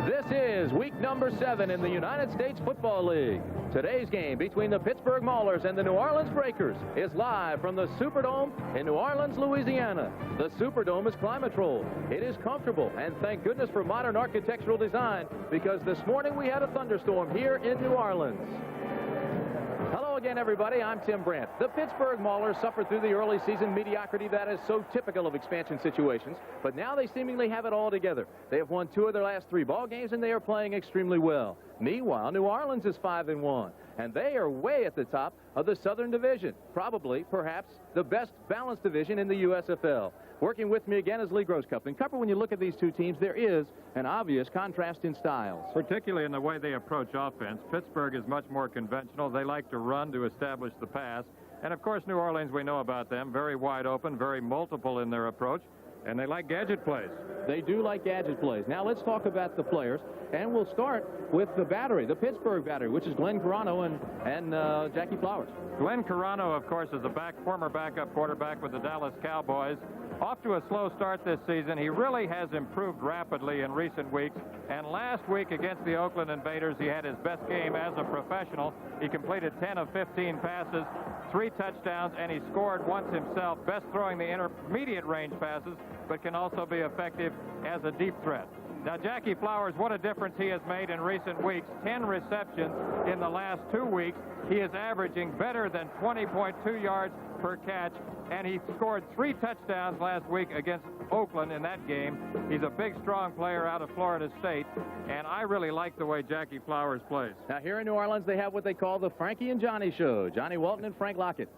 This is week number 7 in the United States Football League. Today's game between the Pittsburgh Maulers and the New Orleans Breakers is live from the Superdome in New Orleans, Louisiana. The Superdome is climate-controlled. It is comfortable, and thank goodness for modern architectural design, because this morning we had a thunderstorm here in New Orleans. Hello again, everybody. I'm Tim Brandt. The Pittsburgh Maulers suffered through the early season mediocrity that is so typical of expansion situations, but now they seemingly have it all together. They have won 2 of their last 3 ball games, and they are playing extremely well. Meanwhile, New Orleans is 5-1, and they are way at the top of the Southern Division, probably, perhaps, the best balanced division in the USFL. Working with me again is Lee Groscup. And Cupper, when you look at these two teams, there is an obvious contrast in styles. Particularly in the way they approach offense. Pittsburgh is much more conventional. They like to run to establish the pass. And, of course, New Orleans, we know about them. Very wide open, very multiple in their approach. And they like gadget plays. They do like gadget plays. Now let's talk about the players. And we'll start with the battery, the Pittsburgh battery, which is Glenn Carano and Jackie Flowers. Glenn Carano, of course, is a former backup quarterback with the Dallas Cowboys. Off to a slow start this season. He really has improved rapidly in recent weeks. And last week against the Oakland Invaders, he had his best game as a professional. He completed 10 of 15 passes, 3 touchdowns, and he scored once himself, best throwing the intermediate range passes, but can also be effective as a deep threat. Now, Jackie Flowers, what a difference he has made in recent weeks. 10 receptions in the last 2 weeks. He is averaging better than 20.2 yards per catch, and he scored 3 touchdowns last week against Oakland in that game. He's a big, strong player out of Florida State, and I really like the way Jackie Flowers plays. Now, here in New Orleans, they have what they call the Frankie and Johnny show. Johnny Walton and Frank Lockett.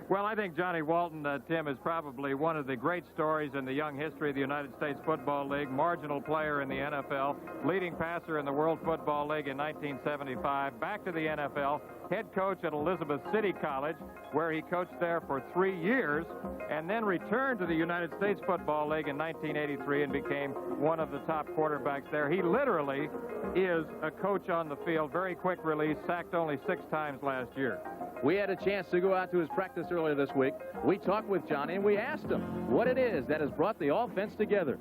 Well, I think Johnny Walton, Tim, is probably one of the great stories in the young history of the United States Football League. Marginal player in the NFL, leading passer in the World Football League in 1975. Back to the NFL, head coach at Elizabeth City College, where he coached there for 3 years, and then returned to the United States Football League in 1983 and became one of the top quarterbacks there. He literally is a coach on the field. Very quick release, sacked only 6 times last year. We had a chance to go out to his practice earlier this week. We talked with Johnny, and we asked him what it is that has brought the offense together.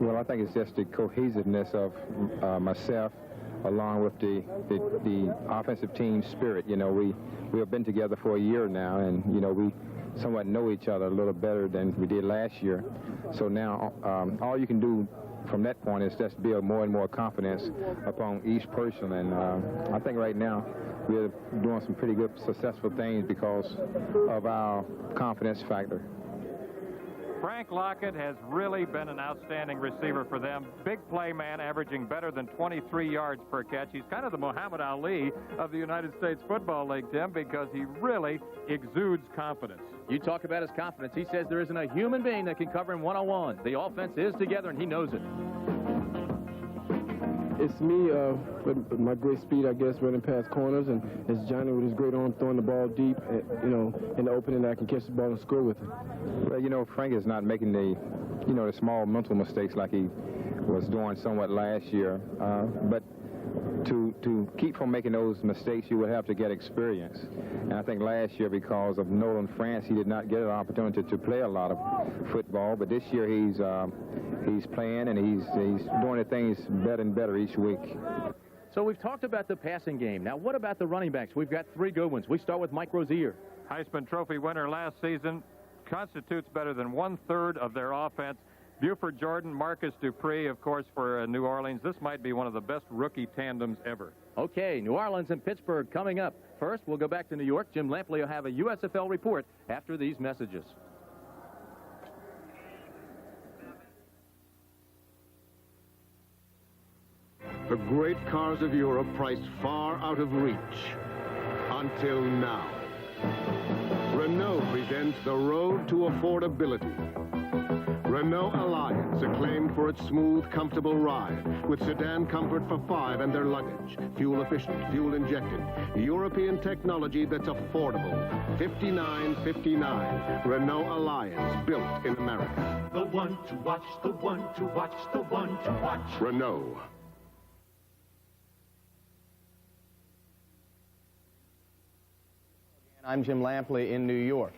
Well, I think it's just the cohesiveness of myself, along with the offensive team spirit. You know, we have been together for a year now, and, you know, we somewhat know each other a little better than we did last year. So now all you can do from that point is just build more and more confidence upon each person. And I think right now we're doing some pretty good, successful things because of our confidence factor. Frank Lockett has really been an outstanding receiver for them. Big play man, averaging better than 23 yards per catch. He's kind of the Muhammad Ali of the United States Football League, Tim, because he really exudes confidence. You talk about his confidence. He says there isn't a human being that can cover him one-on-one. The offense is together, and he knows it. It's me with my great speed, I guess, running past corners, and it's Johnny with his great arm throwing the ball deep, you know, in the opening that I can catch the ball and score with it. Well, you know, Frank is not making the small mental mistakes like he was doing somewhat last year, but to keep from making those mistakes, you would have to get experience. And I think last year, because of Nolan France, he did not get an opportunity to play a lot of football. But this year, he's playing, and he's doing the things better and better each week. So we've talked about the passing game. Now, what about the running backs? We've got 3 good ones. We start with Mike Rozier. Heisman Trophy winner last season, constitutes better than 1/3 of their offense. Buford Jordan, Marcus Dupree, of course, for New Orleans. This might be one of the best rookie tandems ever. Okay, New Orleans and Pittsburgh coming up. First, we'll go back to New York. Jim Lampley will have a USFL report after these messages. The great cars of Europe priced far out of reach. Until now. Renault presents the road to affordability. Renault Alliance, acclaimed for its smooth, comfortable ride, with sedan comfort for 5 and their luggage, fuel efficient, fuel injected, European technology that's affordable. $59.59. Renault Alliance, built in America. The one to watch, the one to watch, the one to watch. Renault. I'm Jim Lampley in New York.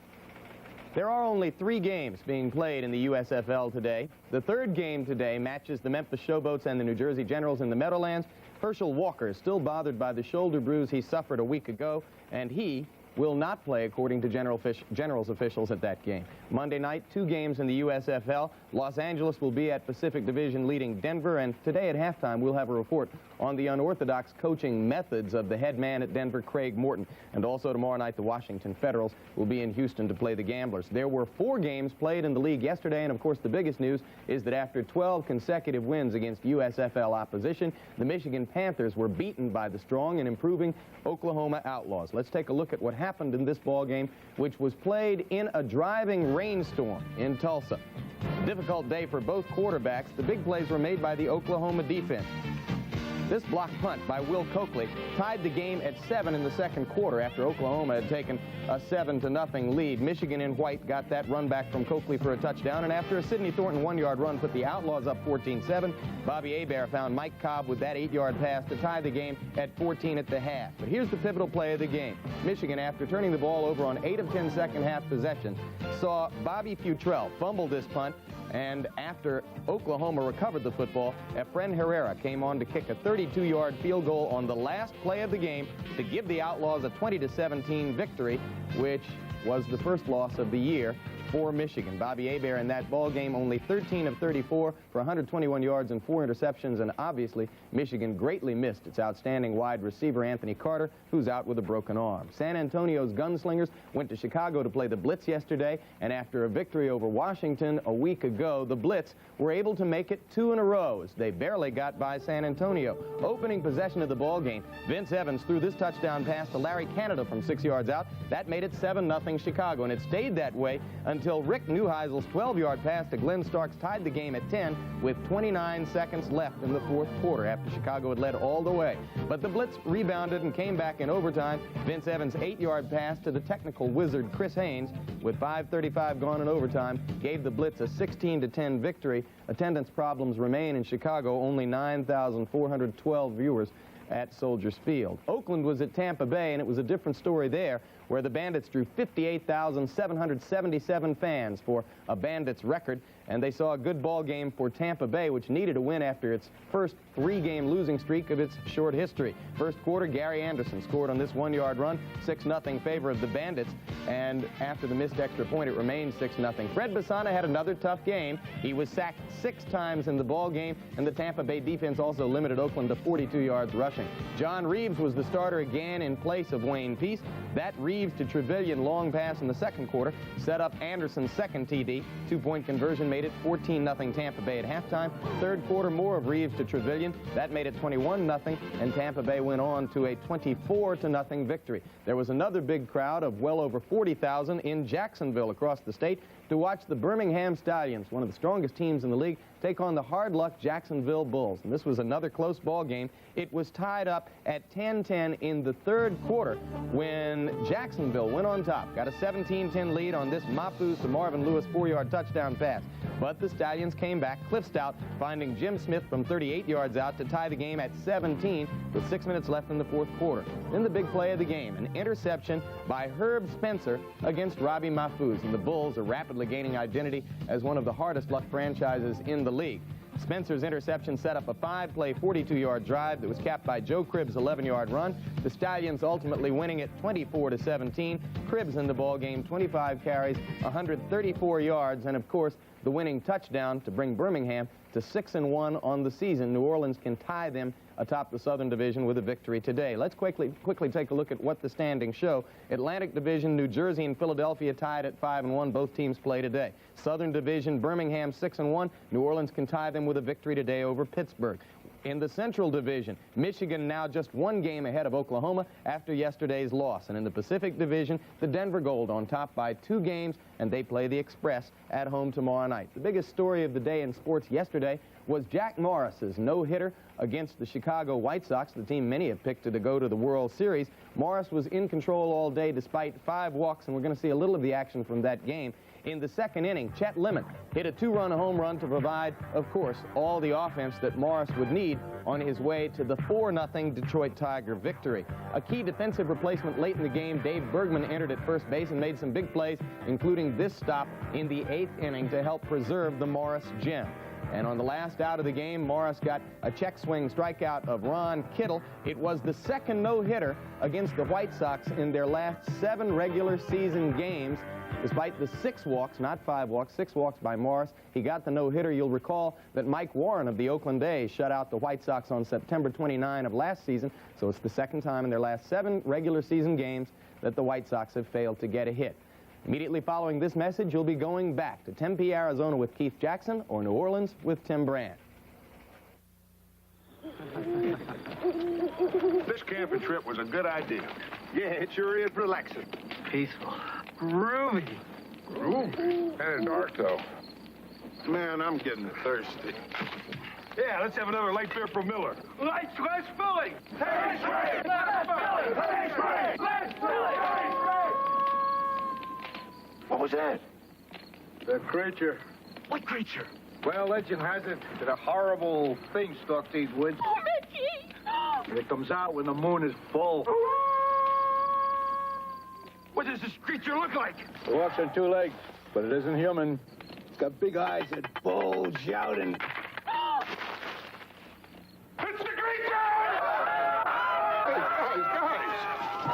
There are only 3 games being played in the USFL today. The third game today matches the Memphis Showboats and the New Jersey Generals in the Meadowlands. Herschel Walker is still bothered by the shoulder bruise he suffered a week ago, and he will not play, according to Generals officials at that game. Monday night, 2 games in the USFL. Los Angeles will be at Pacific Division leading Denver, and today at halftime we'll have a report on the unorthodox coaching methods of the head man at Denver, Craig Morton. And also tomorrow night, the Washington Federals will be in Houston to play the Gamblers. There were 4 games played in the league yesterday, and of course the biggest news is that after 12 consecutive wins against USFL opposition, the Michigan Panthers were beaten by the strong and improving Oklahoma Outlaws. Let's take a look at what happened in this ball game, which was played in a driving rainstorm in Tulsa. A difficult day for both quarterbacks. The big plays were made by the Oklahoma defense. This block punt by Will Coakley tied the game at 7 in the second quarter after Oklahoma had taken a 7-0 lead. Michigan in white got that run back from Coakley for a touchdown, and after a Sidney Thornton 1-yard run put the Outlaws up 14-7, Bobby Hebert found Mike Cobb with that 8-yard pass to tie the game at 14 at the half. But here's the pivotal play of the game. Michigan, after turning the ball over on 8 of 10 second-half possessions, saw Bobby Futrell fumble this punt, and after Oklahoma recovered the football, Efren Herrera came on to kick a 32-yard field goal on the last play of the game to give the Outlaws a 20-17 victory, which was the first loss of the year for Michigan. Bobby Hebert in that ball game only 13 of 34 for 121 yards and 4 interceptions, and obviously Michigan greatly missed its outstanding wide receiver Anthony Carter, who's out with a broken arm. San Antonio's Gunslingers went to Chicago to play the Blitz yesterday, and after a victory over Washington a week ago, the Blitz were able to make it 2 in a row as they barely got by San Antonio. Opening possession of the ball game, Vince Evans threw this touchdown pass to Larry Canada from 6 yards out. That made it 7-0 Chicago, and it stayed that way until Rick Neuheisel's 12-yard pass to Glenn Starks tied the game at 10 with 29 seconds left in the fourth quarter after Chicago had led all the way. But the Blitz rebounded and came back in overtime. Vince Evans' 8-yard pass to the technical wizard Chris Haynes with 5:35 gone in overtime gave the Blitz a 16-10 victory. Attendance problems remain in Chicago, only 9,412 viewers at Soldiers Field. Oakland was at Tampa Bay, and it was a different story there, where the Bandits drew 58,777 fans for a Bandits record, and they saw a good ball game for Tampa Bay, which needed a win after its first 3-game losing streak of its short history. First quarter, Gary Anderson scored on this 1-yard run, 6-0 favor of the Bandits, and after the missed extra point, it remained 6-0. Fred Bassana had another tough game. He was sacked 6 times in the ball game, and the Tampa Bay defense also limited Oakland to 42 yards rushing. John Reeves was the starter again in place of Wayne Peace. That Reeves to Trevelyan long pass in the second quarter set up Anderson's second TD. 2-point conversion made it 14-0 Tampa Bay at halftime. Third quarter, more of Reeves to Trevelyan. That made it 21-0, and Tampa Bay went on to a 24-0 victory. There was another big crowd of well over 40,000 in Jacksonville across the state to watch the Birmingham Stallions, one of the strongest teams in the league, take on the hard-luck Jacksonville Bulls. And this was another close ball game. It was tied up at 10-10 in the third quarter when Jacksonville went on top, got a 17-10 lead on this Mapus to Marvin Lewis 4-yard touchdown pass. But the Stallions came back. Cliff Stout finding Jim Smith from 38 yards out to tie the game at 17 with 6 minutes left in the fourth quarter. Then the big play of the game, an interception by Herb Spencer against Robbie Mahfouz, and the Bulls are rapidly gaining identity as one of the hardest luck franchises in the league. Spencer's interception set up a 5-play, 42-yard drive that was capped by Joe Cribbs' 11-yard run. The Stallions ultimately winning it 24-17. Cribbs in the ball game, 25 carries, 134 yards, and of course the winning touchdown to bring Birmingham to 6-1 on the season. New Orleans can tie them atop the Southern Division with a victory today. Let's quickly take a look at what the standings show. Atlantic Division, New Jersey and Philadelphia tied at 5-1. Both teams play today. Southern Division, Birmingham 6-1. New Orleans can tie them with a victory today over Pittsburgh. In the Central Division, Michigan now just 1 game ahead of Oklahoma after yesterday's loss. And in the Pacific Division, the Denver Gold on top by 2 games, and they play the Express at home tomorrow night. The biggest story of the day in sports yesterday was Jack Morris's no-hitter against the Chicago White Sox, the team many have picked to go to the World Series. Morris was in control all day despite 5 walks, and we're going to see a little of the action from that game. In the second inning, Chet Lemon hit a 2-run home run to provide, of course, all the offense that Morris would need on his way to the 4-0 Detroit Tiger victory. A key defensive replacement late in the game, Dave Bergman entered at first base and made some big plays, including this stop in the 8th inning to help preserve the Morris gem. And on the last out of the game, Morris got a check swing strikeout of Ron Kittle. It was the second no-hitter against the White Sox in their last 7 regular season games. Despite the 6 walks, not 5 walks, 6 walks by Morris, he got the no-hitter. You'll recall that Mike Warren of the Oakland A's shut out the White Sox on September 29 of last season, so it's the second time in their last 7 regular season games that the White Sox have failed to get a hit. Immediately following this message, you'll be going back to Tempe, Arizona with Keith Jackson or New Orleans with Tim Brandt. This camping trip was a good idea. Yeah, it sure is relaxing. Peaceful. Groovy. Groovy? Kind of dark, though. Man, I'm getting thirsty. Yeah, let's have another light beer from Miller. Lights, less filling! Less filling! Less filling! Less filling! What was that? The creature. What creature? Well, legend has it that a horrible thing stalks these woods. Oh, Mickey! And it comes out when the moon is full. What does this creature look like? It walks on 2 legs, but it isn't human. It's got big eyes that bulge out and... It's the creature!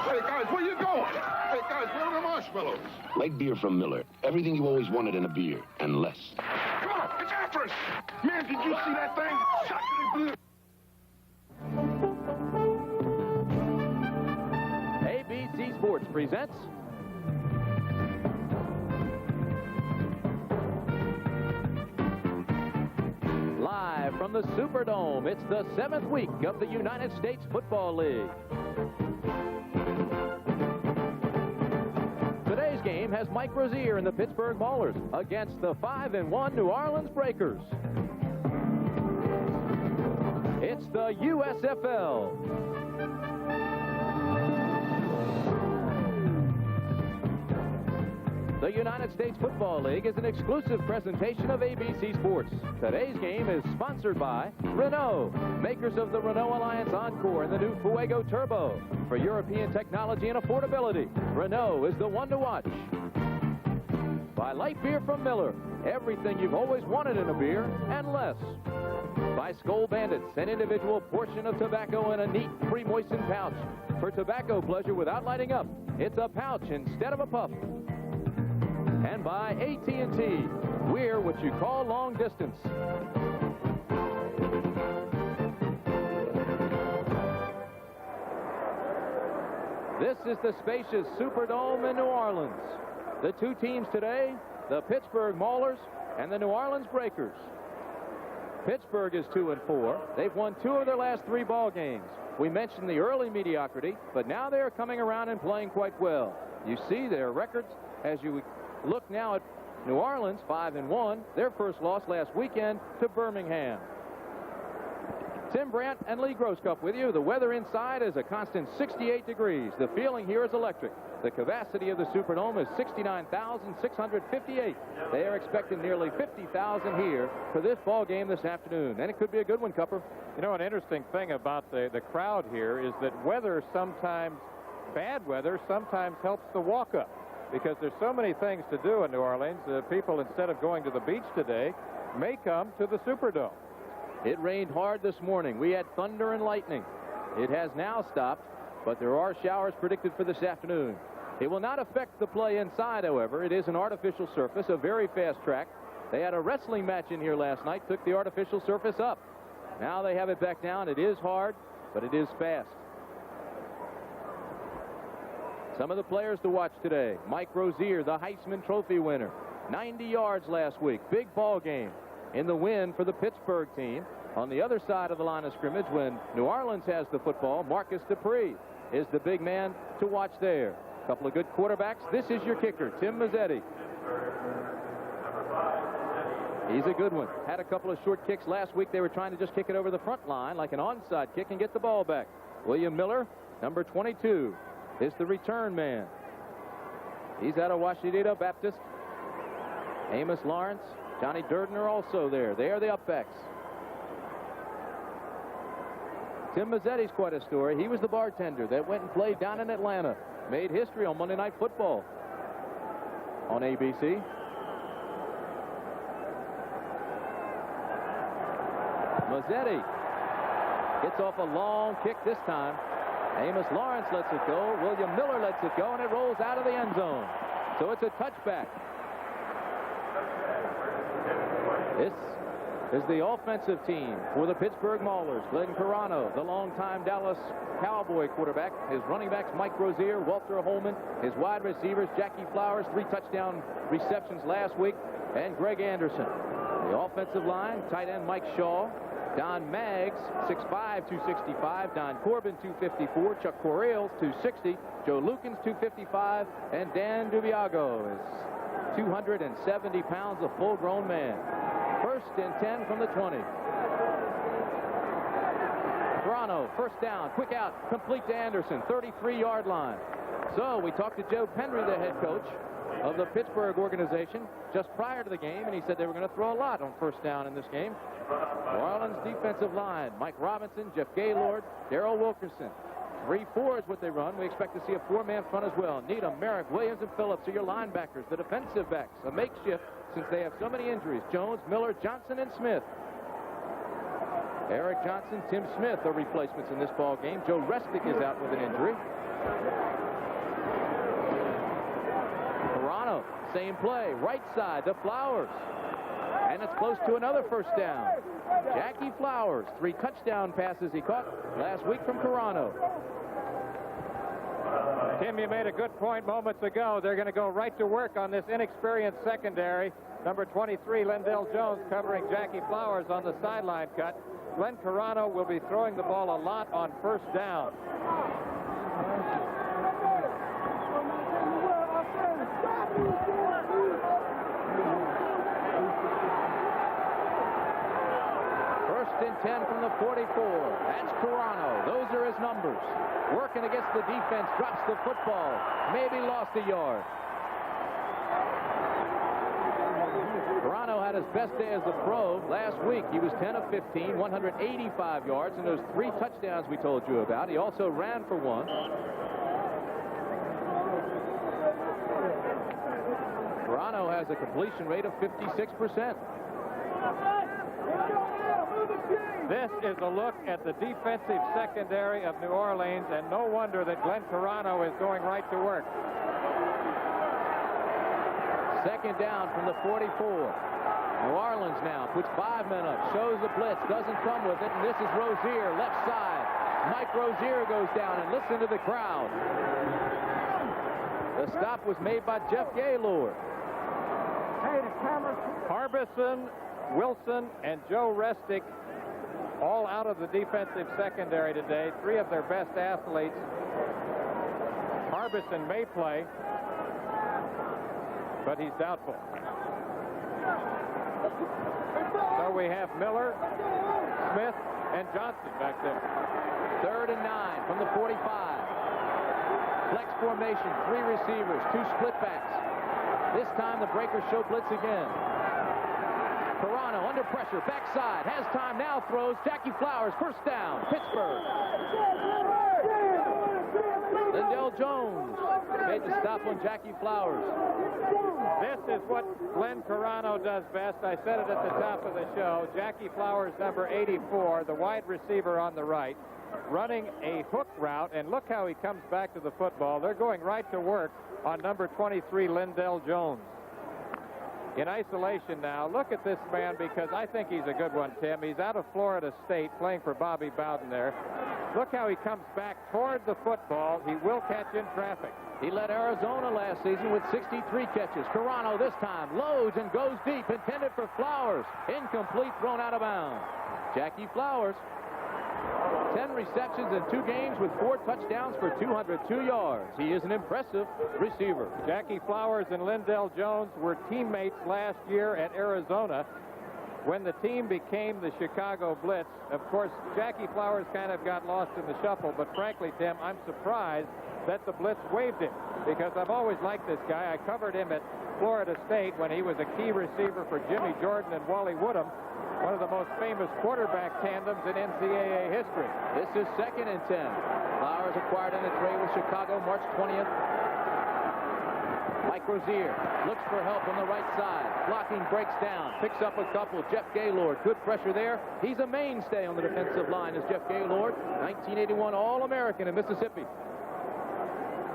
Hey, guys, where you going? Hey, guys, where are the marshmallows? Light beer from Miller. Everything you always wanted in a beer, and less. Come on, it's after us! Man, did you see that thing? Shot to the ABC Sports presents live from the Superdome. It's the 7th week of the United States Football League. Today's game has Mike Rozier and the Pittsburgh Maulers against the 5-1 New Orleans Breakers. It's the USFL. The United States Football League is an exclusive presentation of ABC Sports. Today's game is sponsored by Renault, makers of the Renault Alliance Encore and the new Fuego Turbo. For European technology and affordability, Renault is the one to watch. By light beer from Miller, everything you've always wanted in a beer and less. By Skoal Bandits, an individual portion of tobacco in a neat, pre-moistened pouch. For tobacco pleasure without lighting up, it's a pouch instead of a puff. And by AT&T, we're what you call long distance. This is the spacious Superdome in New Orleans. The 2 teams today, the Pittsburgh Maulers and the New Orleans Breakers. Pittsburgh is 2-4. They've won 2 of their last 3 ball games. We mentioned the early mediocrity, but now they're coming around and playing quite well. You see their records as you look now at New Orleans, 5-1. Their first loss last weekend to Birmingham. Tim Brandt and Lee Grosskopf with you. The weather inside is a constant 68 degrees. The feeling here is electric. The capacity of the Superdome is 69,658. They are expecting nearly 50,000 here for this ball game this afternoon, and it could be a good one, Cupper. You know, an interesting thing about the crowd here is that weather sometimes, bad weather, sometimes helps the walk-up. Because there's so many things to do in New Orleans, people, instead of going to the beach today, may come to the Superdome. It rained hard this morning. We had thunder and lightning. It has now stopped, but there are showers predicted for this afternoon. It will not affect the play inside, however. It is an artificial surface, a very fast track. They had a wrestling match in here last night, took the artificial surface up. Now they have it back down. It is hard, but it is fast. Some of the players to watch today. Mike Rozier, the Heisman Trophy winner. 90 yards last week. Big ball game in the win for the Pittsburgh team. On the other side of the line of scrimmage, when New Orleans has the football, Marcus Dupree is the big man to watch there. A couple of good quarterbacks. This is your kicker, Tim Mazzetti. He's a good one. Had a couple of short kicks last week. They were trying to just kick it over the front line like an onside kick and get the ball back. William Miller, number 22. Is the return man. He's out of Washita Baptist. Amos Lawrence, Johnny Durden are also there. They are the upbacks. Tim Mazzetti's quite a story. He was the bartender that went and played down in Atlanta. Made history on Monday Night Football on ABC. Mazzetti gets off a long kick this time. Amos Lawrence lets it go. William Miller lets it go, and it rolls out of the end zone. So it's a touchback. This is the offensive team for the Pittsburgh Maulers. Glenn Carano, the longtime Dallas Cowboy quarterback. His running backs, Mike Rozier, Walter Holman. His wide receivers, Jackie Flowers, 3 touchdown receptions last week, and Greg Anderson. The offensive line, tight end Mike Shaw. Don Maggs, 6'5", 265. Don Corbin, 254. Chuck Corrales, 260. Joe Lukens, 255. And Dan Dubiago is 270 pounds, a full-grown man. 1st and 10 from the 20. Toronto, first down, quick out, complete to Anderson, 33-yard line. So we talked to Joe Penry, the head coach of the Pittsburgh organization, just prior to the game, and he said they were going to throw a lot on first down in this game. New Orleans defensive line, Mike Robinson, Jeff Gaylord, Darrell Wilkerson. 3-4 is what they run. We expect to see a 4-man front as well. Needham, Merrick, Williams, and Phillips are your linebackers. The defensive backs, a makeshift since they have so many injuries. Jones, Miller, Johnson, and Smith. Eric Johnson, Tim Smith are replacements in this ball game. Joe Restick is out with an injury. Toronto, same play, right side to Flowers. And it's close to another first down. Jackie Flowers, 3 touchdown passes he caught last week from Carano. Tim, you made a good point moments ago. They're going to go right to work on this inexperienced secondary. Number 23, Lindell Jones, covering Jackie Flowers on the sideline cut. Glenn Carano will be throwing the ball a lot on first down. First and 10 from the 44. That's Carano. Those are his numbers. Working against the defense, drops the football. Maybe lost a yard. Carano had his best day as a pro last week. He was 10 of 15, 185 yards, and those 3 touchdowns we told you about. He also ran for 1. Carano has a completion rate of 56%. This is a look at the defensive secondary of New Orleans, and no wonder that Glenn Carano is going right to work. Second down from the 44. New Orleans now puts 5 men up, shows the blitz, doesn't come with it, and this is Rozier, left side. Mike Rozier goes down, and listen to the crowd. The stop was made by Jeff Gaylord. Harbison, Wilson, and Joe Restick all out of the defensive secondary today. 3 of their best athletes. Harbison may play, but he's doubtful. So we have Miller, Smith, and Johnson back there. 3rd and 9 from the 45. Flex formation, 3 receivers, 2 split backs. This time the Breakers show blitz again. Carano under pressure, backside, has time, now throws. Jackie Flowers, first down, Pittsburgh. Lindell Jones made the stop on Jackie Flowers. This is what Glenn Carano does best. I said it at the top of the show. Jackie Flowers, number 84, the wide receiver on the right, running a hook route, and look how he comes back to the football. They're going right to work on number 23, Lindell Jones. In isolation now. Look at this man, because I think he's a good one, Tim. He's out of Florida State playing for Bobby Bowden there. Look how he comes back toward the football. He will catch in traffic. He led Arizona last season with 63 catches. Carano this time loads and goes deep, intended for Flowers. Incomplete, thrown out of bounds. Jackie Flowers, 10 receptions in 2 games with 4 touchdowns for 202 yards. He is an impressive receiver. Jackie Flowers and Lindell Jones were teammates last year at Arizona when the team became the Chicago Blitz. Of course, Jackie Flowers kind of got lost in the shuffle, but frankly, Tim, I'm surprised that the Blitz waived him, because I've always liked this guy. I covered him at Florida State when he was a key receiver for Jimmy Jordan and Wally Woodham, one of the most famous quarterback tandems in NCAA history. This is 2nd and 10. Flowers acquired in a trade with Chicago March 20th. Mike Rozier looks for help on the right side. Blocking, breaks down, picks up a couple. Jeff Gaylord, good pressure there. He's a mainstay on the defensive line, is Jeff Gaylord, 1981 All-American in Mississippi.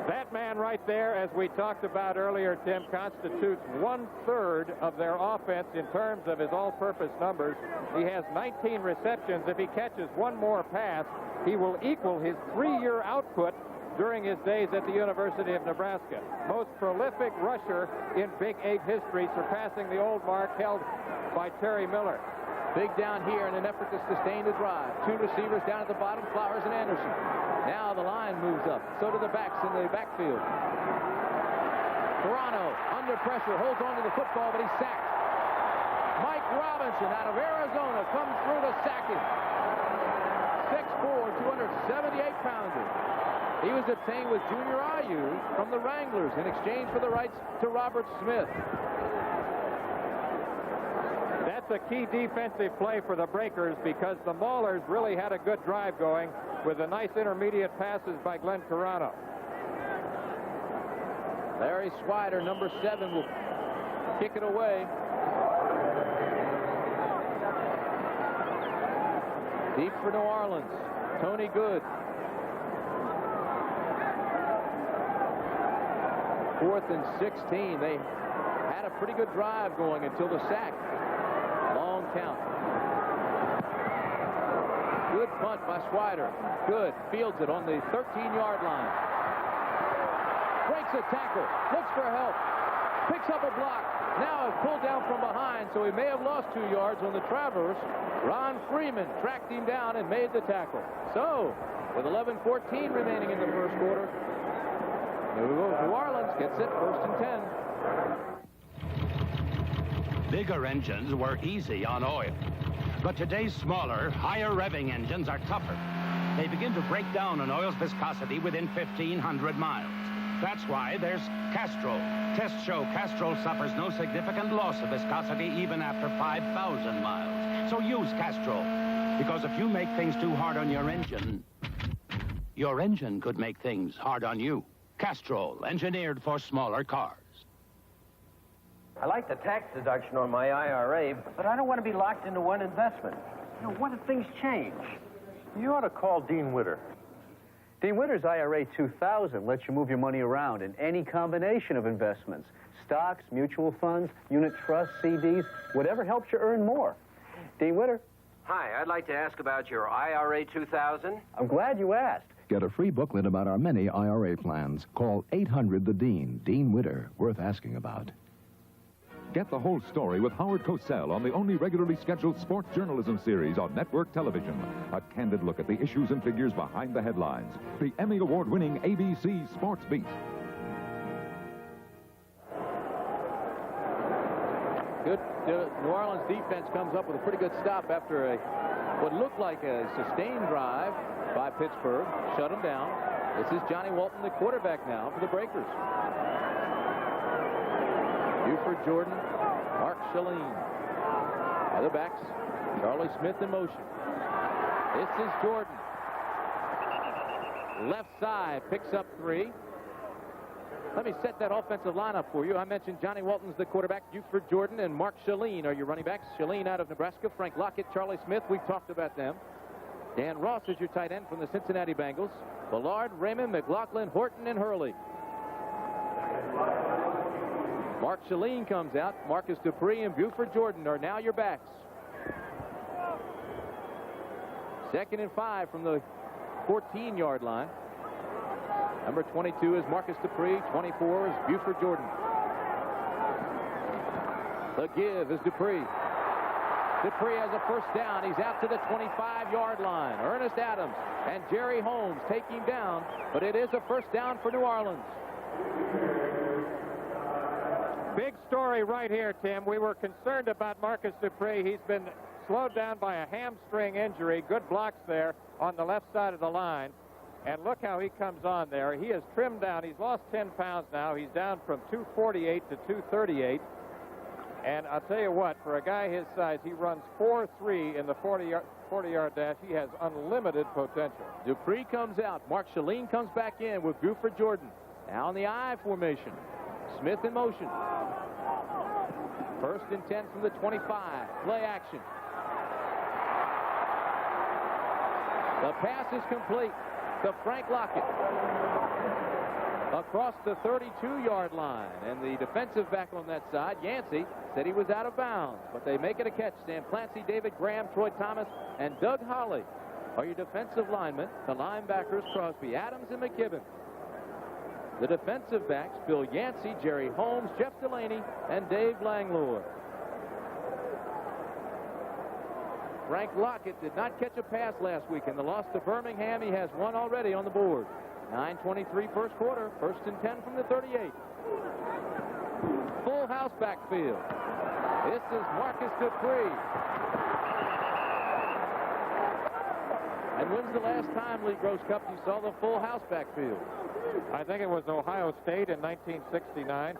That man right there, as we talked about earlier, Tim, constitutes 1/3 of their offense in terms of his all-purpose numbers. He has 19 receptions. If he catches one more pass, he will equal his 3-year output during his days at the University of Nebraska. Most prolific rusher in Big 8 history, surpassing the old mark held by Terry Miller. Big down here in an effort to sustain the drive. 2 receivers down at the bottom, Flowers and Anderson. Now the line moves up. So do the backs in the backfield. Toronto, under pressure, holds on to the football, but he's sacked. Mike Robinson out of Arizona comes through to sack him. 6'4", 278-pounder. He was obtained with Junior Ayu from the Wranglers in exchange for the rights to Robert Smith. That's a key defensive play for the Breakers because the Maulers really had a good drive going with the nice intermediate passes by Glenn Toronto. Larry Swider, number 7, will kick it away. Deep for New Orleans. Tony Good. 4th and 16. They had a pretty good drive going until the sack. Long count. Good punt by Swider. Good. Fields it on the 13-yard line. Breaks a tackle. Looks for help. Picks up a block. Now it's pulled down from behind, so he may have lost 2 yards on the traverse. Ron Freeman tracked him down and made the tackle. So, with 11:14 remaining in the first quarter, New Orleans gets it 1st and 10. Bigger engines were easy on oil. But today's smaller, higher revving engines are tougher. They begin to break down an oil's viscosity within 1,500 miles. That's why there's Castrol. Tests show Castrol suffers no significant loss of viscosity even after 5,000 miles. So use Castrol. Because if you make things too hard on your engine could make things hard on you. Castrol, engineered for smaller cars. I like the tax deduction on my IRA, but I don't want to be locked into one investment. You know, what if things change? You ought to call Dean Witter. Dean Witter's IRA 2000 lets you move your money around in any combination of investments. Stocks, mutual funds, unit trusts, CDs, whatever helps you earn more. Dean Witter. Hi, I'd like to ask about your IRA 2000. I'm glad you asked. Get a free booklet about our many IRA plans. Call 800-THE-DEAN. Dean Witter, worth asking about. Get the whole story with Howard Cosell on the only regularly scheduled sports journalism series on network television. A candid look at the issues and figures behind the headlines. The Emmy Award-winning ABC Sports Beat. Good. New Orleans defense comes up with a pretty good stop after what looked like a sustained drive by Pittsburgh. Shut him down. This is Johnny Walton, the quarterback now for the Breakers. Buford Jordan, Mark Shalene. Other backs, Charlie Smith in motion. This is Jordan. Left side, picks up 3. Let me set that offensive lineup for you. I mentioned Johnny Walton's the quarterback, Buford Jordan and Mark Shalene are your running backs. Shalene out of Nebraska, Frank Lockett, Charlie Smith, we've talked about them. Dan Ross is your tight end from the Cincinnati Bengals. Ballard, Raymond, McLaughlin, Horton, and Hurley. Mark Shalene comes out. Marcus Dupree and Buford Jordan are now your backs. 2nd and 5 from the 14-yard line. Number 22 is Marcus Dupree. 24 is Buford Jordan. The give is Dupree. Dupree has a first down. He's out to the 25-yard line. Ernest Adams and Jerry Holmes take him down, but it is a first down for New Orleans. Big story right here, Tim. We were concerned about Marcus Dupree. He's been slowed down by a hamstring injury. Good blocks there on the left side of the line. And look how he comes on there. He has trimmed down. He's lost 10 pounds now. He's down from 248 to 238. And I'll tell you what, for a guy his size, he runs 4.3 in the 40-yard dash. He has unlimited potential. Dupree comes out. Mark Shaleen comes back in with Buford Jordan. Now in the I formation. Smith in motion. 1st and 10 from the 25. Play action. The pass is complete to Frank Lockett across the 32-yard line. And the defensive back on that side, Yancey, said he was out of bounds. But they make it a catch. Sam Clancy, David Graham, Troy Thomas, and Doug Holly are your defensive linemen. The linebackers, Crosby, Adams, and McKibben. The defensive backs, Bill Yancey, Jerry Holmes, Jeff Delaney, and Dave Langlore. Frank Lockett did not catch a pass last week in the loss to Birmingham. He has one already on the board. 9:23 first quarter. 1st and 10 from the 38. Full house backfield. This is Marcus Dupree. And when's the last time, Lee Groscup, you saw the full house backfield? I think it was Ohio State in 1969.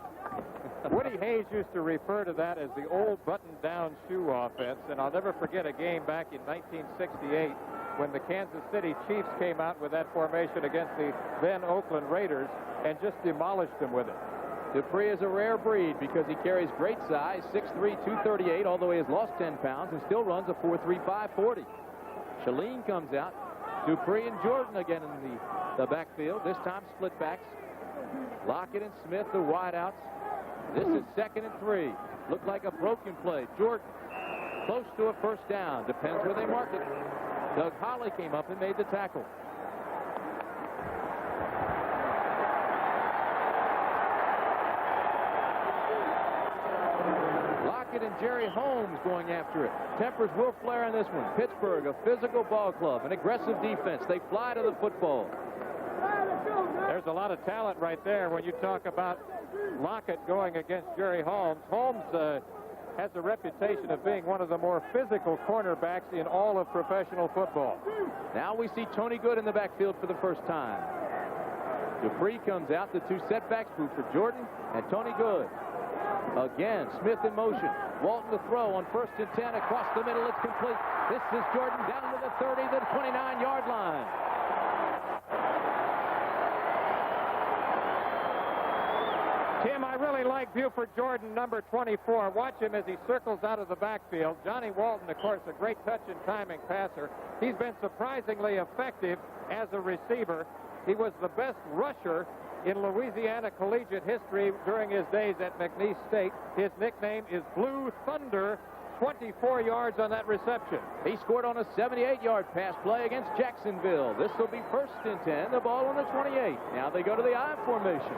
Woody Hayes used to refer to that as the old button-down shoe offense, and I'll never forget a game back in 1968 when the Kansas City Chiefs came out with that formation against the then Oakland Raiders and just demolished them with it. Dupree is a rare breed because he carries great size, 6'3", 238, although he has lost 10 pounds and still runs a 4.35 40. Shaleen comes out. Dupree and Jordan again in the backfield, this time split backs. Lockett and Smith, the wideouts. This is 2nd and 3. Looked like a broken play. Jordan close to a 1st down. Depends where they mark it. Doug Holly came up and made the tackle. Lockett and Jerry Holmes going after it. Tempers will flare in this one. Pittsburgh, a physical ball club, an aggressive defense. They fly to the football. There's a lot of talent right there when you talk about Lockett going against Jerry Holmes. Holmes has a reputation of being one of the more physical cornerbacks in all of professional football. Now we see Tony Good in the backfield for the first time. Dupree comes out, the 2 setbacks, Buford Jordan and Tony Good. Again, Smith in motion. Walton to throw on 1st and 10 across the middle. It's complete. This is Jordan down to the 30, the 29-yard line. Tim, I really like Buford Jordan, number 24. Watch him as he circles out of the backfield. Johnny Walton, of course, a great touch and timing passer. He's been surprisingly effective as a receiver. He was the best rusher in Louisiana collegiate history during his days at McNeese State. His nickname is Blue Thunder. 24 yards on that reception. He scored on a 78-yard pass play against Jacksonville. This will be 1st and 10. The ball on the 28. Now they go to the I formation.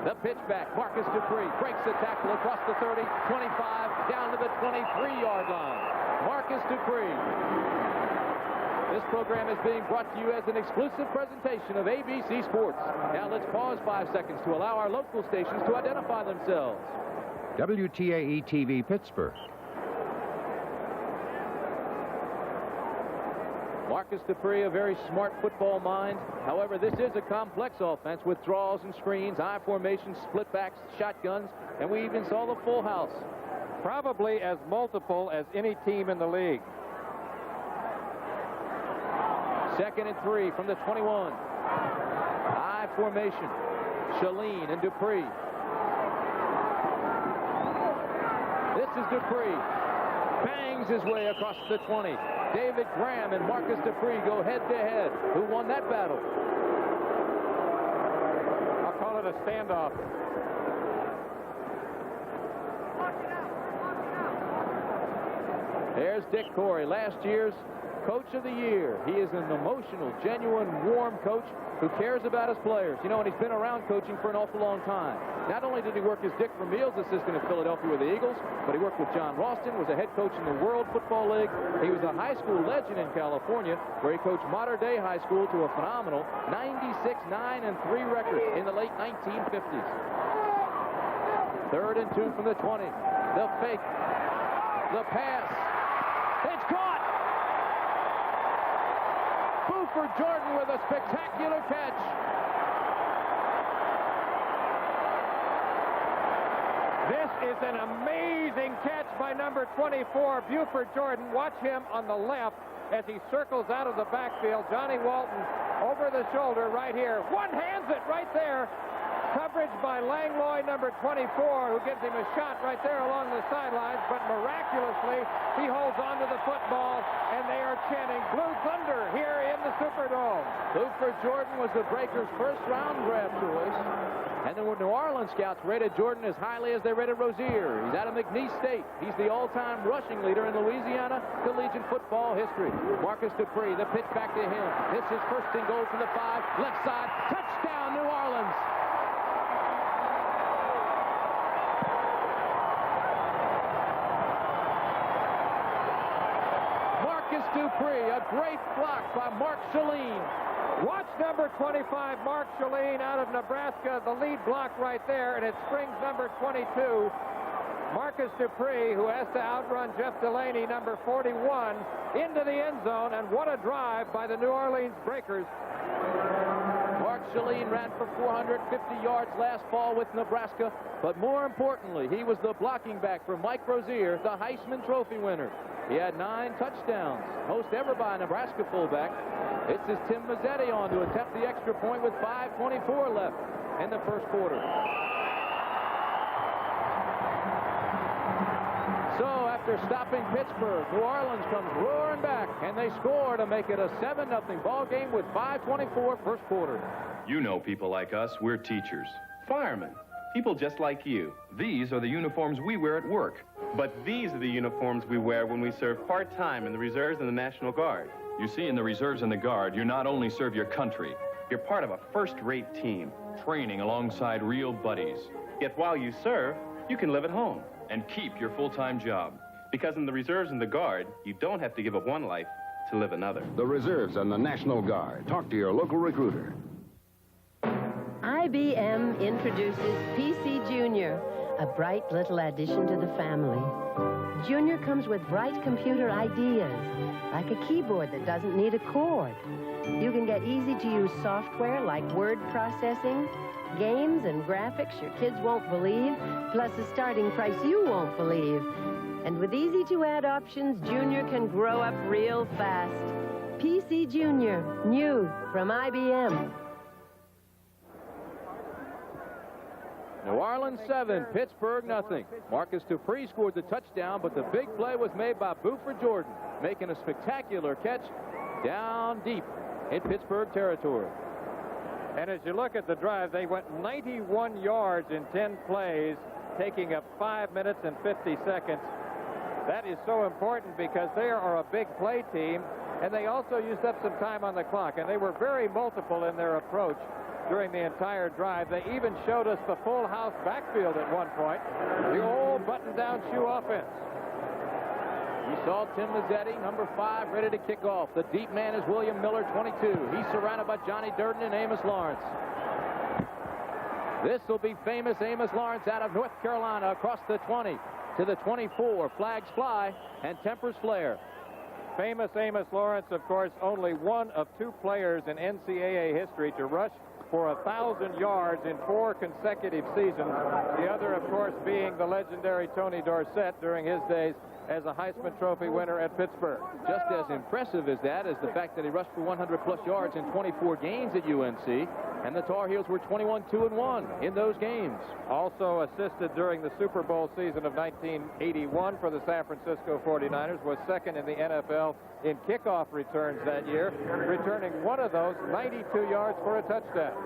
The pitch back, Marcus Dupree breaks the tackle across the 30, 25, down to the 23-yard line. Marcus Dupree. This program is being brought to you as an exclusive presentation of ABC Sports. Now let's pause 5 seconds to allow our local stations to identify themselves. WTAE-TV Pittsburgh. Marcus Dupree, a very smart football mind. However, this is a complex offense with draws and screens, I formations, split backs, shotguns, and we even saw the full house. Probably as multiple as any team in the league. 2nd and 3 from the 21. I formation. Shaleen and Dupree. This is Dupree. Bangs his way across the 20. David Graham and Marcus Dupree go head-to-head. Who won that battle? I'll call it a standoff. There's Dick Corey, last year's Coach of the Year. He is an emotional, genuine, warm coach who cares about his players. You know, and he's been around coaching for an awful long time. Not only did he work as Dick Vermeil's assistant in Philadelphia with the Eagles, but he worked with John Ralston, was a head coach in the World Football League. He was a high school legend in California, where he coached Mater Dei High School to a phenomenal 96-9-3 record in the late 1950s. 3rd and 2 from the 20. The fake. The pass. It's caught. Buford Jordan with a spectacular catch. This is an amazing catch by number 24, Buford Jordan. Watch him on the left as he circles out of the backfield. Johnny Walton over the shoulder right here. One-hands it right there. Coverage by Langlois, number 24, who gives him a shot right there along the sidelines, but miraculously, he holds on to the football, and they are chanting Blue Thunder here in the Superdome. Buford Jordan was the Breakers' first-round draft choice, and the New Orleans scouts rated Jordan as highly as they rated Rozier. He's out of McNeese State. He's the all-time rushing leader in Louisiana collegiate football history. Marcus Dupree, the pitch back to him. Hits his first and goal from the 5, left side, touchdown, New Orleans. Dupree, a great block by Mark Chalene. Watch number 25, Mark Chalene out of Nebraska, the lead block right there, and it springs number 22, Marcus Dupree, who has to outrun Jeff Delaney, number 41, into the end zone, and what a drive by the New Orleans Breakers. Mark Chalene ran for 450 yards last fall with Nebraska, but more importantly, he was the blocking back for Mike Rozier, the Heisman Trophy winner. He had 9 touchdowns, most ever by a Nebraska fullback. It's his Tim Mazzetti on to attempt the extra point with 5:24 left in the first quarter. So after stopping Pittsburgh, New Orleans comes roaring back, and they score to make it a 7-0 ball game with 5:24 first quarter. You know people like us, we're teachers, firemen, people just like you. These are the uniforms we wear at work. But these are the uniforms we wear when we serve part-time in the Reserves and the National Guard. You see, in the Reserves and the Guard, you not only serve your country, you're part of a first-rate team, training alongside real buddies. Yet while you serve, you can live at home and keep your full-time job. Because in the Reserves and the Guard, you don't have to give up one life to live another. The Reserves and the National Guard. Talk to your local recruiter. IBM introduces PC Junior, a bright little addition to the family. Junior comes with bright computer ideas, like a keyboard that doesn't need a cord. You can get easy-to-use software like word processing, games and graphics your kids won't believe, plus a starting price you won't believe. And with easy-to-add options, Junior can grow up real fast. PC Junior, new from IBM. New Orleans 7, Pittsburgh nothing. Marcus Dupree scored the touchdown, but the big play was made by Buford Jordan, making a spectacular catch down deep in Pittsburgh territory. And as you look at the drive, they went 91 yards in 10 plays, taking up 5 minutes and 50 seconds. That is so important because they are a big play team, and they also used up some time on the clock, and they were very multiple in their approach during the entire drive. They even showed us the full house backfield at one point, the old button-down shoe offense. You saw Tim Mazzetti, number 5, ready to kick off. The deep man is William Miller, 22. He's surrounded by Johnny Durden and Amos Lawrence. This will be famous Amos Lawrence out of North Carolina across the 20 to the 24. Flags fly and tempers flare. Famous Amos Lawrence, of course, only one of 2 players in NCAA history to rush for 1,000 yards in 4 consecutive seasons. The other, of course, being the legendary Tony Dorsett during his days as a Heisman Trophy winner at Pittsburgh. Just as impressive as that is the fact that he rushed for 100-plus yards in 24 games at UNC, and the Tar Heels were 21-2-1 in those games. Also assisted during the Super Bowl season of 1981 for the San Francisco 49ers, was second in the NFL in kickoff returns that year, returning one of those 92 yards for a touchdown.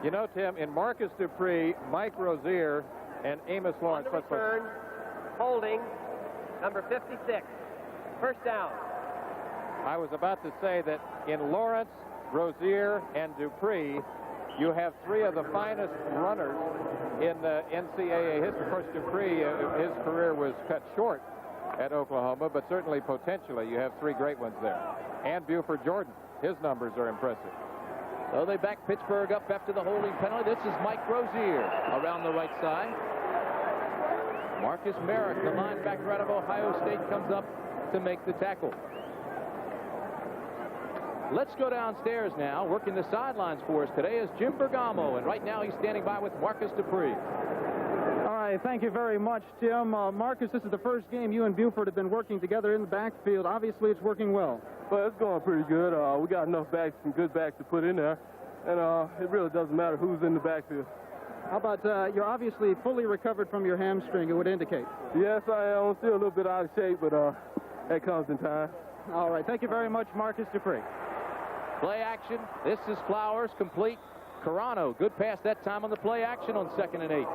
You know, Tim, in Marcus Dupree, Mike Rozier, and Amos Lawrence. On the return, holding, number 56. First down. I was about to say that in Lawrence, Rozier, and Dupree, you have 3 of the finest runners in the NCAA history. Of course, Dupree, his career was cut short at Oklahoma, but certainly potentially you have 3 great ones there. And Buford Jordan, his numbers are impressive. So they back Pittsburgh up after the holding penalty. This is Mike Rozier around the right side. Marcus Merrick, the linebacker out of Ohio State, comes up to make the tackle. Let's go downstairs now. Working the sidelines for us today is Jim Bergamo, and right now he's standing by with Marcus Dupree. All right, thank you very much, Tim. Marcus, this is the first game you and Buford have been working together in the backfield. Obviously, it's working well. Well, it's going pretty good. We got enough backs, some good backs to put in there, and it really doesn't matter who's in the backfield. How about you're obviously fully recovered from your hamstring, it would indicate. Yes, I am. I'm still a little bit out of shape, but that comes in time. All right, thank you very much, Marcus Dupree. Play action. This is Flowers, complete. Carano, good pass that time on the play action on 2nd and 8.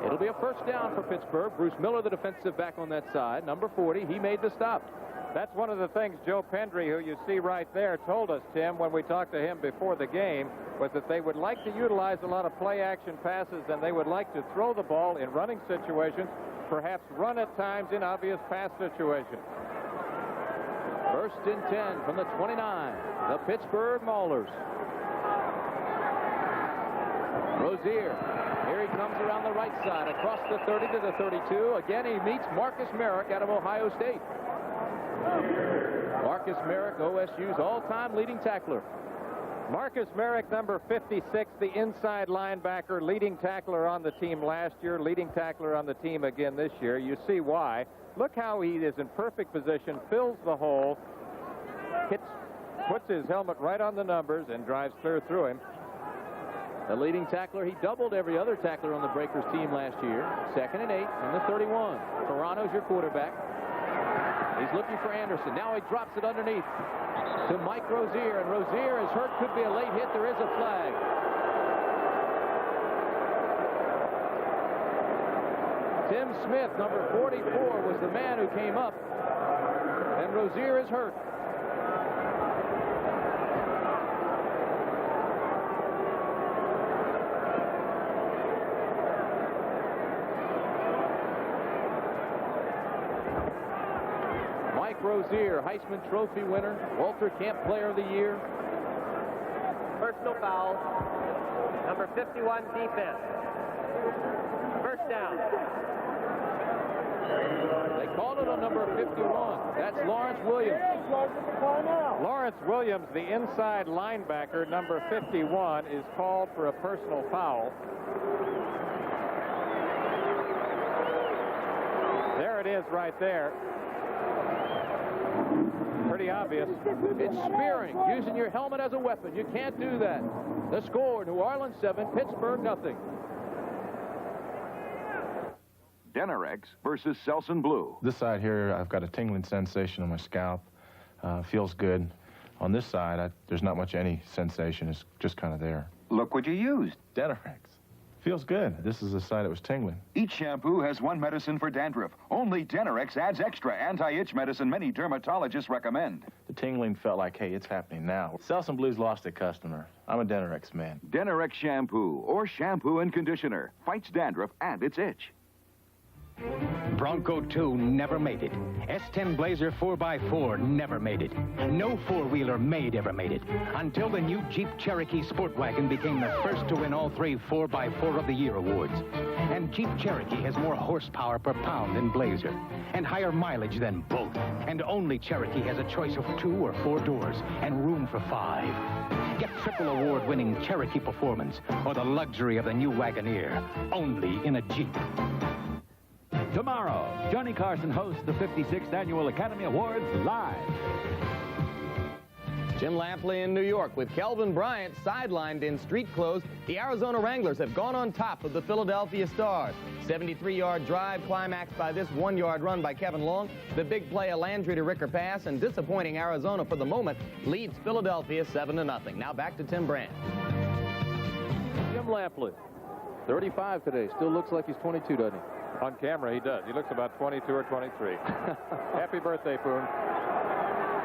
It'll be a first down for Pittsburgh. Bruce Miller, the defensive back on that side. Number 40, he made the stop. That's one of the things Joe Pendry, who you see right there, told us, Tim, when we talked to him before the game, was that they would like to utilize a lot of play-action passes, and they would like to throw the ball in running situations, perhaps run at times in obvious pass situations. 1st and 10 from the 29, the Pittsburgh Maulers. Rozier, here he comes around the right side, across the 30 to the 32. Again, he meets Marcus Merrick out of Ohio State. Marcus Merrick, OSU's all-time leading tackler. Marcus Merrick, number 56, the inside linebacker, leading tackler on the team last year, leading tackler on the team again this year. You see why. Look how he is in perfect position, fills the hole, puts his helmet right on the numbers, and drives clear through him. The leading tackler, he doubled every other tackler on the Breakers team last year. 2nd and 8 from the 31. Carano's your quarterback. He's looking for Anderson. Now he drops it underneath to Mike Rozier, and Rozier is hurt. Could be a late hit. There is a flag. Tim Smith, number 44, was the man who came up, and Rozier is hurt. Rozier, Heisman Trophy winner, Walter Camp Player of the Year. Personal foul, number 51, defense. First down. They called it on number 51. That's Lawrence Williams. Lawrence Williams, the inside linebacker, number 51, is called for a personal foul. There it is right there. Pretty obvious. It's spearing, using your helmet as a weapon. You can't do that. The score, New Orleans 7, Pittsburgh nothing. Denerex versus Selsun Blue. This side here, I've got a tingling sensation on my scalp. Feels good. On this side, there's not much any sensation. It's just kind of there. Look what you used. Denerex. Feels good. This is the side that was tingling. Each shampoo has one medicine for dandruff. Only Denerex adds extra anti-itch medicine many dermatologists recommend. The tingling felt like, hey, it's happening now. Selsun Blue's lost a customer. I'm a Denerex man. Denerex shampoo or shampoo and conditioner fights dandruff and its itch. Bronco 2 never made it. S10 Blazer 4x4 never made it. No four-wheeler ever made it. Until the new Jeep Cherokee Sport Wagon became the first to win all 3 4x4 of the Year awards. And Jeep Cherokee has more horsepower per pound than Blazer, and higher mileage than both. And only Cherokee has a choice of 2 or 4 doors and room for 5. Get triple award-winning Cherokee performance or the luxury of the new Wagoneer, only in a Jeep. Tomorrow, Johnny Carson hosts the 56th Annual Academy Awards live. Jim Lampley in New York with Kelvin Bryant sidelined in street clothes. The Arizona Wranglers have gone on top of the Philadelphia Stars. 73-yard drive climaxed by this 1-yard run by Kevin Long. The big play, a Landry to Ricker pass, and disappointing Arizona for the moment leads Philadelphia 7-0. Now back to Tim Brandt. Jim Lampley, 35 today. Still looks like he's 22, doesn't he? On camera, he does. He looks about 22 or 23. Happy birthday, Poon.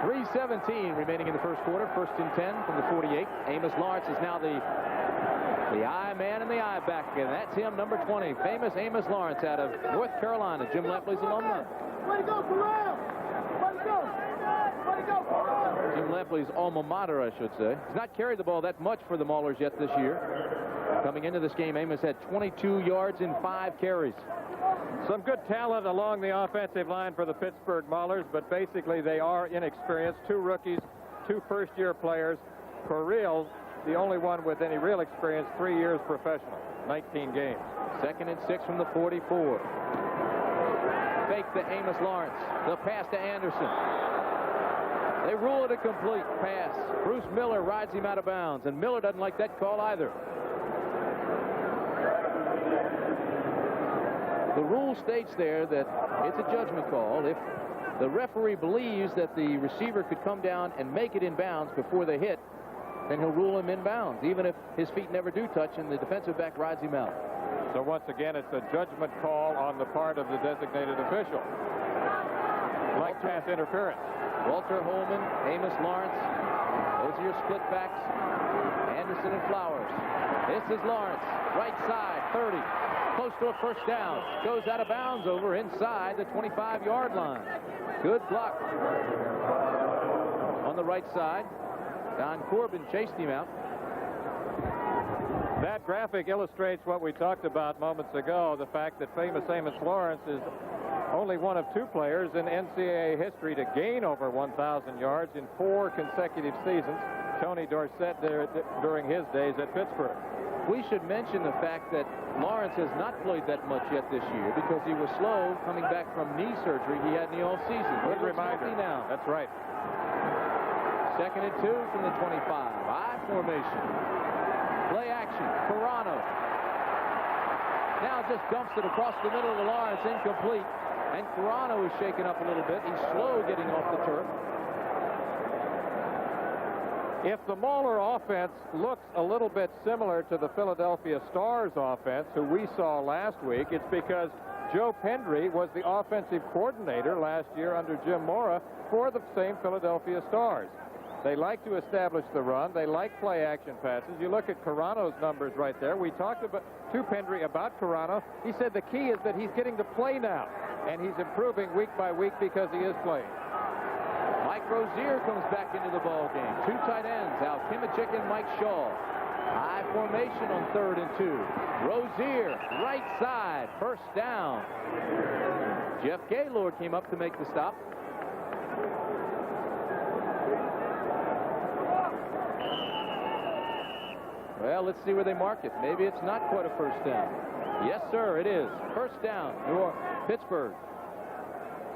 3:17 remaining in the first quarter. 1st and 10 from the 48. Amos Lawrence is now the eye man and the eye back again. That's him, number 20. Famous Amos Lawrence out of North Carolina, Jim Lampley's alumni. Way to go, Corral! Way to go! Way to go, Corral! Jim Lampley's alma mater, I should say. He's not carried the ball that much for the Maulers yet this year. Coming into this game, Amos had 22 yards in 5 carries. Some good talent along the offensive line for the Pittsburgh Maulers, but basically they are inexperienced. 2 rookies, 2 first-year players. Correal, the only one with any real experience, 3 years professional, 19 games. 2nd and 6 from the 44. Fake to Amos Lawrence. The pass to Anderson. They rule it a complete pass. Bruce Miller rides him out of bounds, and Miller doesn't like that call either. The rule states there that it's a judgment call. If the referee believes that the receiver could come down and make it in bounds before they hit, then he'll rule him in bounds, even if his feet never do touch and the defensive back rides him out. So once again, it's a judgment call on the part of the designated official. Like pass interference. Walter Holman, Amos Lawrence. Those are your split backs. Anderson and Flowers. This is Lawrence. Right side, 30. Close to a first down. Goes out of bounds over inside the 25-yard line. Good block. On the right side, Don Corbin chased him out. That graphic illustrates what we talked about moments ago, the fact that famous Amos Lawrence is only one of 2 players in NCAA history to gain over 1,000 yards in 4 consecutive seasons. Tony Dorsett during his days at Pittsburgh. We should mention the fact that Lawrence has not played that much yet this year because he was slow coming back from knee surgery he had in the offseason. Good reminder. Now. That's right. 2nd and 2 from the 25. I formation. Play action. Carano. Now just dumps it across the middle to Lawrence. Incomplete. And Carano is shaken up a little bit. He's slow getting off the turf. If the Mauler offense looks a little bit similar to the Philadelphia Stars offense, who we saw last week, it's because Joe Pendry was the offensive coordinator last year under Jim Mora for the same Philadelphia Stars. They like to establish the run. They like play action passes. You look at Carano's numbers right there. We talked to Pendry about Carano. He said the key is that he's getting to play now, and he's improving week by week because he is playing. Mike Rozier comes back into the ball game. 2 tight ends, Al Kimichik and Mike Shaw. High formation on 3rd and 2. Rozier, right side, first down. Jeff Gaylord came up to make the stop. Well, let's see where they mark it. Maybe it's not quite a first down. Yes, sir, it is. First down, Pittsburgh.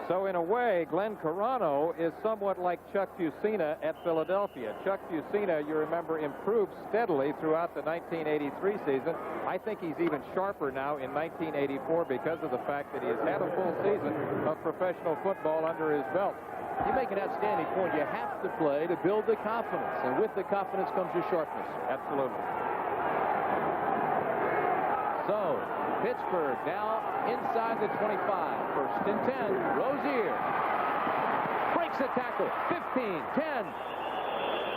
So in a way, Glenn Carano is somewhat like Chuck Fusina at Philadelphia. Chuck Fusina, you remember, improved steadily throughout the 1983 season. I think he's even sharper now in 1984 because of the fact that he has had a full season of professional football under his belt. You make an outstanding point. You have to play to build the confidence, and with the confidence comes your sharpness. Absolutely. So, Pittsburgh now inside the 25. 1st and 10. Rozier breaks a tackle. 15, 10.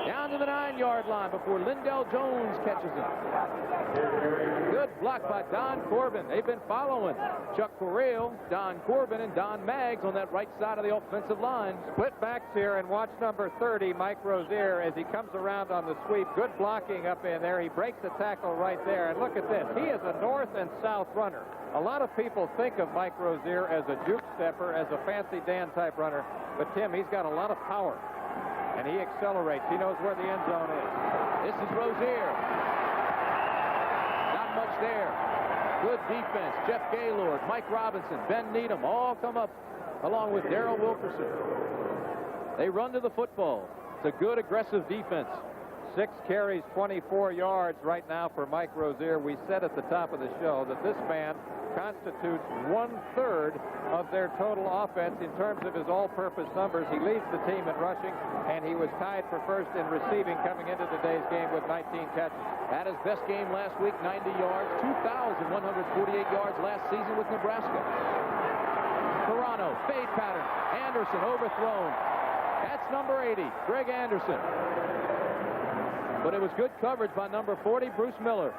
Down to the 9-yard line before Lindell Jones catches him. Good block by Don Corbin. They've been following Chuck Correal, Don Corbin, and Don Maggs on that right side of the offensive line. Split backs here, and watch number 30, Mike Rozier, as he comes around on the sweep. Good blocking up in there. He breaks the tackle right there. And look at this. He is a north and south runner. A lot of people think of Mike Rozier as a juke stepper, as a Fancy Dan type runner. But, Tim, he's got a lot of power. And he accelerates. He knows where the end zone is. This is Rozier. Not much there. Good defense. Jeff Gaylord, Mike Robinson, Ben Needham all come up along with Darrell Wilkerson. They run to the football. It's a good aggressive defense. 6 carries, 24 yards right now for Mike Rozier. We said at the top of the show that this man constitutes 1/3 of their total offense in terms of his all-purpose numbers. He leads the team in rushing, and he was tied for first in receiving coming into today's game with 19 catches. Had his best game last week, 90 yards, 2,148 yards last season with Nebraska. Carano, fade pattern. Anderson overthrown. That's number 80, Greg Anderson. But it was good coverage by number 40, Bruce Miller.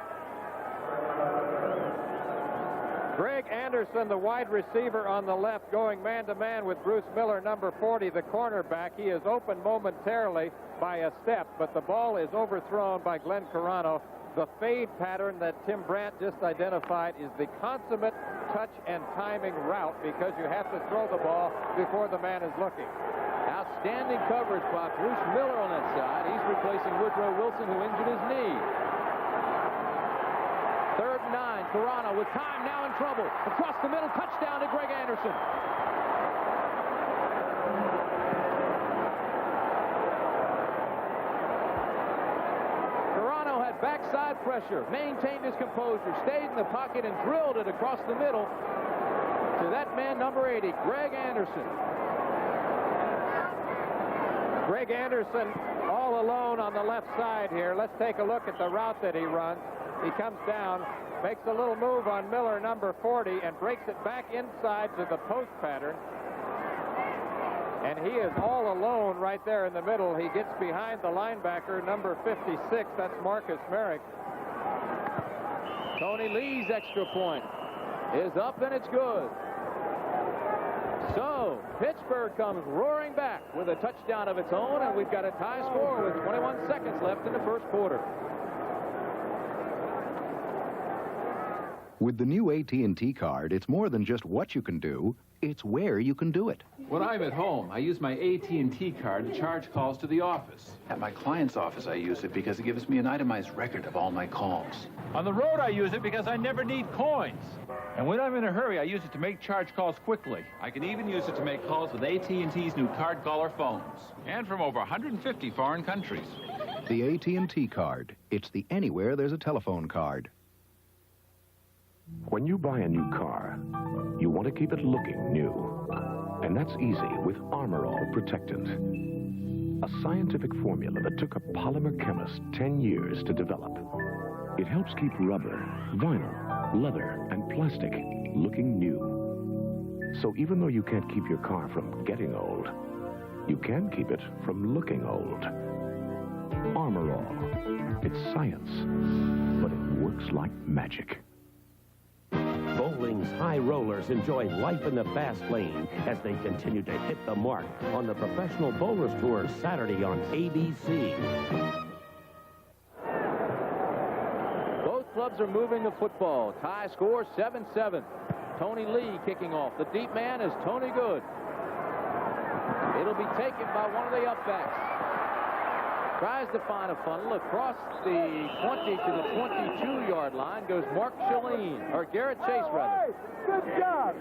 Greg Anderson, the wide receiver on the left, going man-to-man with Bruce Miller, number 40, the cornerback. He is open momentarily by a step, but the ball is overthrown by Glenn Carano. The fade pattern that Tim Brandt just identified is the consummate touch and timing route because you have to throw the ball before the man is looking. Outstanding coverage by Bruce Miller on that side. He's replacing Woodrow Wilson, who injured his knee. 3rd and 9. Toronto with time now in trouble. Across the middle, touchdown to Greg Anderson. Toronto had backside pressure, maintained his composure, stayed in the pocket, and drilled it across the middle to that man, number 80, Greg Anderson. Greg Anderson all alone on the left side here. Let's take a look at the route that he runs. He comes down, makes a little move on Miller, number 40, and breaks it back inside to the post pattern. And he is all alone right there in the middle. He gets behind the linebacker, number 56. That's Marcus Merrick. Tony Lee's extra point is up, and it's good. So, Pittsburgh comes roaring back with a touchdown of its own, and we've got a tie score with 21 seconds left in the first quarter. With the new AT&T card, it's more than just what you can do, it's where you can do it. When I'm at home, I use my AT&T card to charge calls to the office. At my client's office, I use it because it gives me an itemized record of all my calls. On the road, I use it because I never need coins. And when I'm in a hurry, I use it to make charge calls quickly. I can even use it to make calls with AT&T's new card caller phones. And from over 150 foreign countries. The AT&T card. It's the anywhere there's a telephone card. When you buy a new car, you want to keep it looking new. And that's easy with Armor All Protectant. A scientific formula that took a polymer chemist 10 years to develop. It helps keep rubber, vinyl, leather, and plastic looking new. So even though you can't keep your car from getting old, you can keep it from looking old. Armor All. It's science, but it works like magic. Bowling's high rollers enjoy life in the fast lane as they continue to hit the mark on the Professional Bowlers Tour Saturday on ABC. Both clubs are moving the football. Tie score 7-7. Tony Lee kicking off. The deep man is Tony Good. It'll be taken by one of the upbacks. Tries to find a funnel across the 20 to the 22-yard line. Goes Mark Shalene, or Garrett Chase, rather. Good job.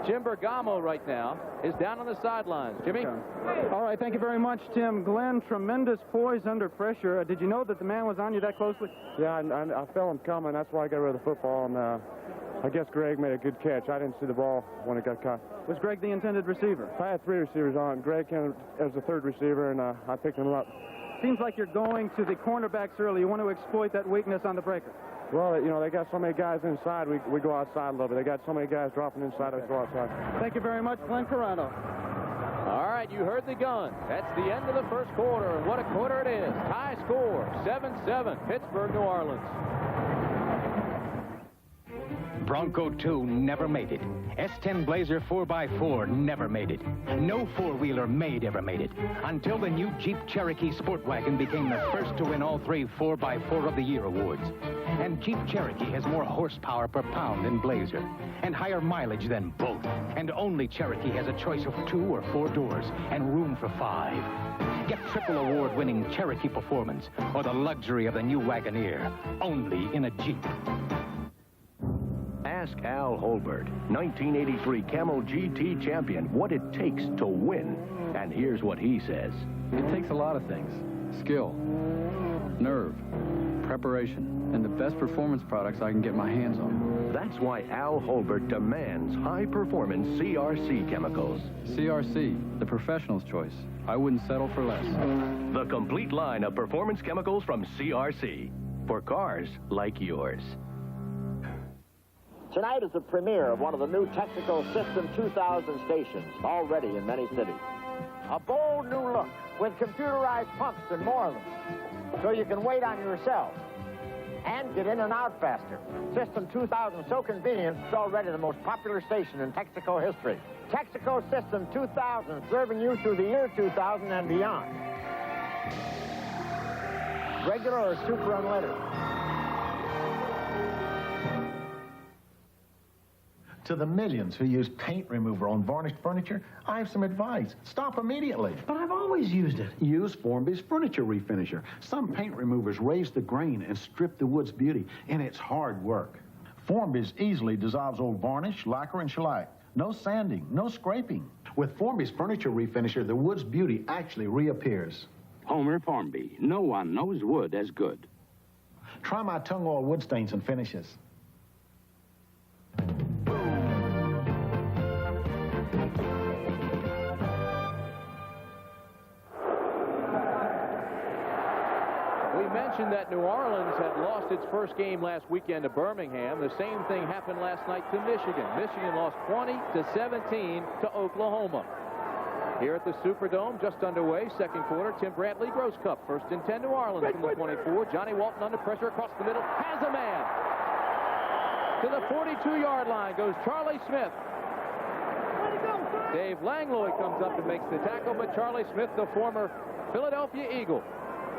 Jim Bergamo right now is down on the sidelines. Jimmy? All right, thank you very much, Tim. Glenn, tremendous poise under pressure. Did you know that the man was on you that closely? Yeah, I felt him coming. That's why I got rid of the football, and I guess Greg made a good catch. I didn't see the ball when it got caught. Was Greg the intended receiver? I had 3 receivers on. Greg came as the 3rd receiver, and I picked him up. Seems like you're going to the cornerbacks early. You want to exploit that weakness on the breaker. Well, you know, they got so many guys inside, we go outside a little bit. They got so many guys dropping inside, I go outside. Thank you very much, Glenn Corrado. All right, you heard the gun. That's the end of the first quarter, and what a quarter it is. Tie score, 7-7, Pittsburgh, New Orleans. Bronco 2 never made it. S10 Blazer 4x4 never made it. No four-wheeler ever made it. Until the new Jeep Cherokee Sport Wagon became the first to win all 3 4x4 of the Year awards. And Jeep Cherokee has more horsepower per pound than Blazer, and higher mileage than both. And only Cherokee has a choice of 2 or 4 doors and room for 5. Get triple award-winning Cherokee performance or the luxury of the new Wagoneer, only in a Jeep. Ask Al Holbert, 1983 Camel GT champion, what it takes to win. And here's what he says. It takes a lot of things. Skill, nerve, preparation, and the best performance products I can get my hands on. That's why Al Holbert demands high-performance CRC chemicals. CRC, the professional's choice. I wouldn't settle for less. The complete line of performance chemicals from CRC. For cars like yours. Tonight is the premiere of one of the new Texaco System 2000 stations, already in many cities. A bold new look with computerized pumps and more of them, so you can wait on yourself and get in and out faster. System 2000 so convenient, it's already the most popular station in Texaco history. Texaco System 2000, serving you through the year 2000 and beyond. regular or super unleaded? To the millions who use paint remover on varnished furniture, I have some advice. Stop immediately. But I've always used it. Use Formby's Furniture Refinisher. Some paint removers raise the grain and strip the wood's beauty, and it's hard work. Formby's easily dissolves old varnish, lacquer, and shellac. No sanding, no scraping. With Formby's Furniture Refinisher, the wood's beauty actually reappears. Homer Formby. No one knows wood as good. Try my tung oil wood stains and finishes. That New Orleans had lost its first game last weekend to Birmingham. The same thing happened last night to Michigan. Michigan lost 20-17 to Oklahoma. Here at the Superdome, just underway, second quarter, Tim Brantley, Gross Cup. First and 10, New Orleans from the 24. Johnny Walton under pressure across the middle, has a man. To the 42-yard line goes Charlie Smith. Dave Langlois comes up and makes the tackle, but Charlie Smith, the former Philadelphia Eagle,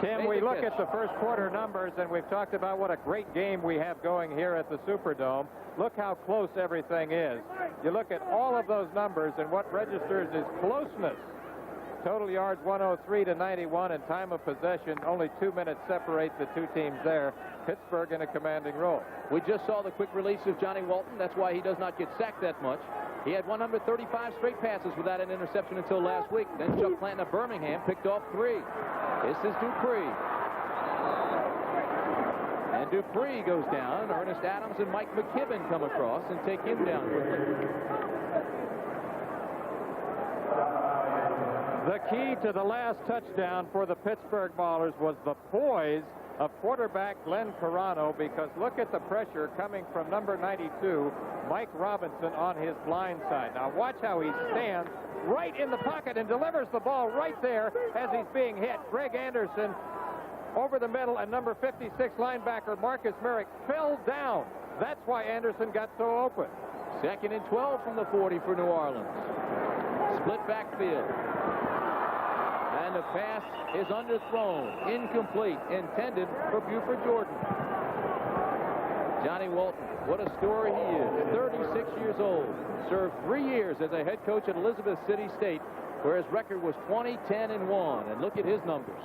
Tim, we look at the first quarter numbers, and we've talked about what a great game we have going here at the Superdome. Look how close everything is. You look at all of those numbers, and what registers is closeness. Total yards 103-91, and time of possession, only 2 minutes separate the two teams there. Pittsburgh in a commanding role. We just saw the quick release of Johnny Walton. That's why he does not get sacked that much. He had 135 straight passes without an interception until last week. Then Chuck Clanton of Birmingham picked off 3. This is Dupree. And Dupree goes down. Ernest Adams and Mike McKibben come across and take him down quickly. The key to the last touchdown for the Pittsburgh Maulers was the poise of quarterback Glenn Carano, because look at the pressure coming from number 92, Mike Robinson, on his blind side. Now watch how he stands right in the pocket and delivers the ball right there as he's being hit. Greg Anderson over the middle, and number 56 linebacker Marcus Merrick fell down. That's why Anderson got so open. Second and 12 from the 40 for New Orleans. Split backfield. And the pass is underthrown, incomplete, intended for Buford Jordan. Johnny Walton, what a story he is. 36 years old, served 3 years as a head coach at Elizabeth City State, where his record was 20-10-1. And look at his numbers.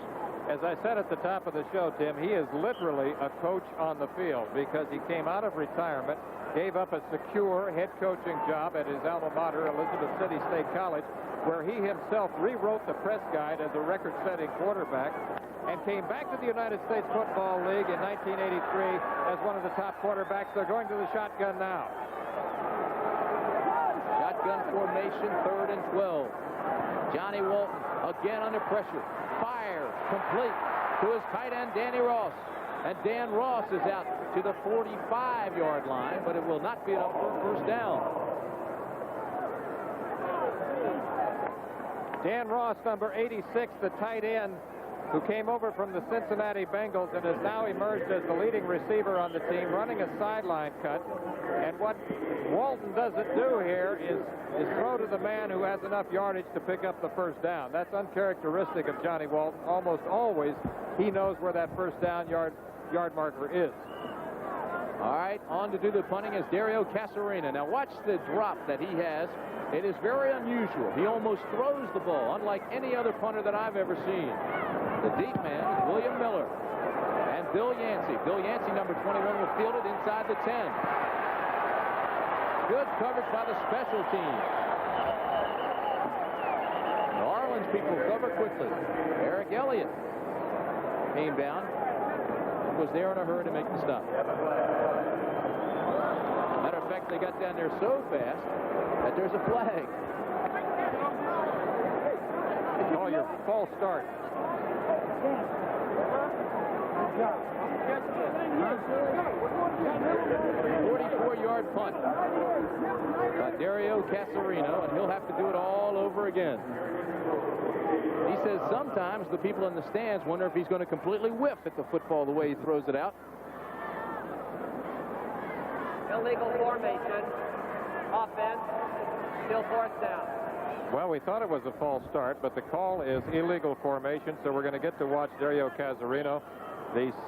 As I said at the top of the show, Tim, he is literally a coach on the field, because he came out of retirement, gave up a secure head coaching job at his alma mater, Elizabeth City State College, where he himself rewrote the press guide as a record-setting quarterback, and came back to the United States Football League in 1983 as one of the top quarterbacks. They're going to the shotgun now. Shotgun formation, 3rd and 12. Johnny Walton again under pressure. Fire complete to his tight end, Danny Ross. And Dan Ross is out to the 45-yard line, but it will not be enough for a first down. Dan Ross, number 86, the tight end, who came over from the Cincinnati Bengals and has now emerged as the leading receiver on the team, running a sideline cut. And what Walton doesn't do here is throw to the man who has enough yardage to pick up the first down. That's uncharacteristic of Johnny Walton. Almost always he knows where that first down yard marker is. All right, on to do the punting is Dario Casarina. Now watch the drop that he has. It is very unusual. He almost throws the ball, unlike any other punter that I've ever seen. The deep man is William Miller and Bill Yancey. Bill Yancey, number 21, will field it inside the 10. Good coverage by the special team. New Orleans people cover quickly. Eric Elliott came down, was there in a hurry to make the stop. Matter of fact, they got down there so fast that there's a flag. Oh, your false start. 44-yard punt by Dario Casarino, and he'll have to do it all over again. He says sometimes the people in the stands wonder if he's going to completely whiff at the football the way he throws it out. Illegal formation. Offense. Still 4th down. Well, we thought it was a false start, but the call is illegal formation, so we're going to get to watch Dario Casarino,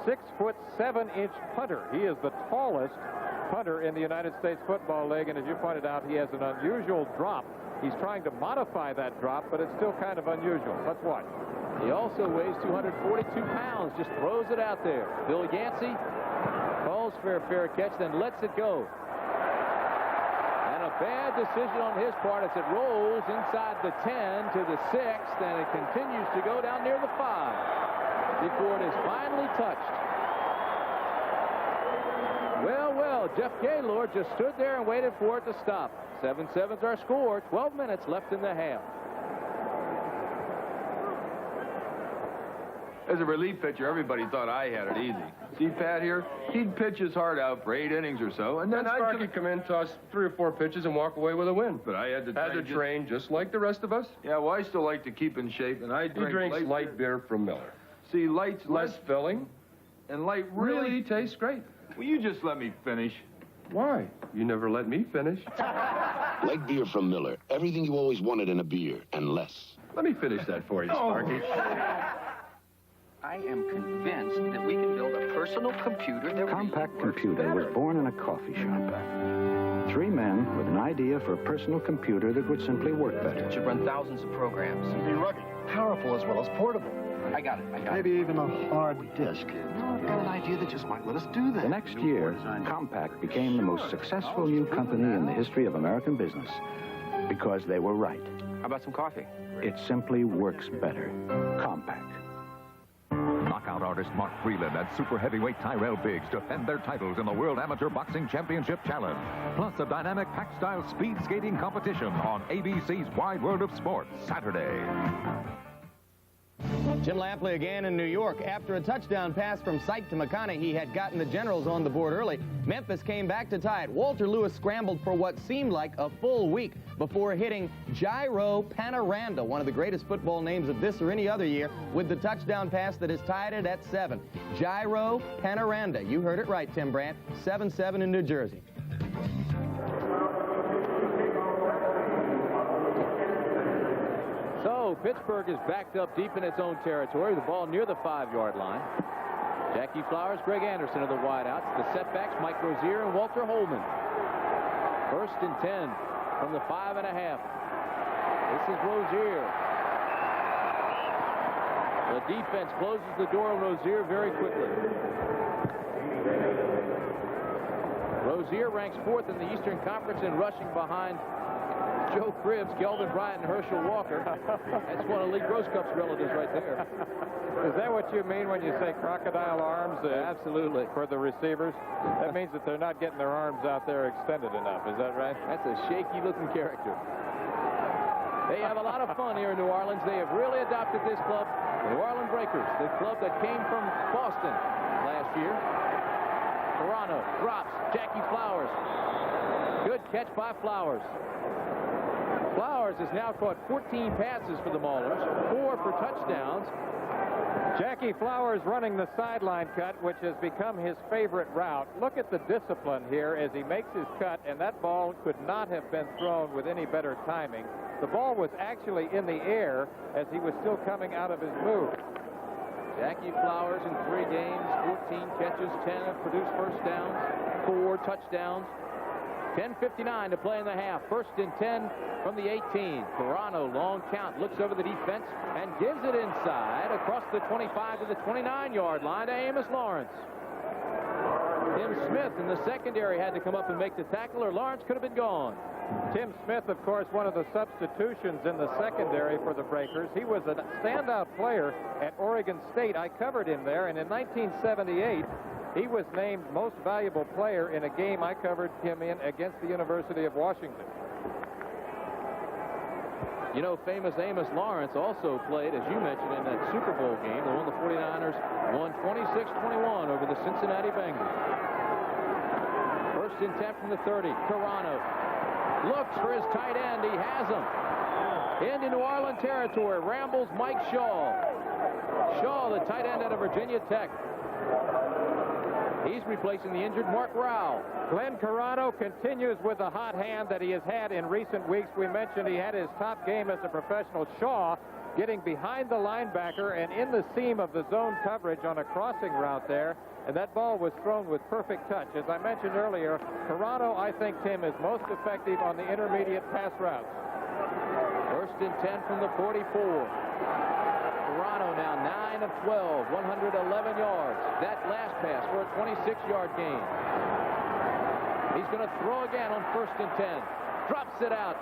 6'7" punter. He is the tallest punter in the United States Football League, and as you pointed out, he has an unusual drop. He's trying to modify that drop, but it's still kind of unusual. Let's watch. He also weighs 242 pounds, just throws it out there. Bill Yancey calls for a fair catch, then lets it go. And a bad decision on his part as it rolls inside the 10 to the 6th, and it continues to go down near the 5 before it is finally touched. Well, Jeff Gaylord just stood there and waited for it to stop. 7-7's our score. 12 minutes left in the half. As a relief pitcher, everybody thought I had it easy. See Pat here? He'd pitch his heart out for 8 innings or so, and then I'd come in, toss 3 or 4 pitches, and walk away with a win. But I had to train just like the rest of us. Yeah, well, I still like to keep in shape, and I drink light beer from Miller. See, light's less filling, and light really tastes great. Will you just let me finish? Why? You never let me finish. Light beer from Miller. Everything you always wanted in a beer, and less. Let me finish that for you, Sparky. I am convinced that we can build a personal computer that Compact Computer was born in a coffee shop. 3 men with an idea for a personal computer that would simply work better. It should run thousands of programs. It'd be rugged, powerful as well as portable. I got it. Maybe even a hard disk. No, I've got an idea that just might let us do that. The next year, Compaq became the most successful new company in the history of American business because they were right. How about some coffee? It simply works better. Compaq. Knockout artist Mark Freeland and super heavyweight Tyrell Biggs defend their titles in the World Amateur Boxing Championship Challenge. Plus a dynamic pack-style speed skating competition on ABC's Wide World of Sports Saturday. Jim Lampley again in New York. After a touchdown pass from Sipe to McConaughey had gotten the Generals on the board early, Memphis came back to tie it. Walter Lewis scrambled for what seemed like a full week before hitting Gyro Panoranda, one of the greatest football names of this or any other year, with the touchdown pass that has tied it at 7. Gyro Panoranda. You heard it right, Tim Brandt. 7-7 in New Jersey. So Pittsburgh is backed up deep in its own territory. The ball near the 5-yard line. Jackie Flowers, Greg Anderson are the wideouts. The setbacks, Mike Rozier and Walter Holman. 1st and 10 from the 5.5. This is Rozier. The defense closes the door on Rozier very quickly. Rozier ranks 4th in the Eastern Conference in rushing behind Joe Cribbs, Kelvin Bryant, and Herschel Walker. That's one of Lee Grosskopf's relatives right there. Is that what you mean when you say crocodile arms? Absolutely. For the receivers? That means that they're not getting their arms out there extended enough. Is that right? That's a shaky-looking character. They have a lot of fun here in New Orleans. They have really adopted this club, the New Orleans Breakers, the club that came from Boston last year. Toronto drops Jackie Flowers. Good catch by Flowers. Flowers has now caught 14 passes for the Maulers, 4 for touchdowns. Jackie Flowers running the sideline cut, which has become his favorite route. Look at the discipline here as he makes his cut, and that ball could not have been thrown with any better timing. The ball was actually in the air as he was still coming out of his move. Jackie Flowers in 3 games, 14 catches, 10 have produced first downs, 4 touchdowns. 10:59 to play in the half. 1st and 10 from the 18. Toronto, long count, looks over the defense and gives it inside across the 25 to the 29-yard line to Amos Lawrence. Tim Smith in the secondary had to come up and make the tackle, or Lawrence could have been gone. Tim Smith, of course, one of the substitutions in the secondary for the Breakers. He was a standout player at Oregon State. I covered him there, and in 1978, he was named most valuable player in a game I covered him in against the University of Washington. You know, famous Amos Lawrence also played, as you mentioned, in that Super Bowl game, the one the 49ers won 26-21 over the Cincinnati Bengals. 1st and 10 from the 30. Toronto looks for his tight end. He has him. Into New Orleans territory. Rambles Mike Shaw. Shaw, the tight end out of Virginia Tech. He's replacing the injured Mark Rowell. Glenn Carano continues with the hot hand that he has had in recent weeks. We mentioned he had his top game as a professional. Shaw getting behind the linebacker and in the seam of the zone coverage on a crossing route there. And that ball was thrown with perfect touch. As I mentioned earlier, Toronto, I think, Tim, is most effective on the intermediate pass routes. First and 10 from the 44. Toronto now 9 of 12, 111 yards. That last pass for a 26-yard gain. He's going to throw again on first and 10. Drops it out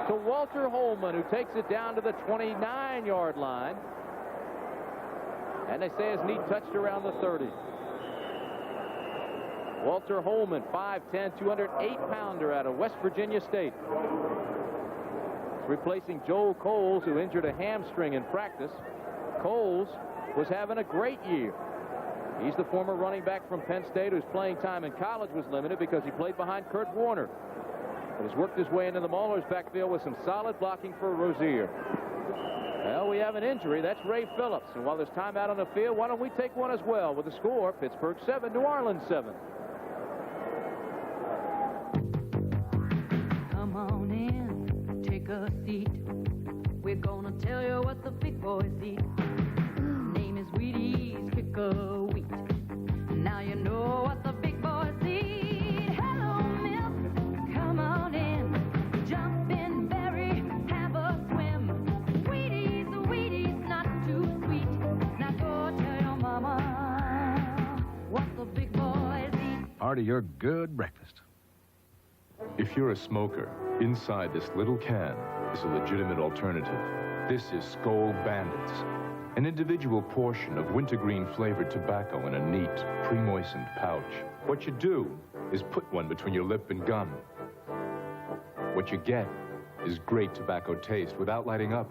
to Walter Holman, who takes it down to the 29-yard line. And they say his knee touched around the 30. Walter Holman, 5'10", 208-pounder out of West Virginia State. He's replacing Joel Coles, who injured a hamstring in practice. Coles was having a great year. He's the former running back from Penn State whose playing time in college was limited because he played behind Kurt Warner. But has worked his way into the Maulers backfield with some solid blocking for Rozier. Well, we have an injury. That's Ray Phillips. And while there's time out on the field, why don't we take one as well with the score, Pittsburgh 7, New Orleans 7. Come on in, take a seat. We're gonna tell you what the big boys eat. Name is Wheaties, kick a wheat. Now you know what the big boys eat. Hello, milk, come on in. Jump in, berry, have a swim. Wheaties, Wheaties, not too sweet. Now go tell your mama what the big boys eat. Part of your good breakfast. If you're a smoker, inside this little can is a legitimate alternative. This is Skoal Bandits, an individual portion of wintergreen flavored tobacco in a neat, pre-moistened pouch. What you do is put one between your lip and gum. What you get is great tobacco taste without lighting up,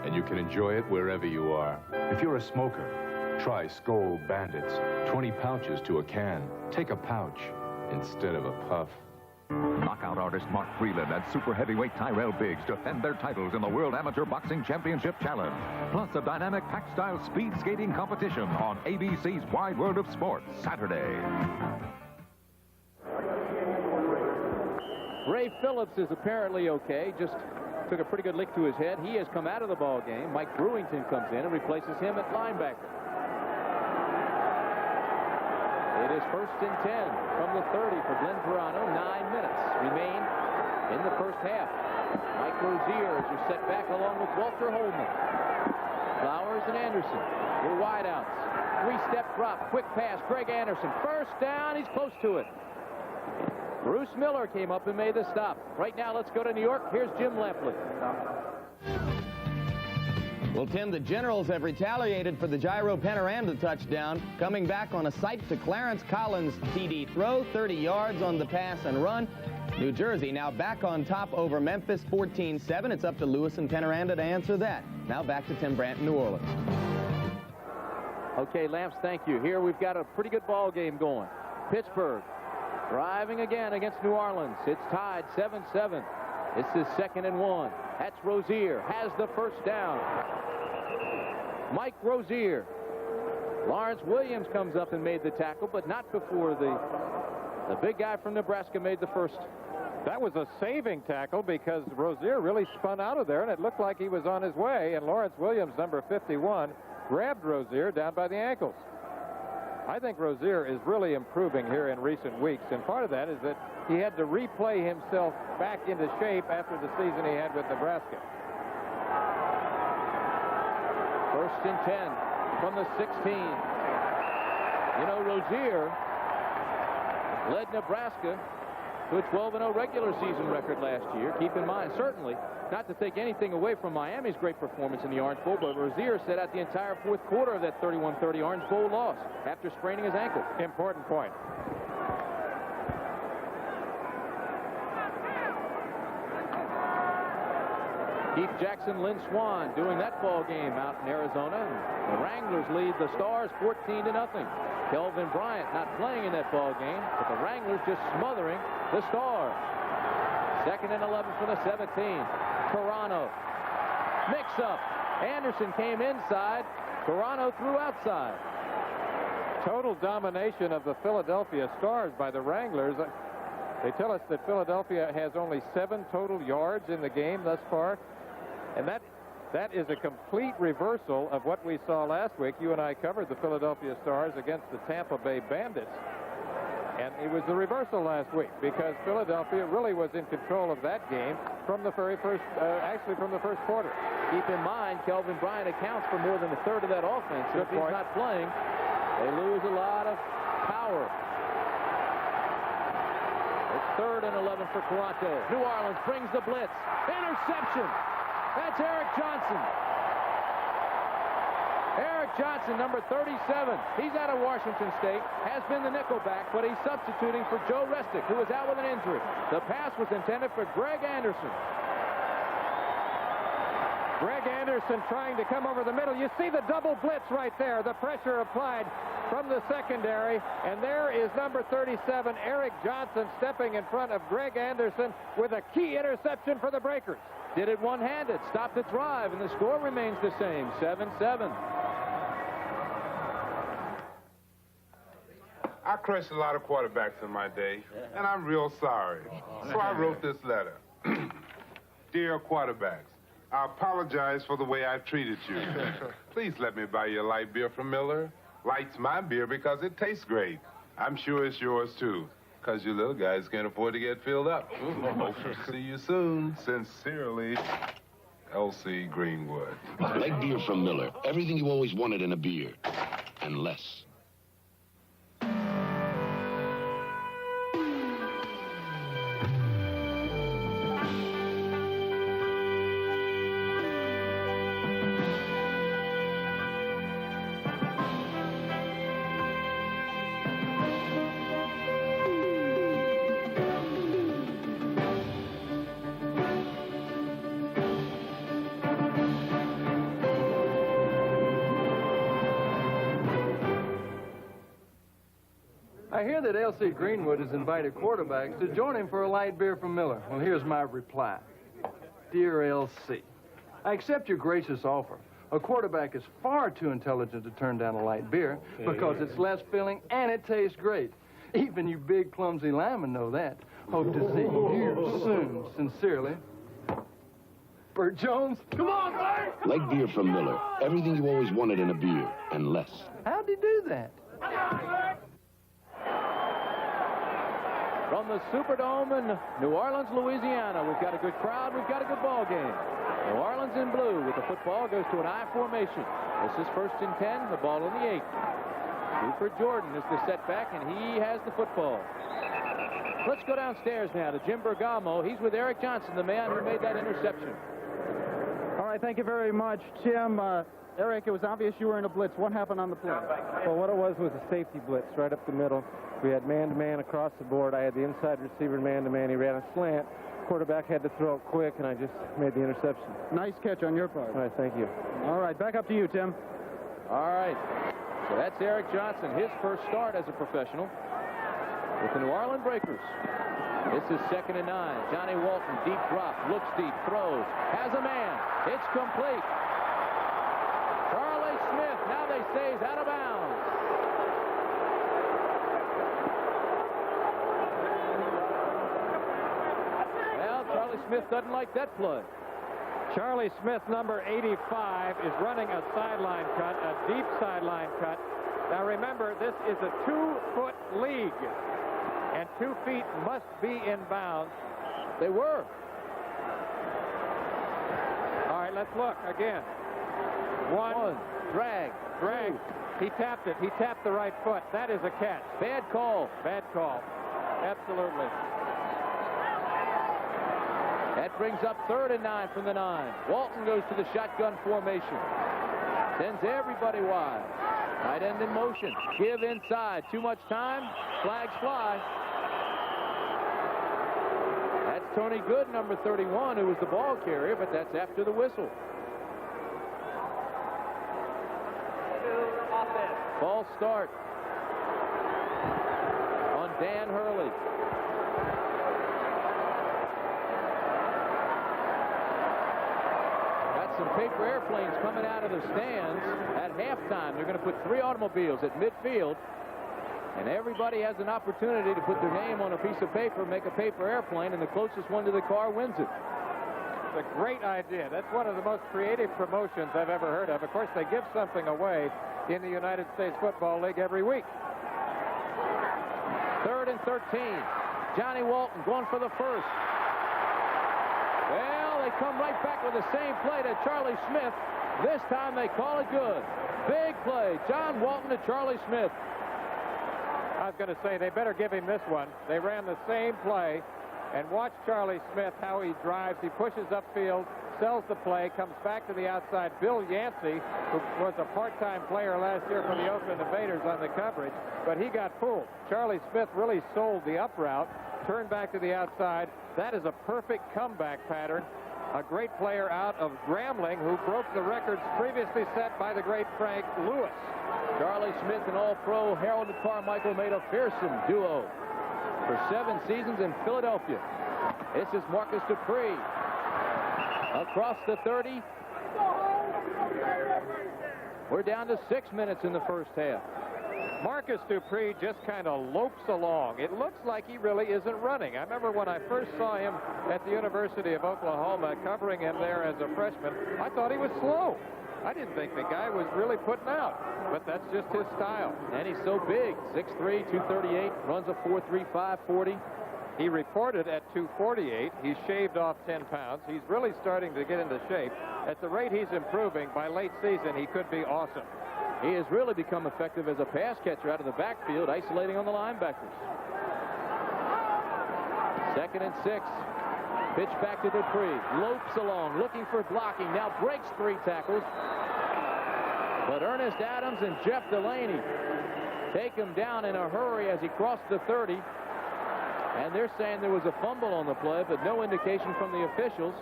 and you can enjoy it wherever you are. If you're a smoker, try Skoal Bandits. 20 pouches to a can. Take a pouch instead of a puff. Knockout artist Mark Freeland and super heavyweight Tyrell Biggs defend their titles in the World Amateur Boxing Championship Challenge. Plus a dynamic pack-style speed skating competition on ABC's Wide World of Sports, Saturday. Ray Phillips is apparently okay. Just took a pretty good lick to his head. He has come out of the ball game. Mike Brewington comes in and replaces him at linebacker. It is first and 10 from the 30 for Glenn Toronto. 9 minutes remain in the first half. Mike Rozier is set back along with Walter Holman. Flowers and Anderson. Your wideouts. Three-step drop. Quick pass. Greg Anderson. First down. He's close to it. Bruce Miller came up and made the stop. Right now, let's go to New York. Here's Jim Lampley. Well, Tim, the Generals have retaliated for the Gyro Panorama touchdown, coming back on a sight to Clarence Collins' TD throw, 30 yards on the pass and run. New Jersey now back on top over Memphis, 14-7. It's up to Lewis and Panorama to answer that. Now back to Tim Brandt in New Orleans. Okay, Lamps, thank you. Here we've got a pretty good ball game going. Pittsburgh driving again against New Orleans. It's tied 7-7. This is 2nd and 1. That's Rozier. Has the first down. Mike Rozier. Lawrence Williams comes up and made the tackle, but not before the big guy from Nebraska made the first. That was a saving tackle because Rozier really spun out of there, and it looked like he was on his way, and Lawrence Williams, number 51, grabbed Rozier down by the ankles. I think Rozier is really improving here in recent weeks, and part of that is that he had to replay himself back into shape after the season he had with Nebraska. First and 10 from the 16. You know, Rozier led Nebraska to a 12-0 regular season record last year. Keep in mind, certainly, not to take anything away from Miami's great performance in the Orange Bowl, but Rozier set out the entire fourth quarter of that 31-30 Orange Bowl loss after spraining his ankle. Important point. Keith Jackson, Lynn Swan doing that ball game out in Arizona. And the Wranglers lead the Stars 14-0. Kelvin Bryant not playing in that ball game, but the Wranglers just smothering the Stars. 2nd and 11 for the 17. Toronto. Mix-up. Anderson came inside. Toronto threw outside. Total domination of the Philadelphia Stars by the Wranglers. They tell us that Philadelphia has only 7 total yards in the game thus far. And that is a complete reversal of what we saw last week. You and I covered the Philadelphia Stars against the Tampa Bay Bandits. And it was the reversal last week because Philadelphia really was in control of that game from the very first, actually from the first quarter. Keep in mind, Kelvin Bryant accounts for more than a third of that offense. So if he's not playing, they lose a lot of power. It's 3rd and 11 for Toronto. New Orleans brings the blitz. Interception. That's Eric Johnson. Eric Johnson, number 37. He's out of Washington State, has been the nickelback, but he's substituting for Joe Restick, who is out with an injury. The pass was intended for Greg Anderson. Greg Anderson trying to come over the middle. You see the double blitz right there, the pressure applied from the secondary, and there is number 37, Eric Johnson, stepping in front of Greg Anderson with a key interception for the Breakers. Did it one-handed, stopped the drive, and the score remains the same, 7-7. I crushed a lot of quarterbacks in my day, and I'm real sorry. So I wrote this letter. Dear quarterbacks, I apologize for the way I treated you. Please let me buy you a light beer from Miller. Light's my beer because it tastes great. I'm sure it's yours, too, because you little guys can't afford to get filled up. Hope to see you soon. Sincerely, L.C. Greenwood. Light beer from Miller. Everything you always wanted in a beer, and less. I hear that L.C. Greenwood has invited quarterbacks to join him for a light beer from Miller. Well, here's my reply. Dear L.C., I accept your gracious offer. A quarterback is far too intelligent to turn down a light beer because it's less filling and it tastes great. Even you big, clumsy linemen know that. Hope to see you soon. Sincerely, Bert Jones. Come on, Bert! Light beer from Miller. Everything you always wanted in a beer, and less. How'd he do that? From the Superdome in New Orleans, Louisiana, we've got a good crowd, we've got a good ball game. New Orleans in blue with the football goes to an I formation. This is 1st and 10, the ball on the 8. Cooper Jordan is the setback, and he has the football. Let's go downstairs now to Jim Bergamo. He's with Eric Johnson, the man who made that interception. All right, thank you very much, Jim. Eric, it was obvious you were in a blitz. What happened on the play? Well, what it was a safety blitz right up the middle. We had man-to-man across the board. I had the inside receiver man-to-man. He ran a slant. Quarterback had to throw it quick, and I just made the interception. Nice catch on your part. All right, thank you. All right, back up to you, Tim. All right. So that's Eric Johnson, his first start as a professional with the New Orleans Breakers. This is 2nd and 9. Johnny Walton, deep drop, looks deep, throws, has a man. It's complete. Charlie Smith, now they say he's out of bounds. Well, Charlie Smith doesn't like that play. Charlie Smith, number 85, is running a sideline cut, a deep sideline cut. Now remember, this is a 2-foot league, and 2 feet must be in bounds. They were. All right, let's look again. One. Drag. He tapped it. He tapped the right foot. That is a catch. Bad call. Bad call. Absolutely. That brings up 3rd and 9 from the 9. Walton goes to the shotgun formation. Sends everybody wide. Tight end in motion. Give inside. Too much time. Flags fly. That's Tony Good, number 31, who was the ball carrier, but that's after the whistle. False start on Dan Hurley. Got some paper airplanes coming out of the stands at halftime. They're going to put 3 automobiles at midfield, and everybody has an opportunity to put their name on a piece of paper, make a paper airplane, and the closest one to the car wins it. It's a great idea. That's one of the most creative promotions I've ever heard of. Of course, they give something away in the United States Football League every week. 3rd and 13. Johnny Walton going for the first. Well, they come right back with the same play to Charlie Smith. This time they call it good. Big play. John Walton to Charlie Smith. I was going to say they better give him this one. They ran the same play, and watch Charlie Smith, how he drives. He pushes upfield, sells the play, comes back to the outside. Bill Yancey, who was a part-time player last year for the Oakland Invaders on the coverage, but he got fooled. Charlie Smith really sold the up route, turned back to the outside. That is a perfect comeback pattern. A great player out of Grambling, who broke the records previously set by the great Frank Lewis. Charlie Smith and All-Pro Harold Carmichael made a fearsome duo for 7 seasons in Philadelphia. This is Marcus Dupree. Across the 30. We're down to 6 minutes in the first half. Marcus Dupree just kind of lopes along. It looks like he really isn't running. I remember when I first saw him at the University of Oklahoma, covering him there as a freshman, I thought he was slow. I didn't think the guy was really putting out, but that's just his style. And he's so big, 6'3", 238, runs a 4.35 40. He reported at 248. He's shaved off 10 pounds. He's really starting to get into shape. At the rate he's improving, by late season, he could be awesome. He has really become effective as a pass catcher out of the backfield, isolating on the linebackers. 2nd and 6. Pitch back to Dupree. Lopes along, looking for blocking. Now breaks 3 tackles. But Ernest Adams and Jeff Delaney take him down in a hurry as he crossed the 30. And they're saying there was a fumble on the play, but no indication from the officials.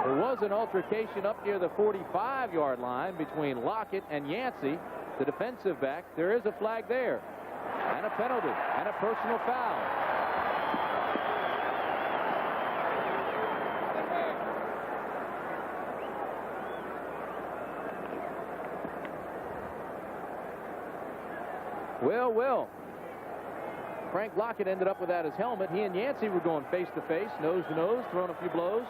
There was an altercation up near the 45-yard line between Lockett and Yancey, the defensive back. There is a flag there, and a penalty, and a personal foul. Well. Frank Lockett ended up without his helmet. He and Yancey were going face-to-face, nose-to-nose, throwing a few blows.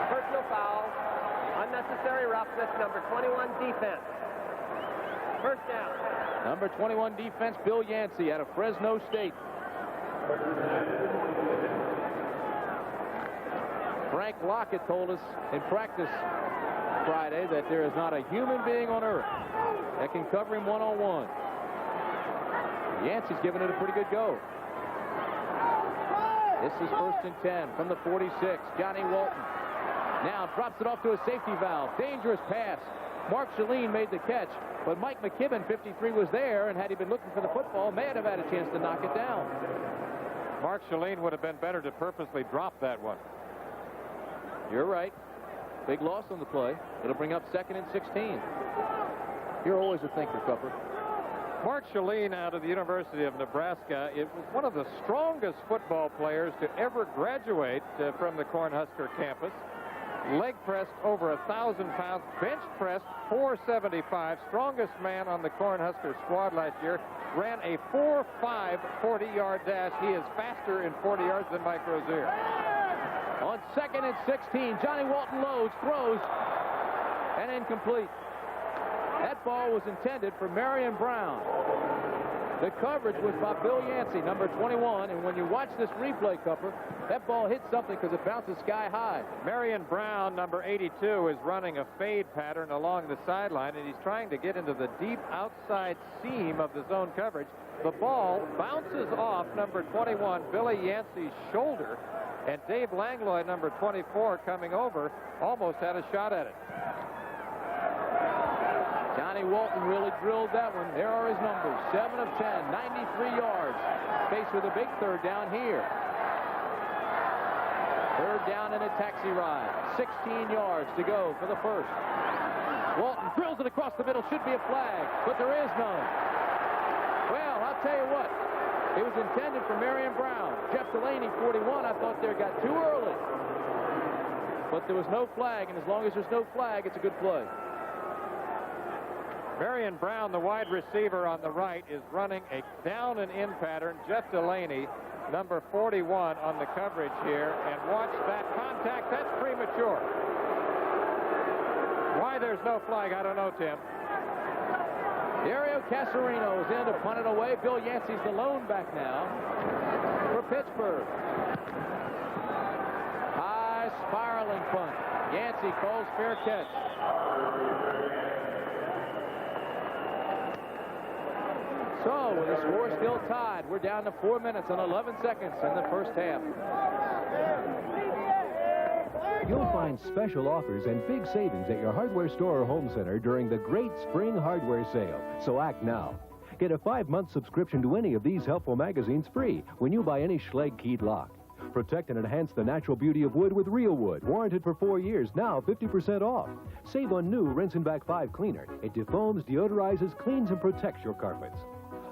Personal foul, unnecessary roughness, number 21 defense. First down. Number 21 defense, Bill Yancey out of Fresno State. Frank Lockett told us in practice Friday that there is not a human being on earth that can cover him one-on-one. Yancey's giving it a pretty good go. This is 1st and 10 from the 46. Johnny Walton now drops it off to a safety valve. Dangerous pass. Mark Shalene made the catch, but Mike McKibben, 53, was there, and had he been looking for the football, may have had a chance to knock it down. Mark Shalene would have been better to purposely drop that one. You're right. Big loss on the play. It'll bring up 2nd and 16. You're always a thinker, Cupper. Mark Shalene out of the University of Nebraska, it was one of the strongest football players to ever graduate from the Cornhusker campus. Leg pressed over 1,000 pounds, bench pressed 475, strongest man on the Cornhusker squad last year, ran a 4.5 40-yard dash. He is faster in 40 yards than Mike Rozier. On 2nd and 16, Johnny Walton loads, throws, and incomplete. That ball was intended for Marion Brown. The coverage was by Bill Yancey, number 21, and when you watch this replay, Cupper, that ball hit something because it bounces sky high. Marion Brown, number 82, is running a fade pattern along the sideline, and he's trying to get into the deep outside seam of the zone coverage. The ball bounces off number 21, Billy Yancey's shoulder, and Dave Langlois, number 24, coming over, almost had a shot at it. Johnny Walton really drilled that one. There are his numbers. 7 of 10, 93 yards. Faced with a big 3rd down here. 3rd down in a taxi ride. 16 yards to go for the 1st. Walton drills it across the middle. Should be a flag, but there is none. Well, I'll tell you what. It was intended for Marion Brown. Jeff Delaney, 41, I thought there got too early. But there was no flag, and as long as there's no flag, it's a good play. Marion Brown, the wide receiver on the right, is running a down and in pattern. Jeff Delaney, number 41, on the coverage here. And watch that contact. That's premature. Why there's no flag, I don't know, Tim. Dario Casarino is in to punt it away. Bill Yancey's the lone back now for Pittsburgh. High spiraling punt. Yancey calls fair catch. So, with the score still tied, we're down to 4 minutes and 11 seconds in the first half. You'll find special offers and big savings at your hardware store or home center during the great spring hardware sale. So act now. Get a 5-month subscription to any of these helpful magazines free when you buy any Schlage keyed lock. Protect and enhance the natural beauty of wood with real wood, warranted for 4 years, now 50% off. Save on new Rinse and Back 5 cleaner. It defoams, deodorizes, cleans, and protects your carpets.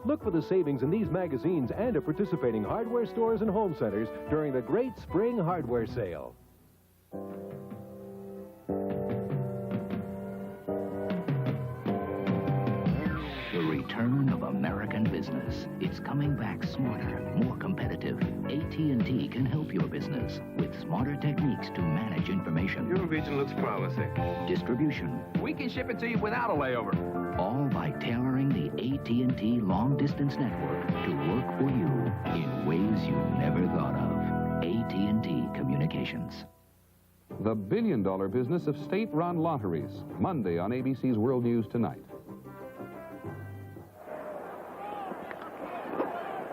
Look for the savings in these magazines and at participating hardware stores and home centers during the great spring hardware sale. The return of American business. It's coming back smarter, more competitive. AT&T can help your business with smarter techniques to manage information. Your region looks promising. Distribution. We can ship it to you without a layover. All by tailoring the AT&T long-distance network to work for you in ways you never thought of. AT&T Communications. The billion-dollar business of state-run lotteries. Monday on ABC's World News Tonight.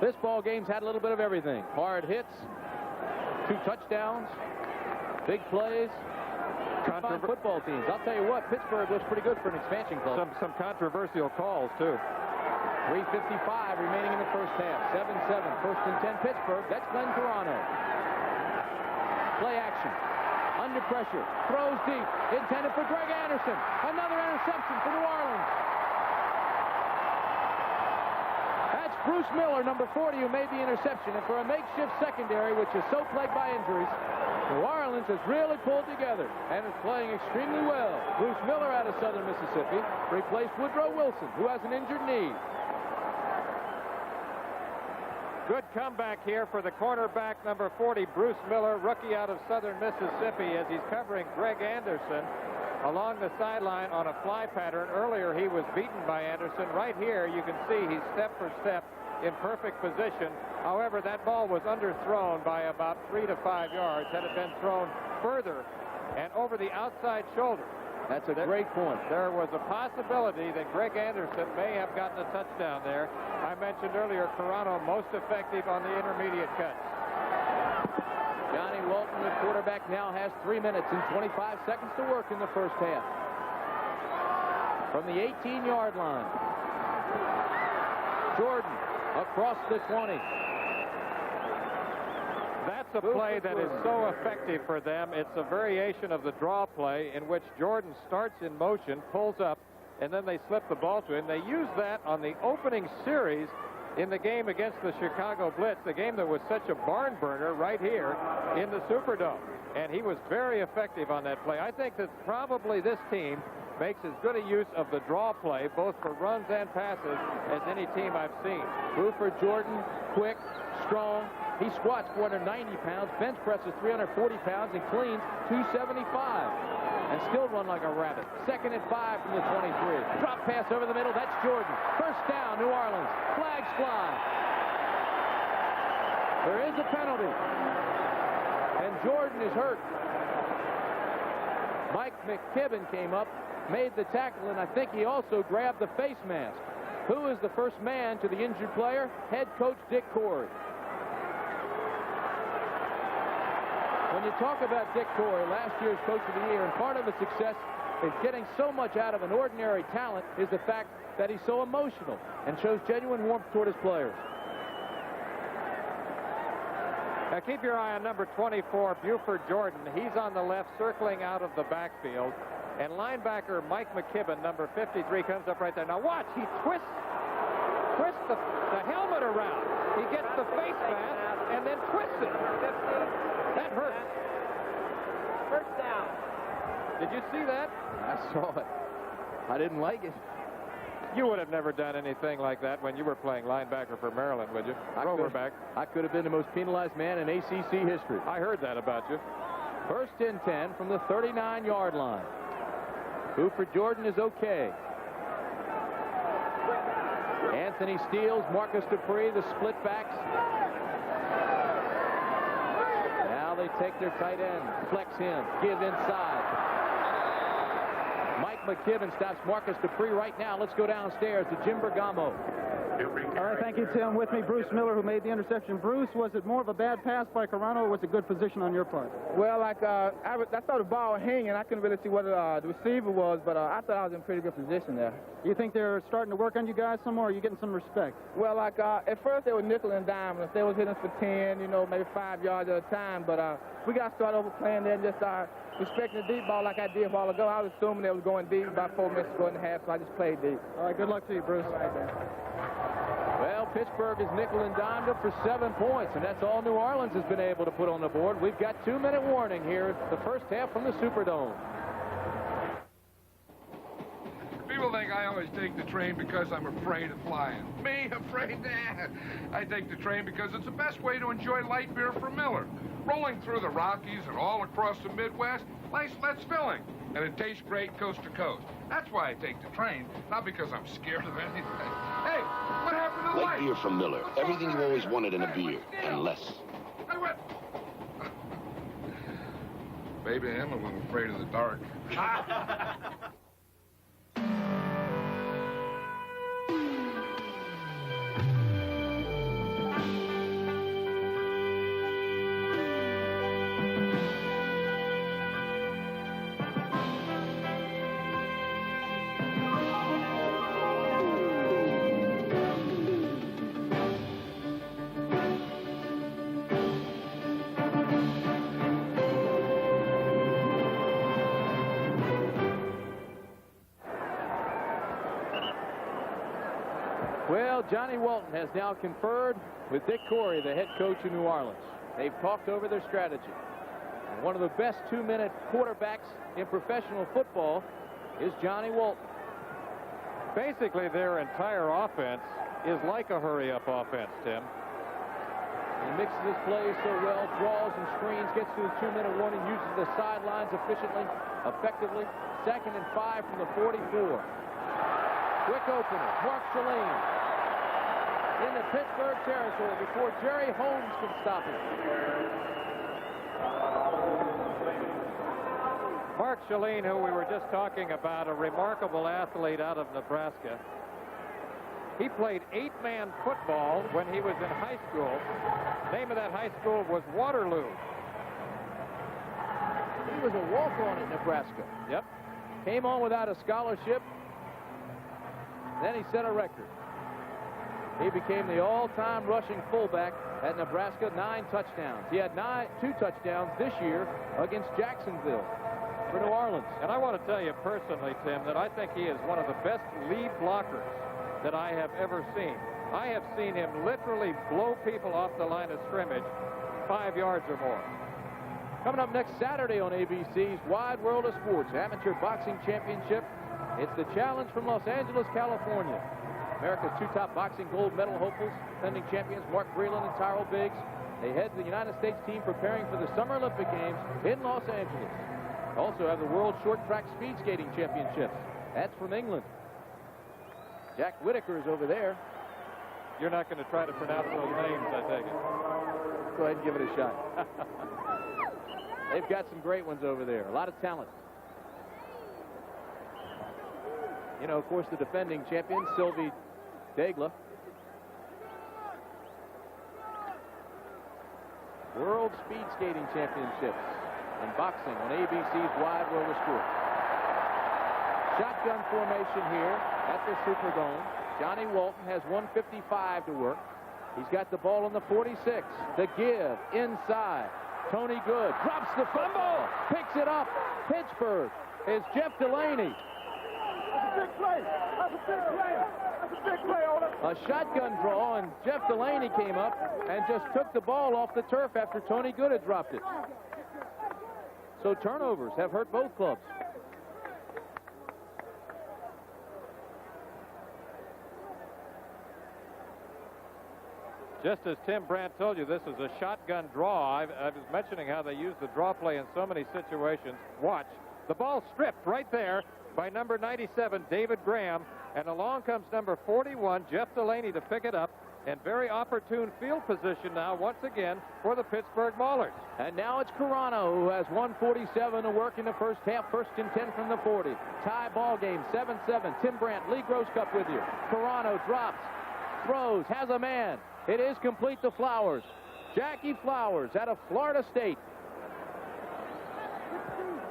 This ball game's had a little bit of everything. Hard hits, 2 touchdowns, big plays. Fun football teams. I'll tell you what, Pittsburgh looks pretty good for an expansion club. Some controversial calls, too. 3:55 remaining in the first half. 7-7, 1st and 10 Pittsburgh. That's Glenn Toronto. Play action. Under pressure. Throws deep. Intended for Greg Anderson. Another interception for New Orleans. That's Bruce Miller, number 40, who made the interception. And for a makeshift secondary, which is so plagued by injuries, New Orleans has really pulled together and is playing extremely well. Bruce Miller out of Southern Mississippi replaced Woodrow Wilson, who has an injured knee. Good comeback here for the cornerback, number 40, Bruce Miller, rookie out of Southern Mississippi, as he's covering Greg Anderson along the sideline on a fly pattern. Earlier, he was beaten by Anderson. Right here, you can see he's step for step in perfect position. However, that ball was underthrown by about 3 to 5 yards. Had it been thrown further and over the outside shoulder. That's a great point. There was a possibility that Greg Anderson may have gotten a touchdown there. I mentioned earlier, Toronto most effective on the intermediate cuts. Johnny Walton, the quarterback, now has 3 minutes and 25 seconds to work in the first half. From the 18-yard line. Jordan across the 20. That's a play that is so effective for them. It's a variation of the draw play in which Jordan starts in motion, pulls up, and then they slip the ball to him. They used that on the opening series in the game against the Chicago Blitz, the game that was such a barn burner right here in the Superdome. And he was very effective on that play. I think that probably this team makes as good a use of the draw play, both for runs and passes, as any team I've seen. Buford Jordan, quick, strong. He squats 490 pounds, bench presses 340 pounds, and cleans 275. And still run like a rabbit. 2nd and 5 from the 23. Drop pass over the middle. That's Jordan. First down, New Orleans. Flags fly. There is a penalty. And Jordan is hurt. Mike McKibben came up, made the tackle, and I think he also grabbed the face mask. Who is the first man to the injured player? Head coach Dick Corey. When you talk about Dick Corey, last year's Coach of the Year, and part of his success is getting so much out of an ordinary talent is the fact that he's so emotional and shows genuine warmth toward his players. Now keep your eye on number 24, Buford Jordan. He's on the left, circling out of the backfield. And linebacker Mike McKibben, number 53, comes up right there. Now watch, he twists the helmet around. He gets the face mask and then twists it. That hurt. First down. Did you see that? I saw it. I didn't like it. You would have never done anything like that when you were playing linebacker for Maryland, would you? Roverback. I could have been the most penalized man in ACC history. I heard that about you. First and 10 from the 39-yard line. Buford Jordan is okay. Anthony Steele, Marcus Dupree, the split backs. Now they take their tight end, flex him, give inside. Mike McKibben stops Marcus Dupree right now. Let's go downstairs to Jim Bergamo. All right, thank you, Tim. With me, Bruce Miller, who made the interception. Bruce, was it more of a bad pass by Carano, or was it good position on your part? Well, I saw the ball hanging. I couldn't really see what the receiver was, but I thought I was in pretty good position there. You think they're starting to work on you guys some more, or are you getting some respect? Well, at first they were nickel and dime. If they was hitting us for 10, maybe 5 yards at a time, but we got to start over playing there and just respecting the deep ball like I did a while ago. I was assuming they was going deep about 4 minutes ago and a half, so I just played deep. All right, good luck to you, Bruce. All right, man. Well, Pittsburgh is nickel and dimed up for 7 points, and that's all New Orleans has been able to put on the board. We've got 2-minute warning here, the first half from the Superdome. People think I always take the train because I'm afraid of flying. Me, afraid? Nah. I take the train because it's the best way to enjoy light beer from Miller. Rolling through the Rockies and all across the Midwest, less filling. And it tastes great coast to coast. That's why I take the train, not because I'm scared of anything. Hey, what happened to the Light beer from Miller. Everything you always wanted in a beer, and less. Hey, what? Baby, I'm a little afraid of the dark. Well, Johnny Walton has now conferred with Dick Corey, the head coach of New Orleans. They've talked over their strategy. And one of the best 2-minute quarterbacks in professional football is Johnny Walton. Basically, their entire offense is like a hurry-up offense, Tim. He mixes his plays so well, draws and screens, gets to the 2-minute warning, uses the sidelines efficiently, effectively. 2nd and 5 from the 44. Quick opener, Mark Shalane in the Pittsburgh territory before Jerry Holmes can stop him. Mark Shalane, who we were just talking about, a remarkable athlete out of Nebraska. He played 8-man football when he was in high school. The name of that high school was Waterloo. He was a walk-on at Nebraska. Yep. Came on without a scholarship. Then he set a record. He became the all-time rushing fullback at Nebraska, 9 touchdowns. He had 2 touchdowns this year against Jacksonville for New Orleans. And I want to tell you personally, Tim, that I think he is one of the best lead blockers that I have ever seen. I have seen him literally blow people off the line of scrimmage 5 yards or more. Coming up next Saturday on ABC's Wide World of Sports Amateur Boxing Championship, it's the challenge from Los Angeles, California. America's 2 top boxing gold medal hopefuls, defending champions Mark Breland and Tyrell Biggs. They head to the United States team preparing for the Summer Olympic Games in Los Angeles. Also have the World Short Track Speed Skating Championships. That's from England. Jack Whitaker is over there. You're not going to try to pronounce those names, I take it. Go ahead and give it a shot. They've got some great ones over there. A lot of talent. You know, of course, the defending champion, Sylvie Degla. World Speed Skating Championships in boxing on ABC's Wide World of Sports. Shotgun formation here at the Superdome. Johnny Walton has 1:55 to work. He's got the ball on the 46. The give inside. Tony Good drops the football, picks it up. Pittsburgh is Jeff Delaney. That's a big play. That's a big play. That's a big play on it. A shotgun draw, and Jeff Delaney came up and just took the ball off the turf after Tony Good had dropped it. So turnovers have hurt both clubs. Just as Tim Brandt told you, this is a shotgun draw. I was mentioning how they use the draw play in so many situations. Watch. The ball stripped right there by number 97, David Graham. And along comes number 41, Jeff Delaney, to pick it up. And very opportune field position now, once again, for the Pittsburgh Maulers. And now it's Carano, who has 1:47 to work in the first half. First and 10 from the 40. Tie ball game, 7-7. Tim Brandt, Lee Grosscup with you. Carano drops, throws, has a man. It is complete to Flowers. Jackie Flowers out of Florida State.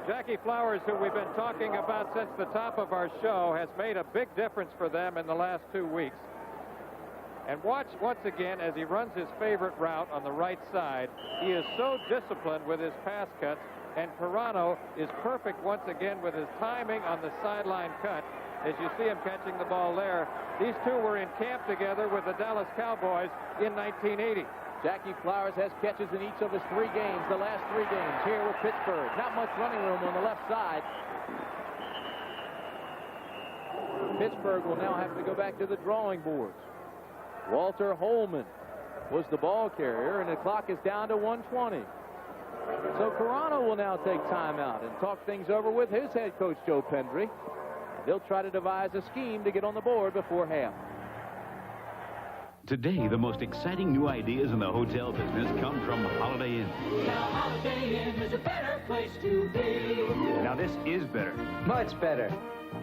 Jackie Flowers, who we've been talking about since the top of our show, has made a big difference for them in the last 2 weeks. And watch once again as he runs his favorite route on the right side. He is so disciplined with his pass cuts, and Carano is perfect once again with his timing on the sideline cut. As you see him catching the ball there, these two were in camp together with the Dallas Cowboys in 1980. Jackie Flowers has catches in each of his 3 games, the last 3 games here with Pittsburgh. Not much running room on the left side. Pittsburgh will now have to go back to the drawing boards. Walter Holman was the ball carrier, and the clock is down to 1:20. So Carano will now take time out and talk things over with his head coach, Joe Pendry. They'll try to devise a scheme to get on the board before half. Today, the most exciting new ideas in the hotel business come from Holiday Inn. Now Holiday Inn is a better place to be. Now this is better. Much better.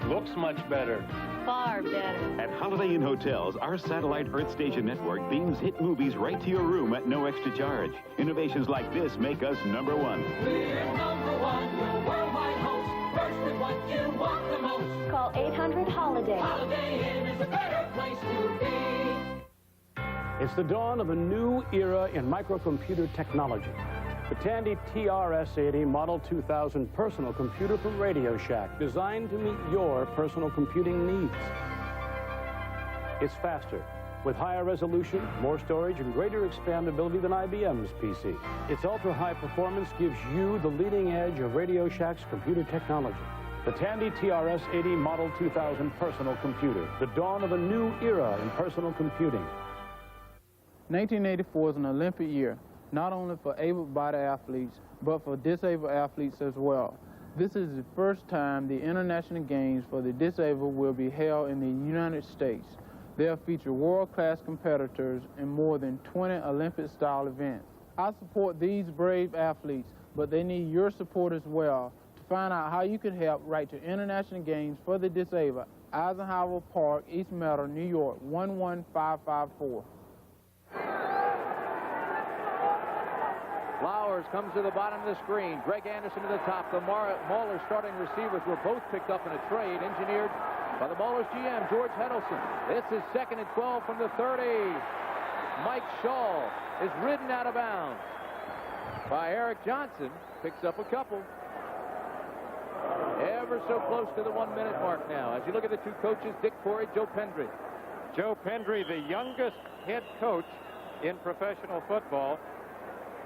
Looks much better. Far better. At Holiday Inn Hotels, our satellite Earth Station network beams hit movies right to your room at no extra charge. Innovations like this make us #1. We're #1, your worldwide host. First with what you want the most. Call 800-HOLIDAY. Holiday Inn is a better place to be. It's the dawn of a new era in microcomputer technology. The Tandy TRS-80 Model 2000 personal computer from Radio Shack, designed to meet your personal computing needs. It's faster, with higher resolution, more storage, and greater expandability than IBM's PC. Its ultra-high performance gives you the leading edge of Radio Shack's computer technology. The Tandy TRS-80 Model 2000 personal computer, the dawn of a new era in personal computing. 1984 is an Olympic year, not only for able-bodied athletes, but for disabled athletes as well. This is the first time the International Games for the Disabled will be held in the United States. They'll feature world-class competitors in more than 20 Olympic-style events. I support these brave athletes, but they need your support as well. To find out how you can help, write to International Games for the Disabled, Eisenhower Park, East Meadow, New York, 11554. Flowers comes to the bottom of the screen. Greg Anderson to the top. The Maulers starting receivers were both picked up in a trade engineered by the Maulers GM, George Heddleson. This is 2nd and 12 from the 30. Mike Shaw is ridden out of bounds by Eric Johnson. Picks up a couple. Ever so close to the 1-minute mark now. As you look at the two coaches, Dick Torrey, Joe Pendry. Joe Pendry, the youngest head coach in professional football,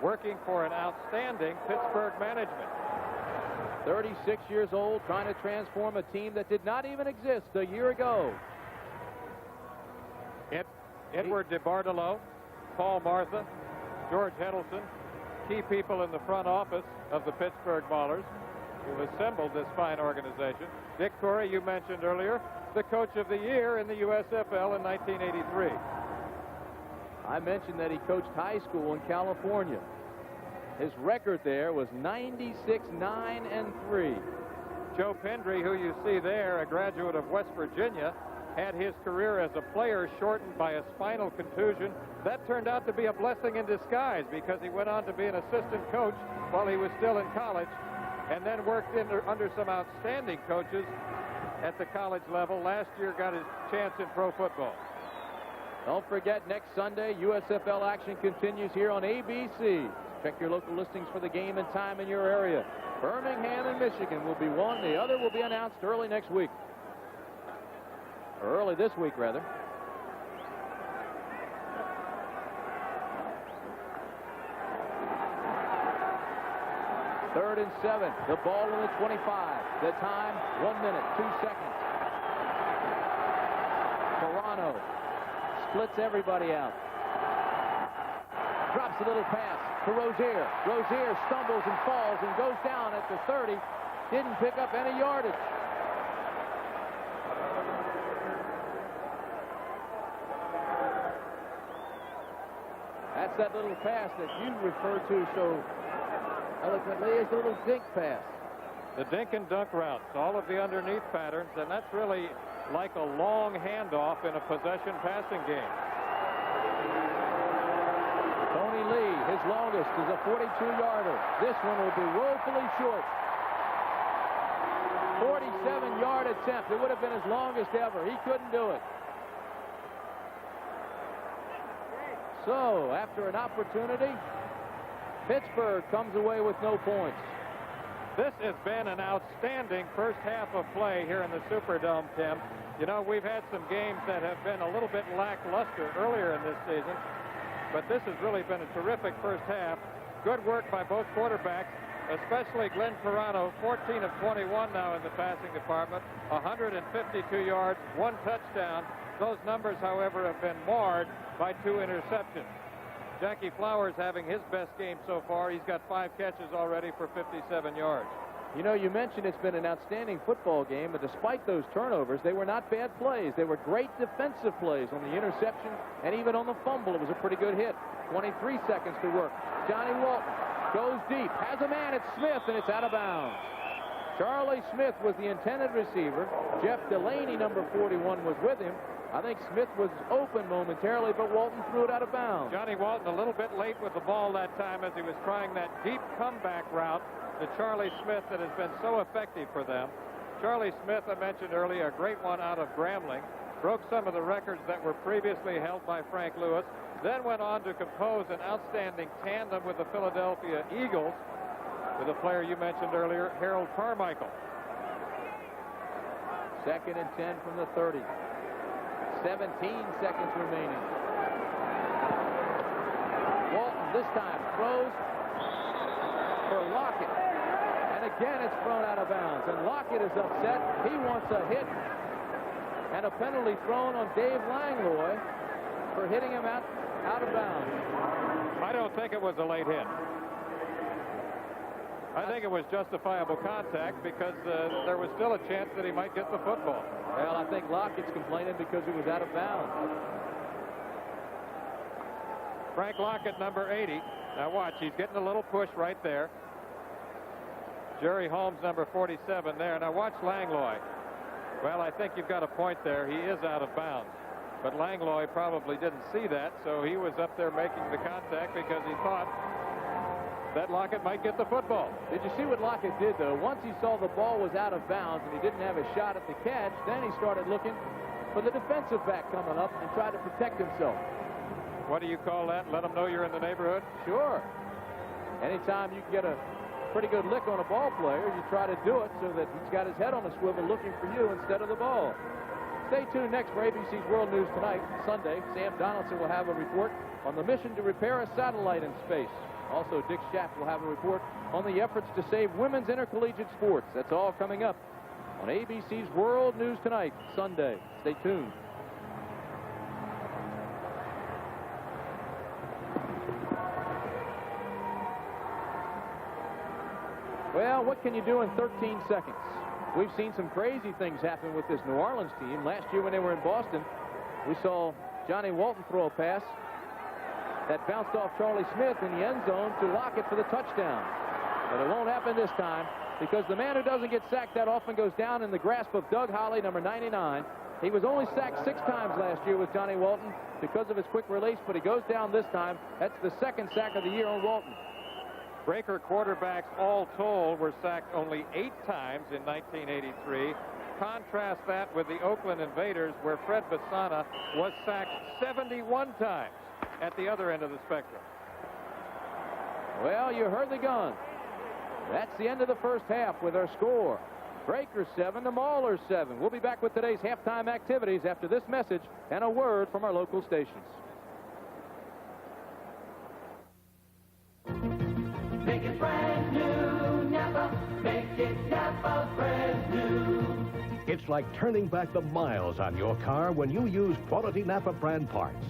working for an outstanding Pittsburgh management. 36 years old, trying to transform a team that did not even exist a year ago. Edward DeBartolo, Paul Martha, George Heddleson, key people in the front office of the Pittsburgh Maulers, who've assembled this fine organization. Dick Torrey, you mentioned earlier, the coach of the year in the USFL in 1983. I mentioned that he coached high school in California. His record there was 96-9-3. Joe Pendry, who you see there, a graduate of West Virginia, had his career as a player shortened by a spinal contusion. That turned out to be a blessing in disguise because he went on to be an assistant coach while he was still in college and then worked under some outstanding coaches at the college level. Last year got his chance in pro football. Don't forget, next Sunday, USFL action continues here on ABC. Check your local listings for the game and time in your area. Birmingham and Michigan will be one. The other will be announced early next week. Or early this week, rather. Third and 7. The ball on the 25. The time, 1 minute, 2 seconds. Carano splits everybody out. Drops a little pass to Rozier. Rozier stumbles and falls and goes down at the 30. Didn't pick up any yardage. That's that little pass that you referred to so eloquently as the little dink pass. The dink and dunk routes, all of the underneath patterns, and that's really like a long handoff in a possession passing game. Tony Lee, his longest, is a 42-yarder. This one will be woefully short. 47-yard attempt. It would have been his longest ever. He couldn't do it. So, after an opportunity, Pittsburgh comes away with no points. This has been an outstanding first half of play here in the Superdome, Tim. You know, we've had some games that have been a little bit lackluster earlier in this season, but this has really been a terrific first half. Good work by both quarterbacks, especially Glenn Perano, 14 of 21 now in the passing department, 152 yards, 1 touchdown. Those numbers, however, have been marred by 2 interceptions. Jackie Flowers having his best game so far. He's got 5 catches already for 57 yards. You know, you mentioned it's been an outstanding football game, but despite those turnovers, they were not bad plays. They were great defensive plays on the interception, and even on the fumble, it was a pretty good hit. 23 seconds to work. Johnny Walton goes deep, has a man at Smith, and it's out of bounds. Charlie Smith was the intended receiver. Jeff Delaney, number 41, was with him. I think Smith was open momentarily, but Walton threw it out of bounds. Johnny Walton a little bit late with the ball that time as he was trying that deep comeback route to Charlie Smith that has been so effective for them. Charlie Smith, I mentioned earlier, a great one out of Grambling. Broke some of the records that were previously held by Frank Lewis. Then went on to compose an outstanding tandem with the Philadelphia Eagles with a player you mentioned earlier, Harold Carmichael. 2nd and 10 from the 30. 17 seconds remaining. Walton this time throws for Lockett. And again it's thrown out of bounds. And Lockett is upset. He wants a hit and a penalty thrown on Dave Langlois for hitting him out of bounds. I don't think it was a late hit. I think it was justifiable contact because there was still a chance that he might get the football. Well, I think Lockett's complaining because he was out of bounds. Frank Lockett, number 80. Now watch, he's getting a little push right there. Jerry Holmes, number 47 there. Now watch Langlois. Well, I think you've got a point there. He is out of bounds. But Langlois probably didn't see that, so he was up there making the contact because he thought that Lockett might get the football. Did you see what Lockett did, though? Once he saw the ball was out of bounds and he didn't have a shot at the catch, then he started looking for the defensive back coming up and tried to protect himself. What do you call that? Let him know you're in the neighborhood? Sure. Anytime you can get a pretty good lick on a ball player, you try to do it so that he's got his head on a swivel looking for you instead of the ball. Stay tuned next for ABC's World News Tonight. Sunday, Sam Donaldson will have a report on the mission to repair a satellite in space. Also, Dick Schaff will have a report on the efforts to save women's intercollegiate sports. That's all coming up on ABC's World News Tonight, Sunday. Stay tuned. Well, what can you do in 13 seconds? We've seen some crazy things happen with this New Orleans team. Last year when they were in Boston, we saw Johnny Walton throw a pass that bounced off Charlie Smith in the end zone to Lockett for the touchdown. But it won't happen this time because the man who doesn't get sacked that often goes down in the grasp of Doug Holly, number 99. He was only sacked 6 times last year with Johnny Walton because of his quick release, but he goes down this time. That's the 2nd sack of the year on Walton. Breaker quarterbacks all told were sacked only 8 times in 1983. Contrast that with the Oakland Invaders, where Fred Bassana was sacked 71 times at the other end of the spectrum. Well, you heard the gun. That's the end of the first half with our score. Breakers 7, the Maulers 7. We'll be back with today's halftime activities after this message and a word from our local stations. Make it brand new, Napa. Make it Napa brand new. It's like turning back the miles on your car when you use quality Napa brand parts.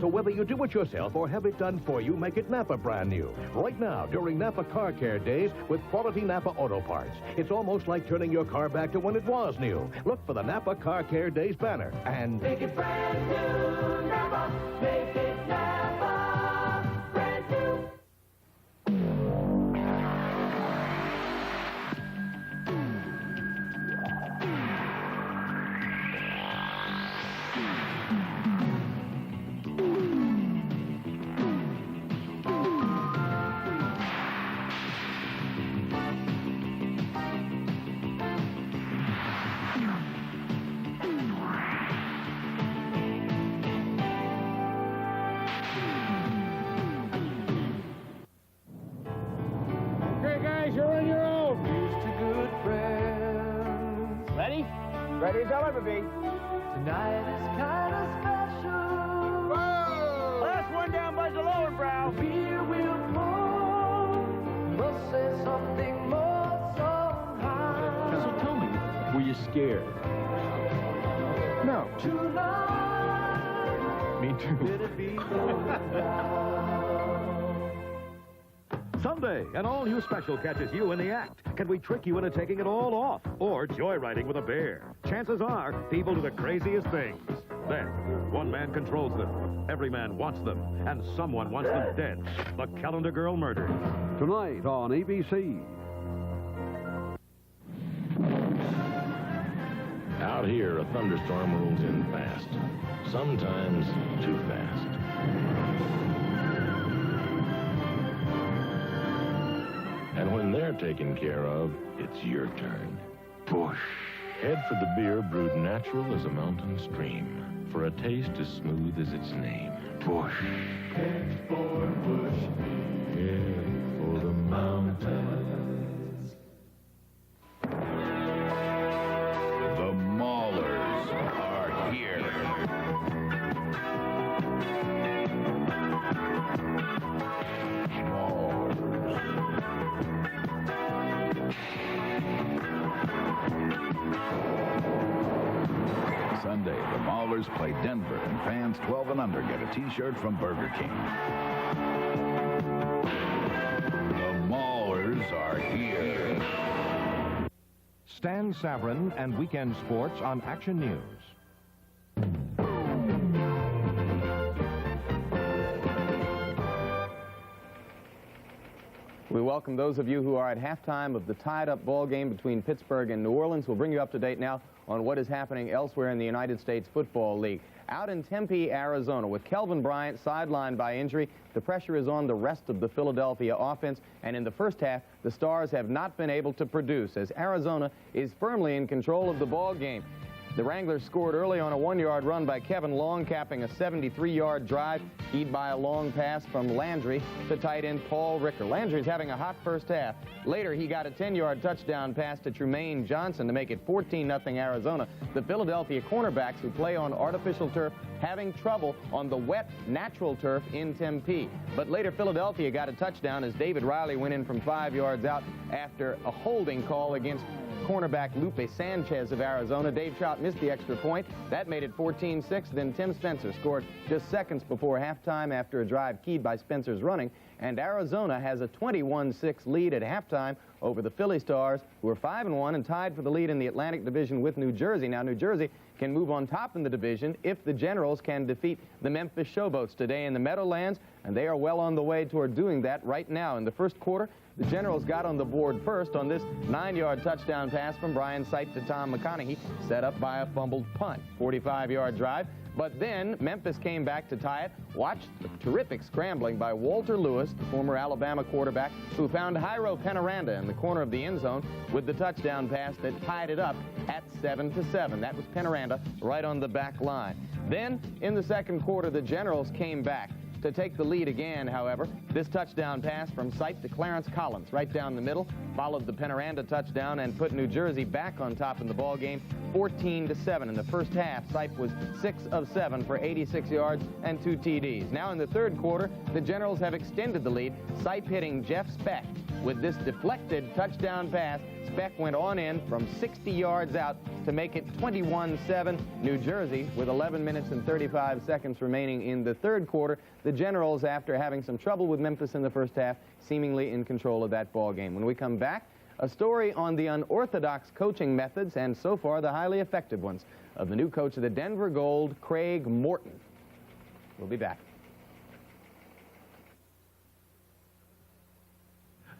So whether you do it yourself or have it done for you, make it Napa brand new. Right now, during Napa Car Care Days with quality Napa Auto Parts. It's almost like turning your car back to when it was new. Look for the Napa Car Care Days banner and... Make it brand new, Napa. Make it Napa. Brand new. Ready as I'll ever be. Tonight is kind of special. Whoa! Last one down by the lower brow. The beer will pour. Must say something more somehow. So tell me, were you scared? No. Tonight. Me too. Someday, an all-new special catches you in the act. Can we trick you into taking it all off? Or joyriding with a bear? Chances are, people do the craziest things. Then, one man controls them, every man wants them, and someone wants them dead. The Calendar Girl Murders. Tonight on ABC. Out here, a thunderstorm rolls in fast. Sometimes too fast. And when they're taken care of, it's your turn. Bush. Head for the beer brewed natural as a mountain stream. For a taste as smooth as its name. Bush. Head for Bush. Head for the mountains. The Maulers are here. Sunday, the Maulers play Denver, and fans 12 and under get a T-shirt from Burger King. The Maulers are here. Stan Savran and Weekend Sports on Action News. We welcome those of you who are at halftime of the tied-up ball game between Pittsburgh and New Orleans. We'll bring you up to date now on what is happening elsewhere in the United States Football League. Out in Tempe, Arizona, with Kelvin Bryant sidelined by injury, the pressure is on the rest of the Philadelphia offense, and in the first half, the Stars have not been able to produce as Arizona is firmly in control of the ball game. The Wranglers scored early on a one-yard run by Kevin Long, capping a 73-yard drive, keyed by a long pass from Landry to tight end Paul Ricker. Landry's having a hot first half. Later, he got a 10-yard touchdown pass to Trumaine Johnson to make it 14-0 Arizona. The Philadelphia cornerbacks, who play on artificial turf, having trouble on the wet, natural turf in Tempe. But later, Philadelphia got a touchdown as David Riley went in from 5 yards out after a holding call against cornerback Lupe Sanchez of Arizona. Dave Trout missed the extra point. That made it 14-6. Then Tim Spencer scored just seconds before halftime after a drive keyed by Spencer's running. And Arizona has a 21-6 lead at halftime over the Philly Stars, who are 5-1 and tied for the lead in the Atlantic Division with New Jersey. Now, New Jersey can move on top in the division if the Generals can defeat the Memphis Showboats today in the Meadowlands, and they are well on the way toward doing that right now. In the first quarter, the Generals got on the board first on this 9-yard touchdown pass from Brian Sipe to Tom McConaughey, set up by a fumbled punt. 45-yard drive. But then Memphis came back to tie it. Watch the terrific scrambling by Walter Lewis, the former Alabama quarterback, who found Jairo Penaranda in the corner of the end zone with the touchdown pass that tied it up at 7-7. That was Penaranda right on the back line. Then, in the second quarter, the Generals came back to take the lead again. However, this touchdown pass from Sipe to Clarence Collins right down the middle followed the Penaranda touchdown and put New Jersey back on top in the ball game 14-7. In the first half, Sipe was 6 of 7 for 86 yards and 2 TDs. Now in the third quarter, the Generals have extended the lead. Sipe hitting Jeff Speck With this deflected touchdown pass, Speck went on in from 60 yards out to make it 21-7 New Jersey with 11 minutes and 35 seconds remaining in the third quarter. The Generals, after having some trouble with Memphis in the first half, seemingly in control of that ball game. When we come back, a story on the unorthodox coaching methods and so far the highly effective ones of the new coach of the Denver Gold, Craig Morton. We'll be back.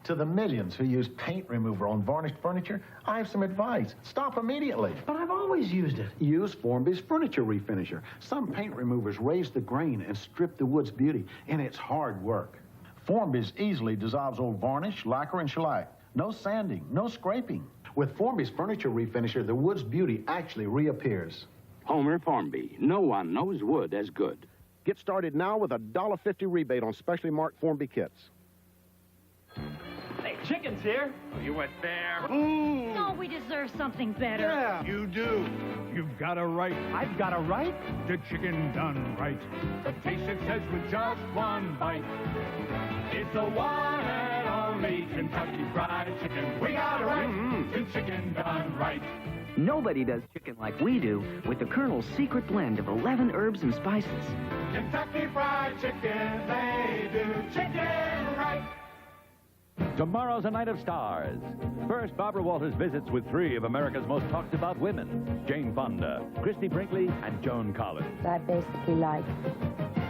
To the millions who use paint remover on varnished furniture, I have some advice. Stop immediately. But I've always used it. Use Formby's furniture refinisher. Some paint removers raise the grain and strip the wood's beauty, and it's hard work. Formby's easily dissolves old varnish, lacquer, and shellac. No sanding, no scraping. With Formby's furniture refinisher, the wood's beauty actually reappears. Homer Formby. No one knows wood as good. Get started now with a $1.50 rebate on specially marked Formby kits. Hey, chicken's here. Oh, you went there. Don't we deserve something better? Yeah, you do. You've got a right. I've got a right. The chicken done right. The taste it says with just one bite. It's the one and only Kentucky Fried Chicken. We got a right to chicken done right. Nobody does chicken like we do with the Colonel's secret blend of 11 herbs and spices. Kentucky Fried Chicken, they do chicken right. Tomorrow's a night of stars. First, Barbara Walters visits with 3 of America's most talked about women, Jane Fonda, Christy Brinkley, and Joan Collins. I basically like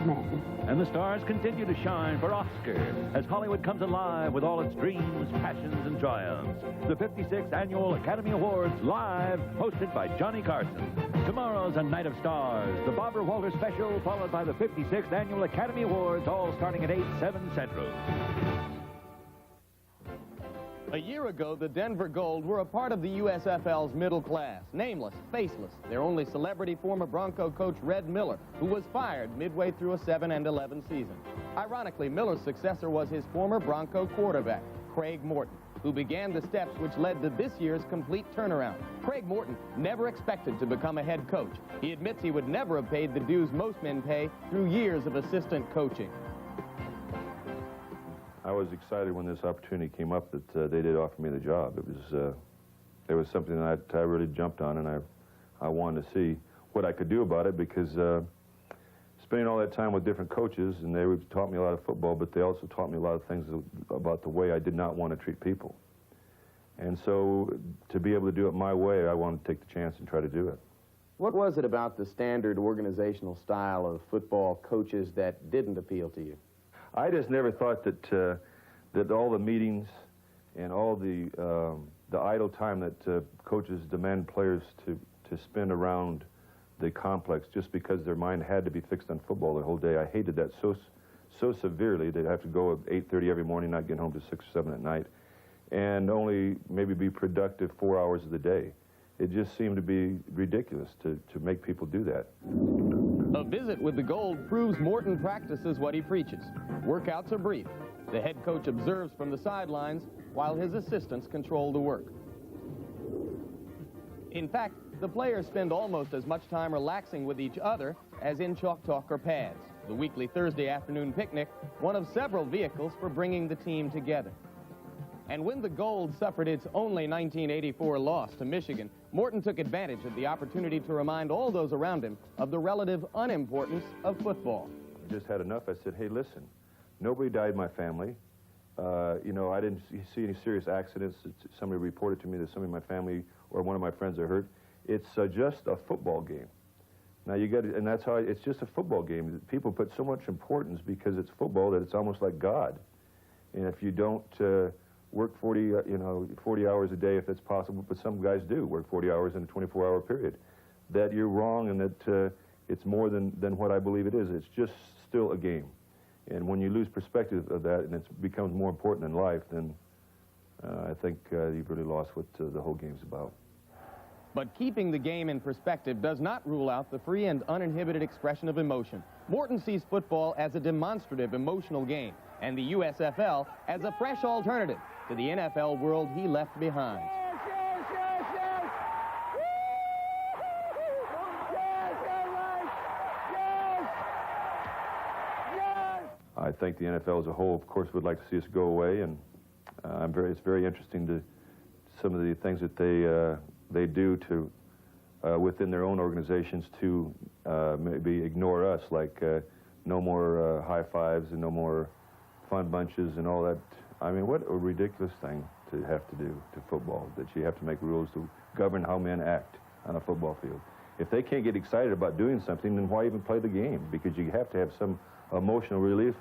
men. And the stars continue to shine for Oscar as Hollywood comes alive with all its dreams, passions, and triumphs. The 56th Annual Academy Awards live, hosted by Johnny Carson. Tomorrow's a night of stars. The Barbara Walters special, followed by the 56th Annual Academy Awards, all starting at 8, 7 Central. A year ago, the Denver Gold were a part of the USFL's middle class. Nameless, faceless, their only celebrity former Bronco coach Red Miller, who was fired midway through a 7-11 season. Ironically, Miller's successor was his former Bronco quarterback, Craig Morton, who began the steps which led to this year's complete turnaround. Craig Morton never expected to become a head coach. He admits he would never have paid the dues most men pay through years of assistant coaching. I was excited when this opportunity came up that they did offer me the job. It was something that I really jumped on, and I wanted to see what I could do about it, because spending all that time with different coaches, and they taught me a lot of football, but they also taught me a lot of things about the way I did not want to treat people. And so to be able to do it my way, I wanted to take the chance and try to do it. What was it about the standard organizational style of football coaches that didn't appeal to you? I just never thought that that all the meetings and all the idle time that coaches demand players to spend around the complex just because their mind had to be fixed on football the whole day. I hated that so severely. They'd have to go at 8:30 every morning, not get home to 6 or 7 at night, and only maybe be productive 4 hours of the day. It just seemed to be ridiculous to make people do that. A visit with the Gold proves Morton practices what he preaches. Workouts are brief. The head coach observes from the sidelines while his assistants control the work. In fact, the players spend almost as much time relaxing with each other as in chalk talk or pads. The weekly Thursday afternoon picnic, one of several vehicles for bringing the team together. And when the Gold suffered its only 1984 loss to Michigan, Morton took advantage of the opportunity to remind all those around him of the relative unimportance of football. I just had enough. I said, hey, listen, nobody died in my family. You know, I didn't see any serious accidents. Somebody reported to me that somebody in my family or one of my friends are hurt. It's just a football game. Now you got to, and that's how it's just a football game. People put so much importance because it's football that it's almost like God. And if you don't work 40 hours a day, if that's possible, but some guys do work 40 hours in a 24-hour period, that you're wrong, and that it's more than what I believe it is. It's just still a game. And when you lose perspective of that and it becomes more important in life, then I think you've really lost what the whole game's about. But keeping the game in perspective does not rule out the free and uninhibited expression of emotion. Morton sees football as a demonstrative, emotional game, and the USFL as a fresh alternative to the NFL world he left behind. I think the NFL as a whole, of course, would like to see us go away, and It's very interesting to some of the things that they do to within their own organizations to maybe ignore us, like no more high fives and no more fun bunches and all that. I mean, what a ridiculous thing to have to do to football, that you have to make rules to govern how men act on a football field. If they can't get excited about doing something, then why even play the game? Because you have to have some emotional relief.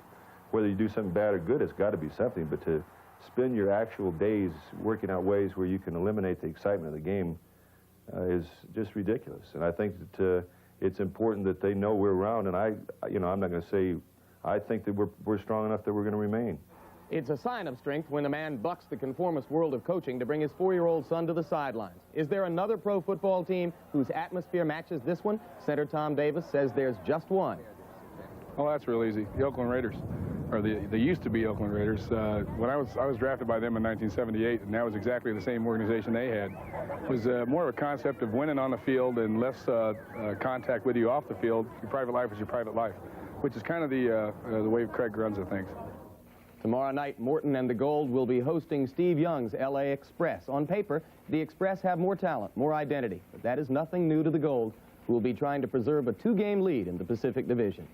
Whether you do something bad or good, it's got to be something. But to spend your actual days working out ways where you can eliminate the excitement of the game is just ridiculous. And I think that it's important that they know we're around. And I'm not going to say, I think that we're strong enough that we're going to remain. It's a sign of strength when a man bucks the conformist world of coaching to bring his 4-year-old son to the sidelines. Is there another pro football team whose atmosphere matches this one? Center Tom Davis says there's just one. Oh, that's real easy. The Oakland Raiders, or they used to be Oakland Raiders. When I was drafted by them in 1978, and that was exactly the same organization they had. It was more of a concept of winning on the field and less contact with you off the field. Your private life is your private life, which is kind of the way Craig runs it, things. Tomorrow night, Morton and the Gold will be hosting Steve Young's L.A. Express. On paper, the Express have more talent, more identity, but that is nothing new to the Gold, who will be trying to preserve a 2-game lead in the Pacific Division.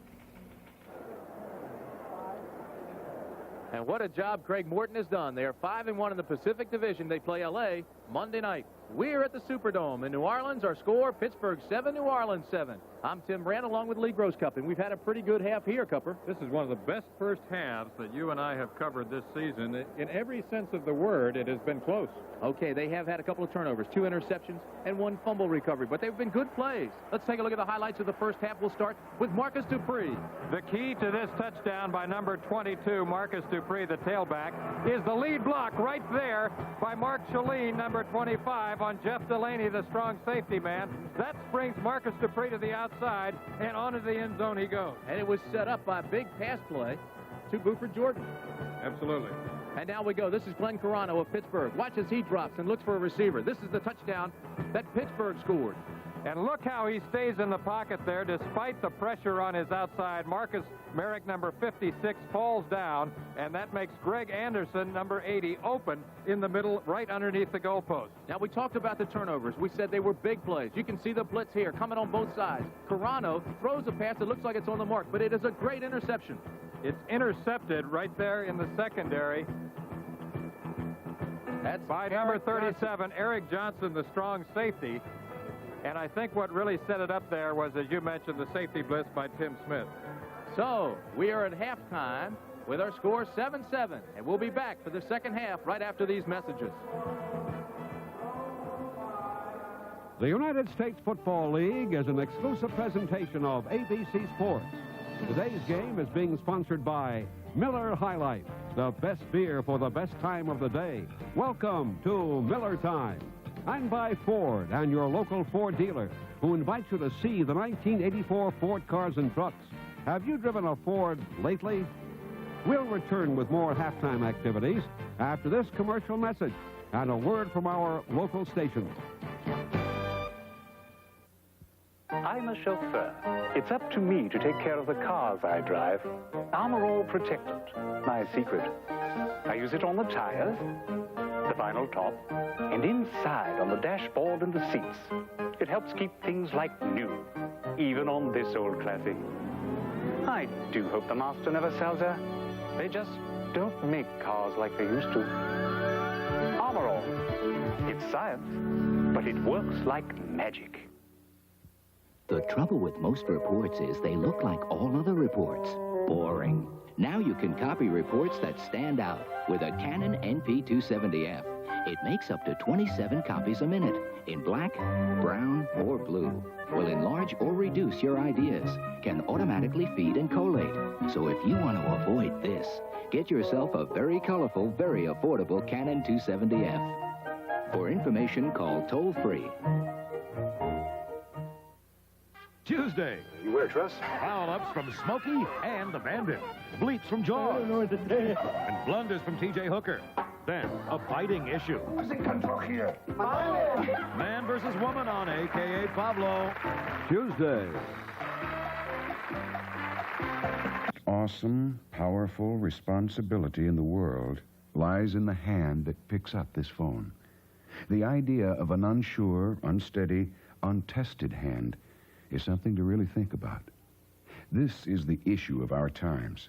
And what a job Craig Morton has done. They are 5-1 in the Pacific Division. They play L.A. Monday night. We're at the Superdome in New Orleans. Our score, Pittsburgh 7, New Orleans 7. I'm Tim Brandt along with Lee Grosscup, and we've had a pretty good half here, Cupper. This is one of the best first halves that you and I have covered this season. In every sense of the word, it has been close. Okay, they have had a couple of turnovers, 2 interceptions, and 1 fumble recovery, but they've been good plays. Let's take a look at the highlights of the first half. We'll start with Marcus Dupree. The key to this touchdown by number 22, Marcus Dupree, the tailback, is the lead block right there by Mark Chalene, number 25, on Jeff Delaney, the strong safety man. That brings Marcus Dupree to the outside, and onto the end zone he goes. And it was set up by a big pass play to Buford Jordan. Absolutely. And now we go. This is Glenn Carano of Pittsburgh. Watch as he drops and looks for a receiver. This is the touchdown that Pittsburgh scored. And look how he stays in the pocket there despite the pressure on his outside. Marcus Merrick, number 56, falls down, and that makes Greg Anderson, number 80, open in the middle right underneath the goalpost. Now, we talked about the turnovers. We said they were big plays. You can see the blitz here coming on both sides. Carano throws a pass that looks like it's on the mark, but it is a great interception. It's intercepted right there in the secondary. That's by number 37, Eric Johnson, the strong safety. And I think what really set it up there was, as you mentioned, the safety blitz by Tim Smith. So, we are at halftime with our score 7-7, and we'll be back for the second half right after these messages. The United States Football League is an exclusive presentation of ABC Sports. Today's game is being sponsored by Miller High Life, the best beer for the best time of the day. Welcome to Miller Time. And by Ford and your local Ford dealer, who invites you to see the 1984 Ford cars and trucks. Have you driven a Ford lately? We'll return with more halftime activities after this commercial message and a word from our local stations. I'm a chauffeur. It's up to me to take care of the cars I drive. Armor All Protectant, my secret. I use it on the tires, the vinyl top, and inside on the dashboard and the seats. It helps keep things like new, even on this old classic. I do hope the master never sells her. They just don't make cars like they used to. Armor All. It's science, but it works like magic. The trouble with most reports is they look like all other reports. Boring. Now you can copy reports that stand out with a Canon NP270F. It makes up to 27 copies a minute in black, brown, or blue. Will enlarge or reduce your ideas. Can automatically feed and collate. So if you want to avoid this, get yourself a very colorful, very affordable Canon 270F. For information, call toll-free. Tuesday. You wear dress? Foul-ups from Smokey and the Bandit. Bleeps from Jaws. And blunders from T.J. Hooker. Then, a biting issue. here. Man versus woman on A.K.A. Pablo. Tuesday. Awesome, powerful responsibility in the world lies in the hand that picks up this phone. The idea of an unsure, unsteady, untested hand is something to really think about. This is the issue of our times.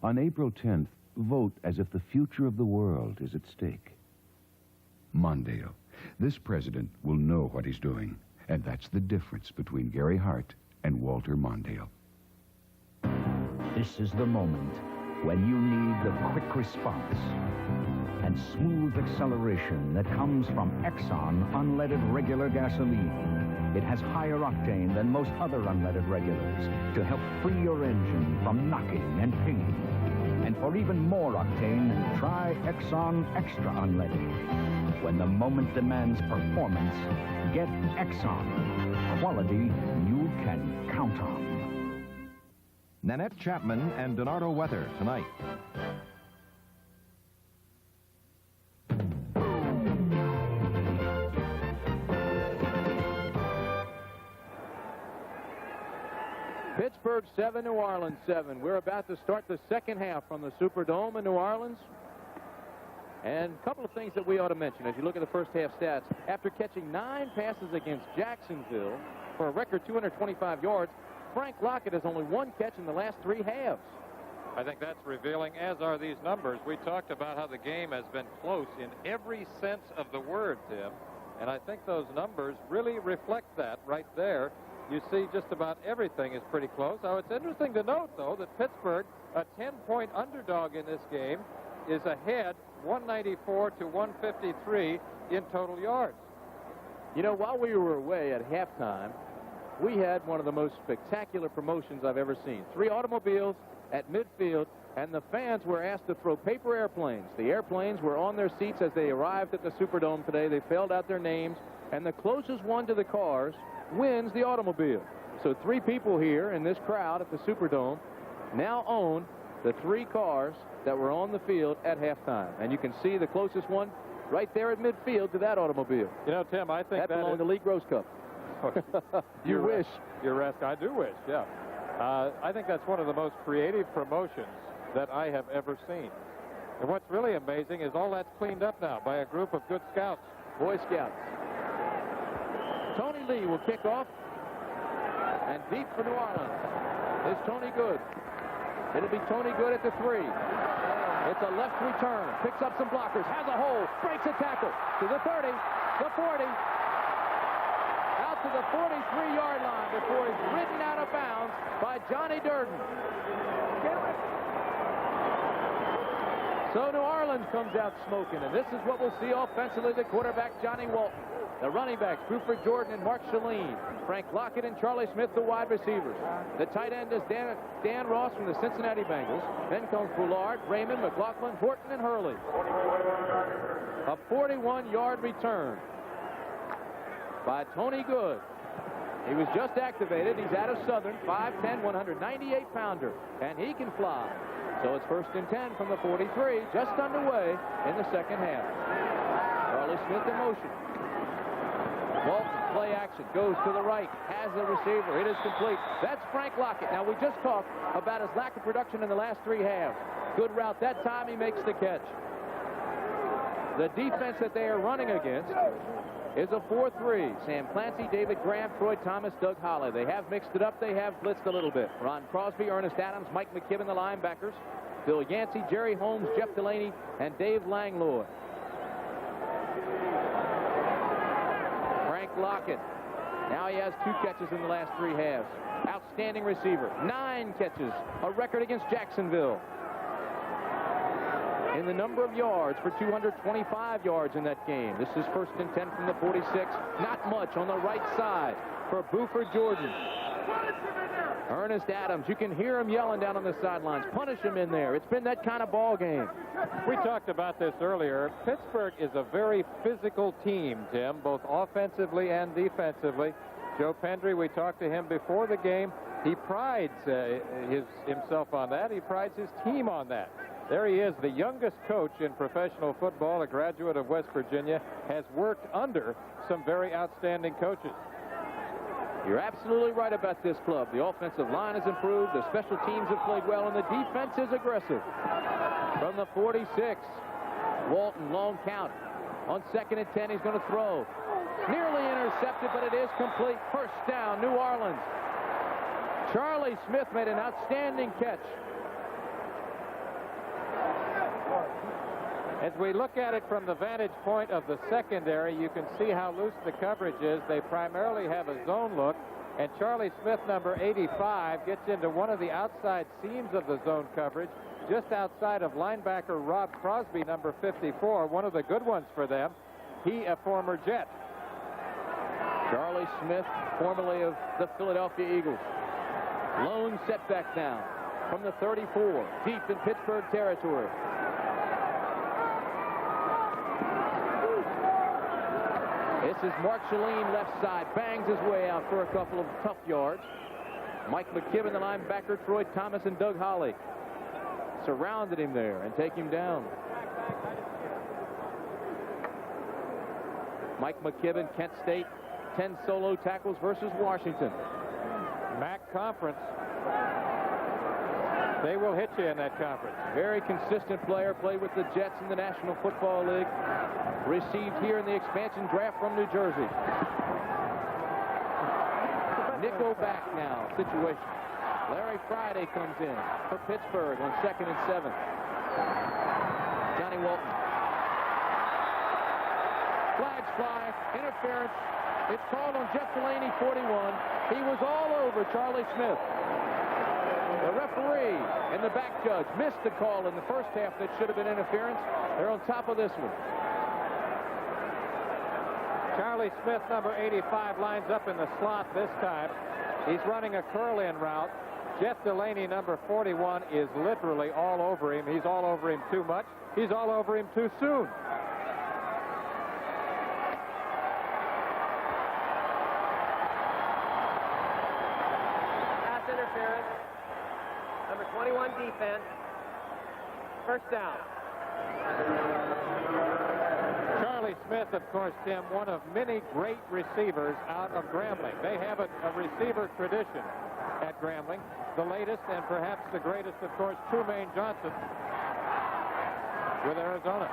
On April 10th, vote as if the future of the world is at stake. Mondale. This president will know what he's doing, and that's the difference between Gary Hart and Walter Mondale. This is the moment when you need the quick response and smooth acceleration that comes from Exxon unleaded regular gasoline. It has higher octane than most other unleaded regulars to help free your engine from knocking and pinging. And for even more octane, try Exxon Extra Unleaded. When the moment demands performance, get Exxon. Quality you can count on. Nanette Chapman and Donardo Weather tonight. Pittsburgh 7, New Orleans 7. We're about to start the second half from the Superdome in New Orleans. And a couple of things that we ought to mention as you look at the first half stats. After catching 9 passes against Jacksonville for a record 225 yards, Frank Lockett has only 1 catch in the last 3 halves. I think that's revealing, as are these numbers. We talked about how the game has been close in every sense of the word, Tim. And I think those numbers really reflect that right there. You see just about everything is pretty close. Now, it's interesting to note, though, that Pittsburgh, a 10-point underdog in this game, is ahead 194 to 153 in total yards. You know, while we were away at halftime, we had one of the most spectacular promotions I've ever seen. 3 automobiles at midfield, and the fans were asked to throw paper airplanes. The airplanes were on their seats as they arrived at the Superdome today. They filled out their names, and the closest one to the cars wins the automobile. So 3 people here in this crowd at the Superdome now own the 3 cars that were on the field at halftime. And you can see the closest one right there at midfield to that automobile. You know, Tim, I think that belonged to Lee Grosscup. You wish. You're asking. I do wish, yeah. I think that's one of the most creative promotions that I have ever seen. And what's really amazing is all that's cleaned up now by a group of good scouts. Boy Scouts. Tony Lee will kick off, and deep for New Orleans is Tony Good. It'll be Tony Good at the 3. It's a left return, picks up some blockers, has a hole, breaks a tackle to the 30, the 40, out to the 43-yard line before he's ridden out of bounds by Johnny Durden. So New Orleans comes out smoking, and this is what we'll see offensively. The quarterback, Johnny Walton. The running backs, Buford Jordan and Mark Shalene. Frank Lockett and Charlie Smith, the wide receivers. The tight end is Dan Ross from the Cincinnati Bengals. Then comes Poulard, Raymond, McLaughlin, Horton, and Hurley. A 41-yard return by Tony Good. He was just activated. He's out of Southern, 5'10", 198-pounder, and he can fly. So it's 1st and 10 from the 43, just underway in the second half. Charlie Smith in motion. Walton, play action, goes to the right, has the receiver. It is complete. That's Frank Lockett. Now, we just talked about his lack of production in the last 3 halves. Good route. That time he makes the catch. The defense that they are running against is a 4-3. Sam Clancy, David Graham, Troy Thomas, Doug Holly. They have mixed it up. They have blitzed a little bit. Ron Crosby, Ernest Adams, Mike McKibben, the linebackers. Bill Yancey, Jerry Holmes, Jeff Delaney, and Dave Langlois. Frank Lockett. Now he has 2 catches in the last 3 halves. Outstanding receiver. 9 catches. A record against Jacksonville. In the number of yards for 225 yards in that game. This is 1st and 10 from the 46. Not much on the right side for Buford Jordan. Ernest Adams, you can hear him yelling down on the sidelines. Punish him in there. It's been that kind of ball game. We talked about this earlier. Pittsburgh is a very physical team, Tim, both offensively and defensively. Joe Pendry, we talked to him before the game. He prides himself on that. He prides his team on that. There he is, the youngest coach in professional football, a graduate of West Virginia, has worked under some very outstanding coaches. You're absolutely right about this club. The offensive line has improved, the special teams have played well, and the defense is aggressive. From the 46, Walton, long count. On 2nd and 10, he's going to throw. Nearly intercepted, but it is complete. First down, New Orleans. Charlie Smith made an outstanding catch. As we look at it from the vantage point of the secondary, you can see how loose the coverage is. They primarily have a zone look, and Charlie Smith, number 85, gets into one of the outside seams of the zone coverage, just outside of linebacker Rob Crosby, number 54, one of the good ones for them. He, a former Jet. Charlie Smith, formerly of the Philadelphia Eagles. Lone setback now from the 34, deep in Pittsburgh territory. This is Mark Shaleen, left side, bangs his way out for a couple of tough yards. Mike McKibben, the linebacker, Troy Thomas, and Doug Holly surrounded him there and take him down. Mike McKibben, Kent State, 10 solo tackles versus Washington. MAC conference. They will hit you in that conference. Very consistent player, played with the Jets in the National Football League. Received here in the expansion draft from New Jersey. Nickel back now situation. Larry Friday comes in for Pittsburgh on 2nd and 7. Johnny Walton. Flags fly, interference. It's called on Jeff Delaney, 41. He was all over Charlie Smith. The referee and the back judge missed the call in the first half that should have been interference. They're on top of this one. Charlie Smith, number 85, lines up in the slot this time. He's running a curl-in route. Jeff Delaney, number 41, is literally all over him. He's all over him too much. He's all over him too soon. Pass interference. Number 21 defense. First down. Charlie Smith, of course, Tim, one of many great receivers out of Grambling. They have a receiver tradition at Grambling. The latest and perhaps the greatest, of course, Trumaine Johnson with Arizona.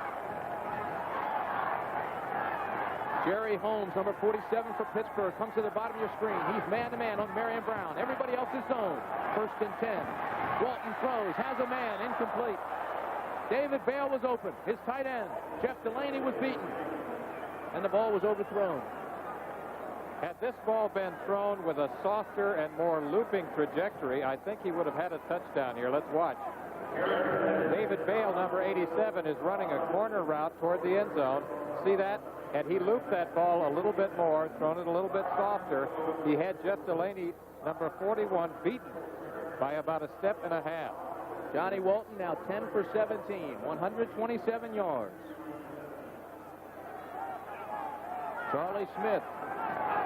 Jerry Holmes, number 47 for Pittsburgh, comes to the bottom of your screen. He's man-to-man on Marion Brown. Everybody else is zone. 1st and 10. Walton throws, has a man, incomplete. David Bale was open, his tight end. Jeff Delaney was beaten, and the ball was overthrown. Had this ball been thrown with a softer and more looping trajectory, I think he would have had a touchdown here. Let's watch. David Bale, number 87, is running a corner route toward the end zone. See that? Had he looped that ball a little bit more, thrown it a little bit softer, he had Jeff Delaney, number 41, beaten by about a step and a half. Johnny Walton now 10 for 17, 127 yards. Charlie Smith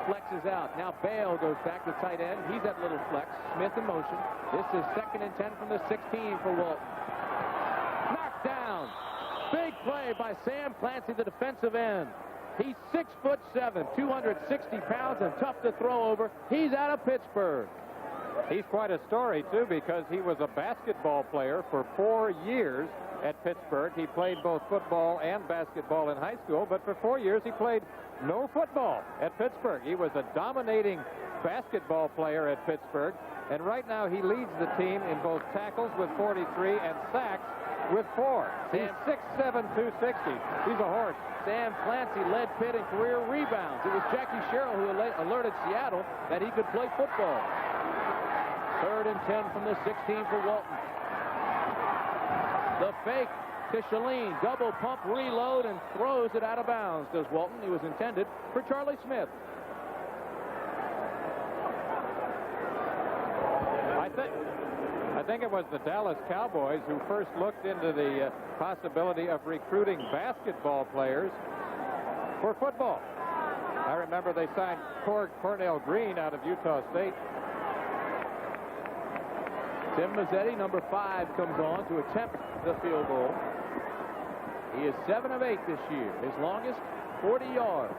flexes out. Now Bale goes back to tight end. He's at little flex. Smith in motion. This is 2nd and 10 from the 16 for Walton. Knocked down. Big play by Sam Clancy, the defensive end. He's 6'7", 260 pounds, and tough to throw over. He's out of Pittsburgh. He's quite a story, too, because he was a basketball player for 4 years at Pittsburgh. He played both football and basketball in high school, but for 4 years he played no football at Pittsburgh. He was a dominating basketball player at Pittsburgh, and right now he leads the team in both tackles with 43 and sacks with 4. He's 6'7", 260. He's a horse. Sam Clancy led Pitt in career rebounds. It was Jackie Sherrill who alerted Seattle that he could play football. 3rd and 10 from the 16 for Walton. The fake to Shaleen. Double pump, reload, and throws it out of bounds. Does Walton. He was intended for Charlie Smith. I think it was the Dallas Cowboys who first looked into the possibility of recruiting basketball players for football. I remember they signed Cornell Green out of Utah State. Tim Mazzetti, number 5, comes on to attempt the field goal. He is 7 of 8 this year. His longest, 40 yards.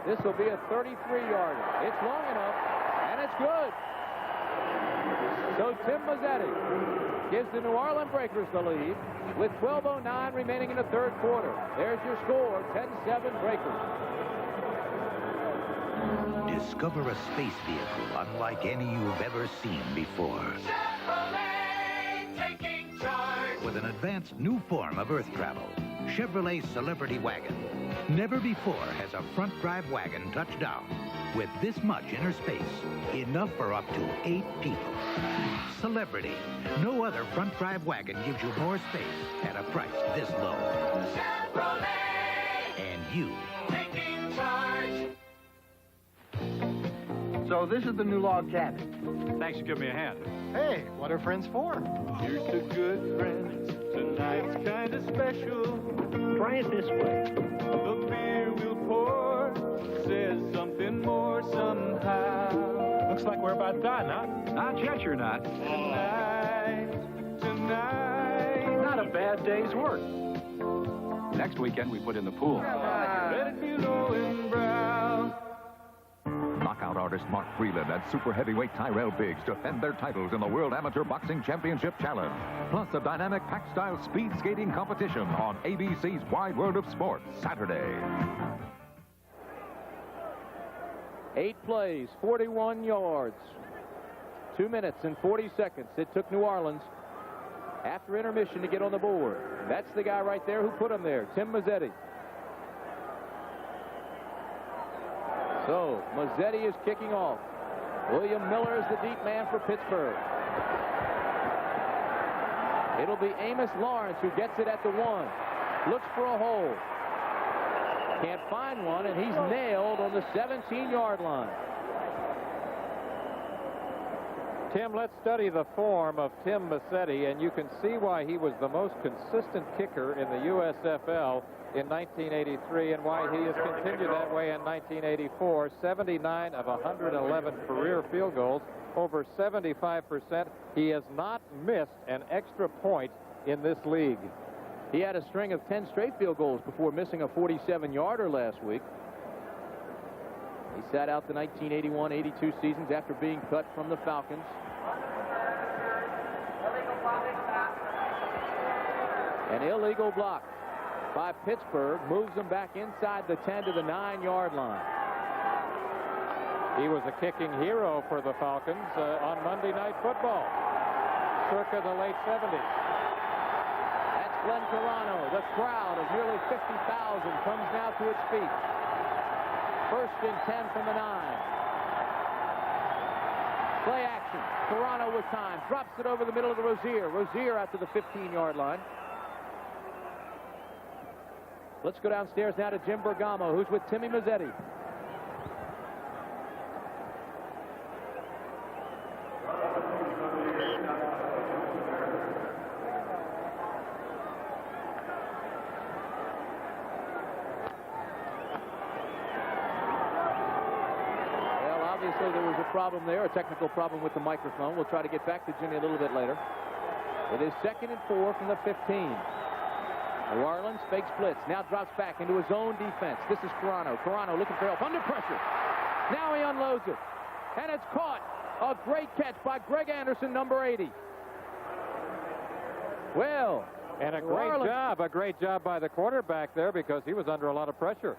This will be a 33-yarder. It's long enough, and it's good. So Tim Mazzetti gives the New Orleans Breakers the lead with 12:09 remaining in the third quarter. There's your score, 10-7 Breakers. Discover a space vehicle unlike any you've ever seen before. Chevrolet taking charge. With an advanced new form of Earth travel, Chevrolet Celebrity Wagon. Never before has a front drive wagon touched down with this much inner space, enough for up to 8 people. Celebrity. No other front drive wagon gives you more space at a price this low. Chevrolet. And you. Taking charge. So this is the new log cabin. Thanks for giving me a hand. Hey, what are friends for? Here's to good friends. Tonight's kind of special. Try it this way. The beer we'll pour says something more somehow. Looks like we're about done, huh? Not yet, you're not. Tonight. Not a bad day's work. Next weekend, we put in the pool. Let it be low and brown. Knockout artist Mark Freeland and super heavyweight Tyrell Biggs defend their titles in the World Amateur Boxing Championship Challenge. Plus a dynamic pack-style speed skating competition on ABC's Wide World of Sports Saturday. 8 plays, 41 yards. 2 minutes and 40 seconds. It took New Orleans after intermission to get on the board. That's the guy right there who put him there, Tim Mazzetti. So, Mazzetti is kicking off. William Miller is the deep man for Pittsburgh. It'll be Amos Lawrence who gets it at the 1. Looks for a hole. Can't find one, and he's nailed on the 17-yard line. Tim, let's study the form of Tim Mazzetti, and you can see why he was the most consistent kicker in the USFL in 1983 and why he has continued that way in 1984. 79 of 111 career field goals, over 75%. He has not missed an extra point in this league. He had a string of 10 straight field goals before missing a 47-yarder last week. He sat out the 1981-82 seasons after being cut from the Falcons. An illegal block by Pittsburgh moves them back inside the 10 to the 9-yard line. He was a kicking hero for the Falcons on Monday Night Football, circa the late 70s. That's Glenn Carano. The crowd of nearly 50,000 comes now to its feet. 1st and 10 from the 9. Play action. Carano with time. Drops it over the middle of the Rozier. Rozier out to the 15-yard line. Let's go downstairs now to Jim Bergamo, who's with Timmy Mazzetti. Obviously, there was a problem there, a technical problem with the microphone. We'll try to get back to Jimmy a little bit later. It is 2nd and 4 from the 15. New Orleans fakes blitz, now drops back into his own defense. This is Carano. Carano looking for help, under pressure. Now he unloads it, and it's caught. A great catch by Greg Anderson, number 80. Well, and a great job by the quarterback there because he was under a lot of pressure.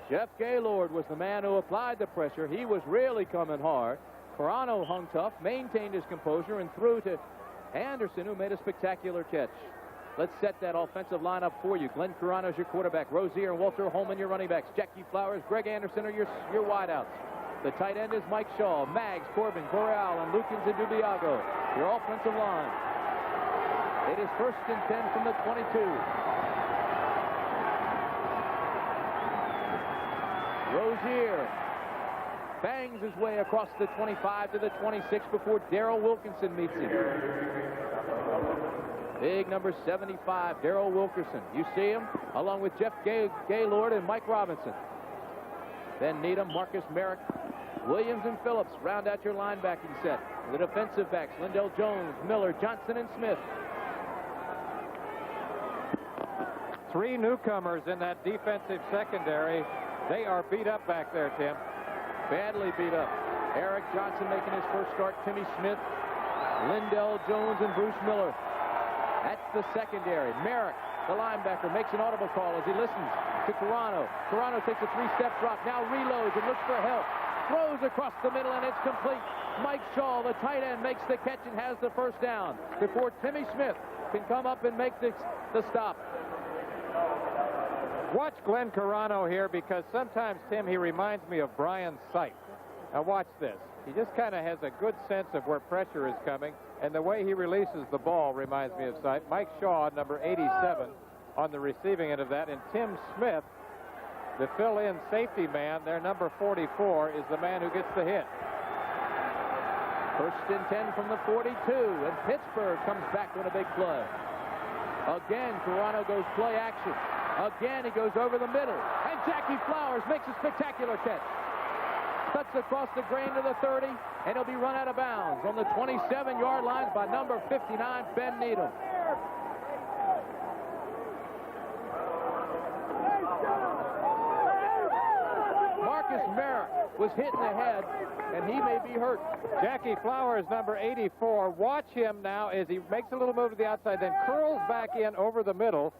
Jeff Gaylord was the man who applied the pressure. He was really coming hard. Carano hung tough, maintained his composure, and threw to Anderson, who made a spectacular catch. Let's set that offensive line up for you. Glenn Carano's your quarterback. Rozier and Walter Holman your running backs. Jackie Flowers, Greg Anderson are your wideouts. The tight end is Mike Shaw, Maggs, Corbin, Boreal, and Lukens and Dubiago. Your offensive line. It is 1st and 10 from the 22. Rozier bangs his way across the 25 to the 26 before Darrell Wilkinson meets him. Big number 75, Darrell Wilkerson. You see him along with Jeff Gaylord and Mike Robinson. Ben Needham, Marcus Merrick, Williams, and Phillips round out your linebacking set. The defensive backs, Lindell Jones, Miller, Johnson, and Smith. 3 newcomers in that defensive secondary. They are beat up back there, Tim. Badly beat up. Eric Johnson making his first start, Timmy Smith, Lindell Jones, and Bruce Miller. That's the secondary. Merrick, the linebacker, makes an audible call as he listens to Carano. Carano takes a 3-step drop, now reloads and looks for help. Throws across the middle, and it's complete. Mike Shaw, the tight end, makes the catch and has the first down before Timmy Smith can come up and make the stop. Watch Glenn Carano here, because sometimes, Tim, he reminds me of Brian Sipe. Now watch this. He just kind of has a good sense of where pressure is coming, and the way he releases the ball reminds me of Sipe. Mike Shaw, number 87, on the receiving end of that, and Tim Smith, the fill-in safety man, their number 44, is the man who gets the hit. First and 10 from the 42, and Pittsburgh comes back with a big play. Again, Carano goes play action. Again, he goes over the middle, and Jackie Flowers makes a spectacular catch. Cuts across the grain to the 30, and he'll be run out of bounds on the 27-yard line by number 59, Ben Needham. Marcus Merrick was hit in the head, and he may be hurt. Jackie Flowers, number 84. Watch him now as he makes a little move to the outside, then curls back in over the middle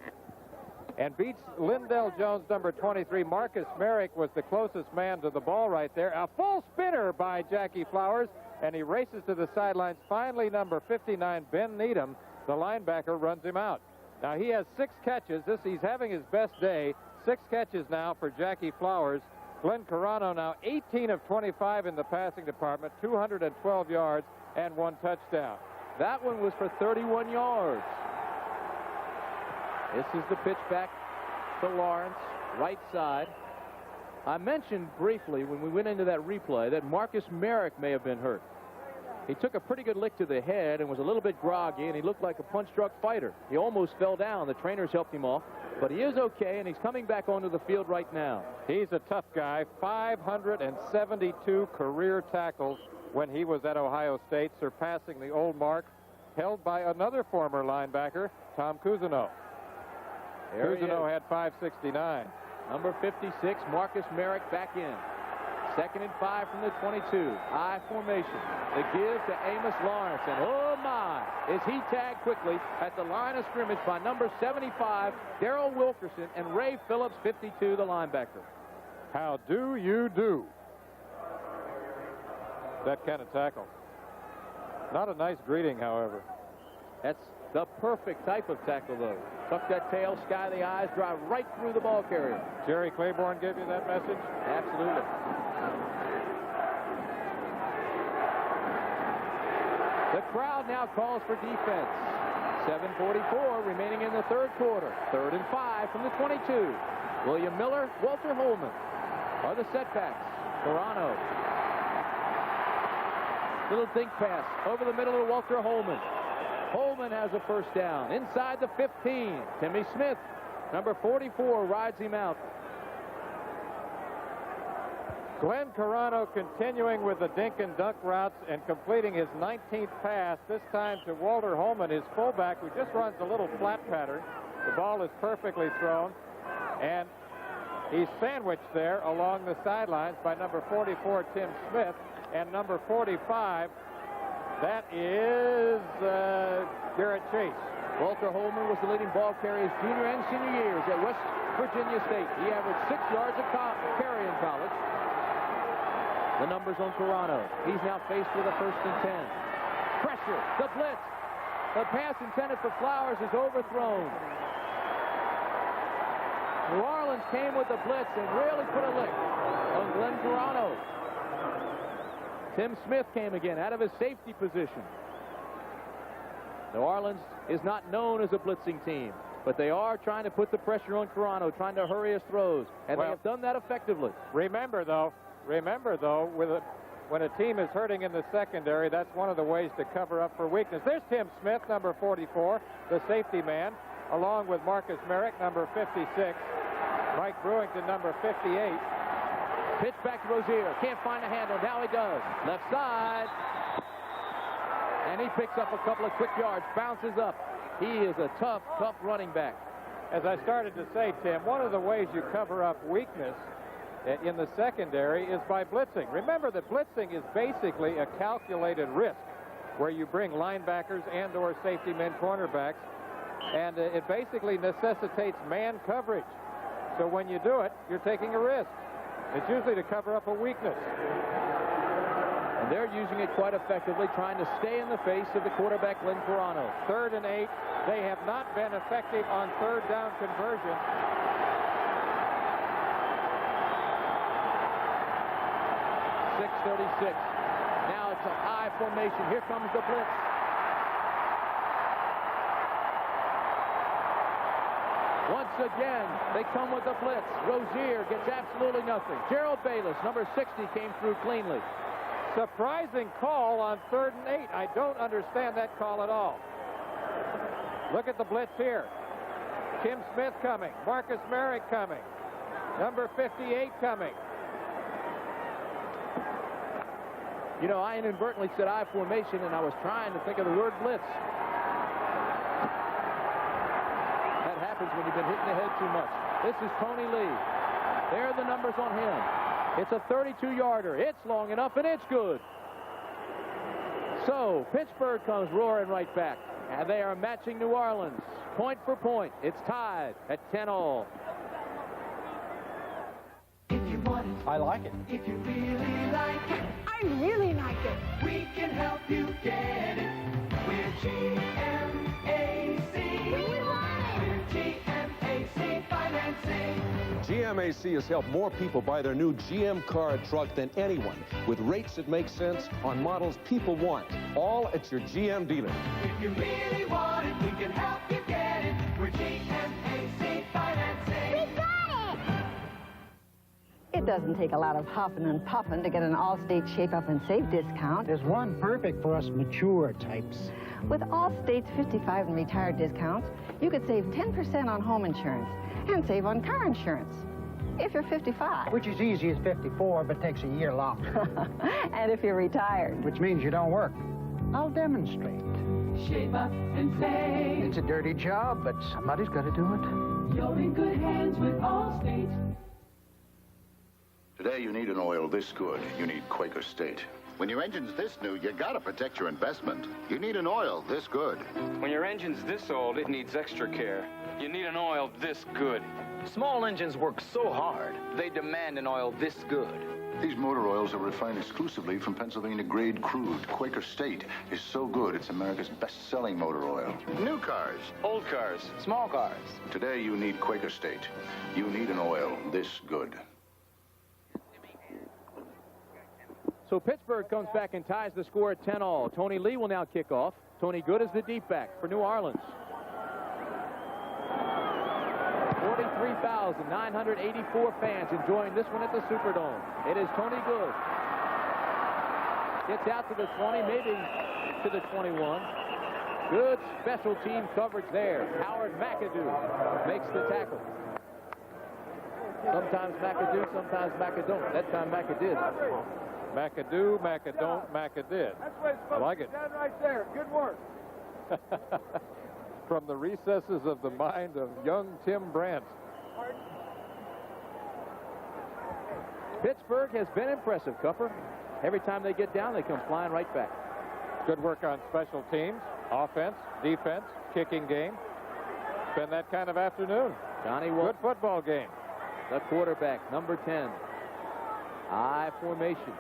and beats Lindell Jones, number 23. Marcus Merrick was the closest man to the ball right there. A full spinner by Jackie Flowers, and he races to the sidelines. Finally, number 59, Ben Needham, the linebacker, runs him out. Now, he has 6 catches. He's having his best day. 6 catches now for Jackie Flowers. Glenn Carano now 18 of 25 in the passing department, 212 yards, and 1 touchdown. That one was for 31 yards. This is the pitch back to Lawrence, right side. I mentioned briefly when we went into that replay that Marcus Merrick may have been hurt. He took a pretty good lick to the head and was a little bit groggy, and he looked like a punch-drunk fighter. He almost fell down. The trainers helped him off, but he is okay, and he's coming back onto the field right now. He's a tough guy. 572 career tackles when he was at Ohio State, surpassing the old mark held by another former linebacker, Tom Cousineau. Cousineau had 569. Number 56, Marcus Merrick back in. 2nd and 5 from the 22. I formation. The give to Amos Lawrence. And oh my, is he tagged quickly at the line of scrimmage by number 75, Darrell Wilkerson, and Ray Phillips, 52, the linebacker. How do you do? That kind of tackle. Not a nice greeting, however. That's the perfect type of tackle, though. Tuck that tail, sky the eyes, drive right through the ball carrier. Jerry Claiborne gave you that message? Absolutely. The crowd now calls for defense. 7:44 remaining in the 3rd quarter. 3rd and 5 from the 22. William Miller, Walter Holman are the setbacks. Carano. Little dink pass over the middle of Walter Holman. Holman has a first down inside the 15. Timmy Smith, number 44, rides him out. Glenn Carano continuing with the dink and dunk routes and completing his 19th pass, this time to Walter Holman, his fullback, who just runs a little flat pattern. The ball is perfectly thrown, and he's sandwiched there along the sidelines by number 44, Tim Smith, and number 45, that is Garrett Chase. Walter Holman was the leading ball carrier his junior and senior years at West Virginia State. He averaged 6 yards a carry in college. The numbers on Carano. He's now faced with a 1st and 10. Pressure, the blitz. The pass intended for Flowers is overthrown. New Orleans came with the blitz and really put a lick on Glenn Carano. Tim Smith came again out of his safety position. New Orleans is not known as a blitzing team, but they are trying to put the pressure on Carano, trying to hurry his throws, and they have done that effectively. Remember, though, when a team is hurting in the secondary, that's one of the ways to cover up for weakness. There's Tim Smith, number 44, the safety man, along with Marcus Merrick, number 56, Mike Brewington, number 58. Pitch back to Rozier. Can't find a handle. Now he does. Left side. And he picks up a couple of quick yards. Bounces up. He is a tough, tough running back. As I started to say, Tim, one of the ways you cover up weakness in the secondary is by blitzing. Remember that blitzing is basically a calculated risk where you bring linebackers and or safety men, cornerbacks, and it basically necessitates man coverage. So when you do it, you're taking a risk. It's usually to cover up a weakness. And they're using it quite effectively, trying to stay in the face of the quarterback, Lynn Ferrano. 3rd and 8. They have not been effective on 3rd down conversion. .636. Now it's a high formation. Here comes the blitz. Once again, they come with the blitz. Rozier gets absolutely nothing. Gerald Bayless, number 60, came through cleanly. Surprising call on 3rd and 8. I don't understand that call at all. Look at the blitz here. Tim Smith coming. Marcus Merrick coming. Number 58 coming. You know, I inadvertently said I formation, and I was trying to think of the word blitz. That happens when you've been hitting the head too much. This is Tony Lee. There are the numbers on him. It's a 32-yarder. It's long enough, and it's good. So Pittsburgh comes roaring right back, and they are matching New Orleans point for point. It's tied at 10-all. I like it. If you really like it, I really like it. We can help you get it. We're GMAC. We're GMAC Financing. GMAC has helped more people buy their new GM car or truck than anyone, with rates that make sense on models people want, all at your GM dealer. If you really want it, we can help you get it. We're GMAC Financing. We got it! It doesn't take a lot of huffing and puffing to get an Allstate Shape Up and Save discount. There's one perfect for us mature types. With Allstate's 55 and retired discounts, you could save 10% on home insurance and save on car insurance if you're 55. Which is easy as 54, but takes a year longer. And if you're retired. Which means you don't work. I'll demonstrate. Shape Up and Save. It's a dirty job, but somebody's got to do it. You're in good hands with Allstate. Today you need an oil this good. You need Quaker State. When your engine's this new, you gotta protect your investment. You need an oil this good. When your engine's this old, it needs extra care. You need an oil this good. Small engines work so hard, they demand an oil this good. These motor oils are refined exclusively from Pennsylvania grade crude. Quaker State is so good, it's America's best-selling motor oil. New cars, Old cars, small cars. today you need Quaker State. You need an oil this good. So Pittsburgh comes back and ties the score at 10-all. Tony Lee will now kick off. Tony Good is the deep back for New Orleans. 43,984 fans enjoying this one at the Superdome. It is Tony Good. Gets out to the 20, maybe to the 21. Good special team coverage there. Howard McAdoo makes the tackle. Sometimes McAdoo, sometimes McAdoo. That time McAdoo. McAdoo, McAdon't, McAdid. I like it. Stand right there. Good work. From the recesses of the mind of young Tim Brandt. Pittsburgh has been impressive, Cupper. Every time they get down, they come flying right back. Good work on special teams, offense, defense, kicking game. It's been that kind of afternoon. Johnny Walton. Good football game. The quarterback, number 10. I formation.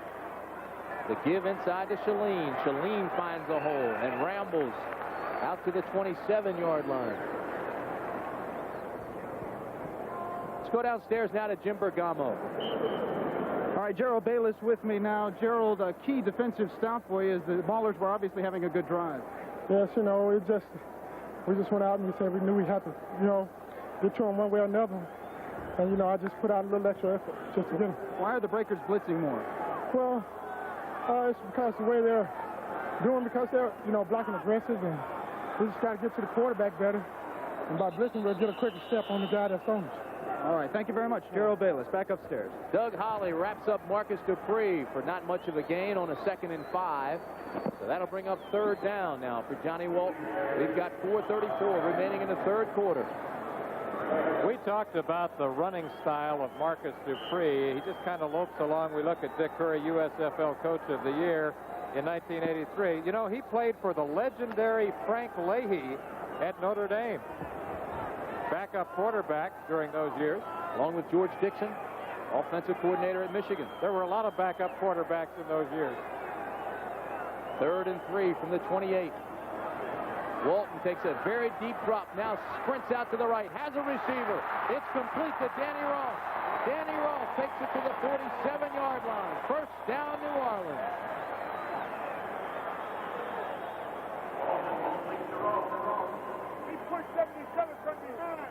The give inside to Shalene. Shalene finds a hole and rambles out to the 27-yard line. Let's go downstairs now to Jim Bergamo. All right, Gerald Bayless with me now. Gerald, a key defensive stop for you is the Maulers were obviously having a good drive. Yes, you know, we just went out and we said we knew we had to, you know, get to them one way or another. And, you know, I just put out a little extra effort just to get them. Why are the Breakers blitzing more? Well, it's because the way they're doing, because they're, you know, blocking aggressive, and we just got to get to the quarterback better. And by blitzing, we'll get a quicker step on the guy that's on us. All right, thank you very much. Gerald Bayless, back upstairs. Doug Holly wraps up Marcus Dupree for not much of a gain on a 2nd and 5. So that'll bring up 3rd down now for Johnny Walton. We've got 4:34 remaining in the 3rd quarter. We talked about the running style of Marcus Dupree. He just kind of lopes along. We look at Dick Curry, USFL Coach of the Year in 1983. You know, he played for the legendary Frank Leahy at Notre Dame. Backup quarterback during those years. Along with George Dixon, offensive coordinator at Michigan. There were a lot of backup quarterbacks in those years. 3rd and 3 from the 28. Walton takes a very deep drop, now sprints out to the right, has a receiver. It's complete to Danny Ross. Danny Ross takes it to the 47-yard line. First down, New Orleans.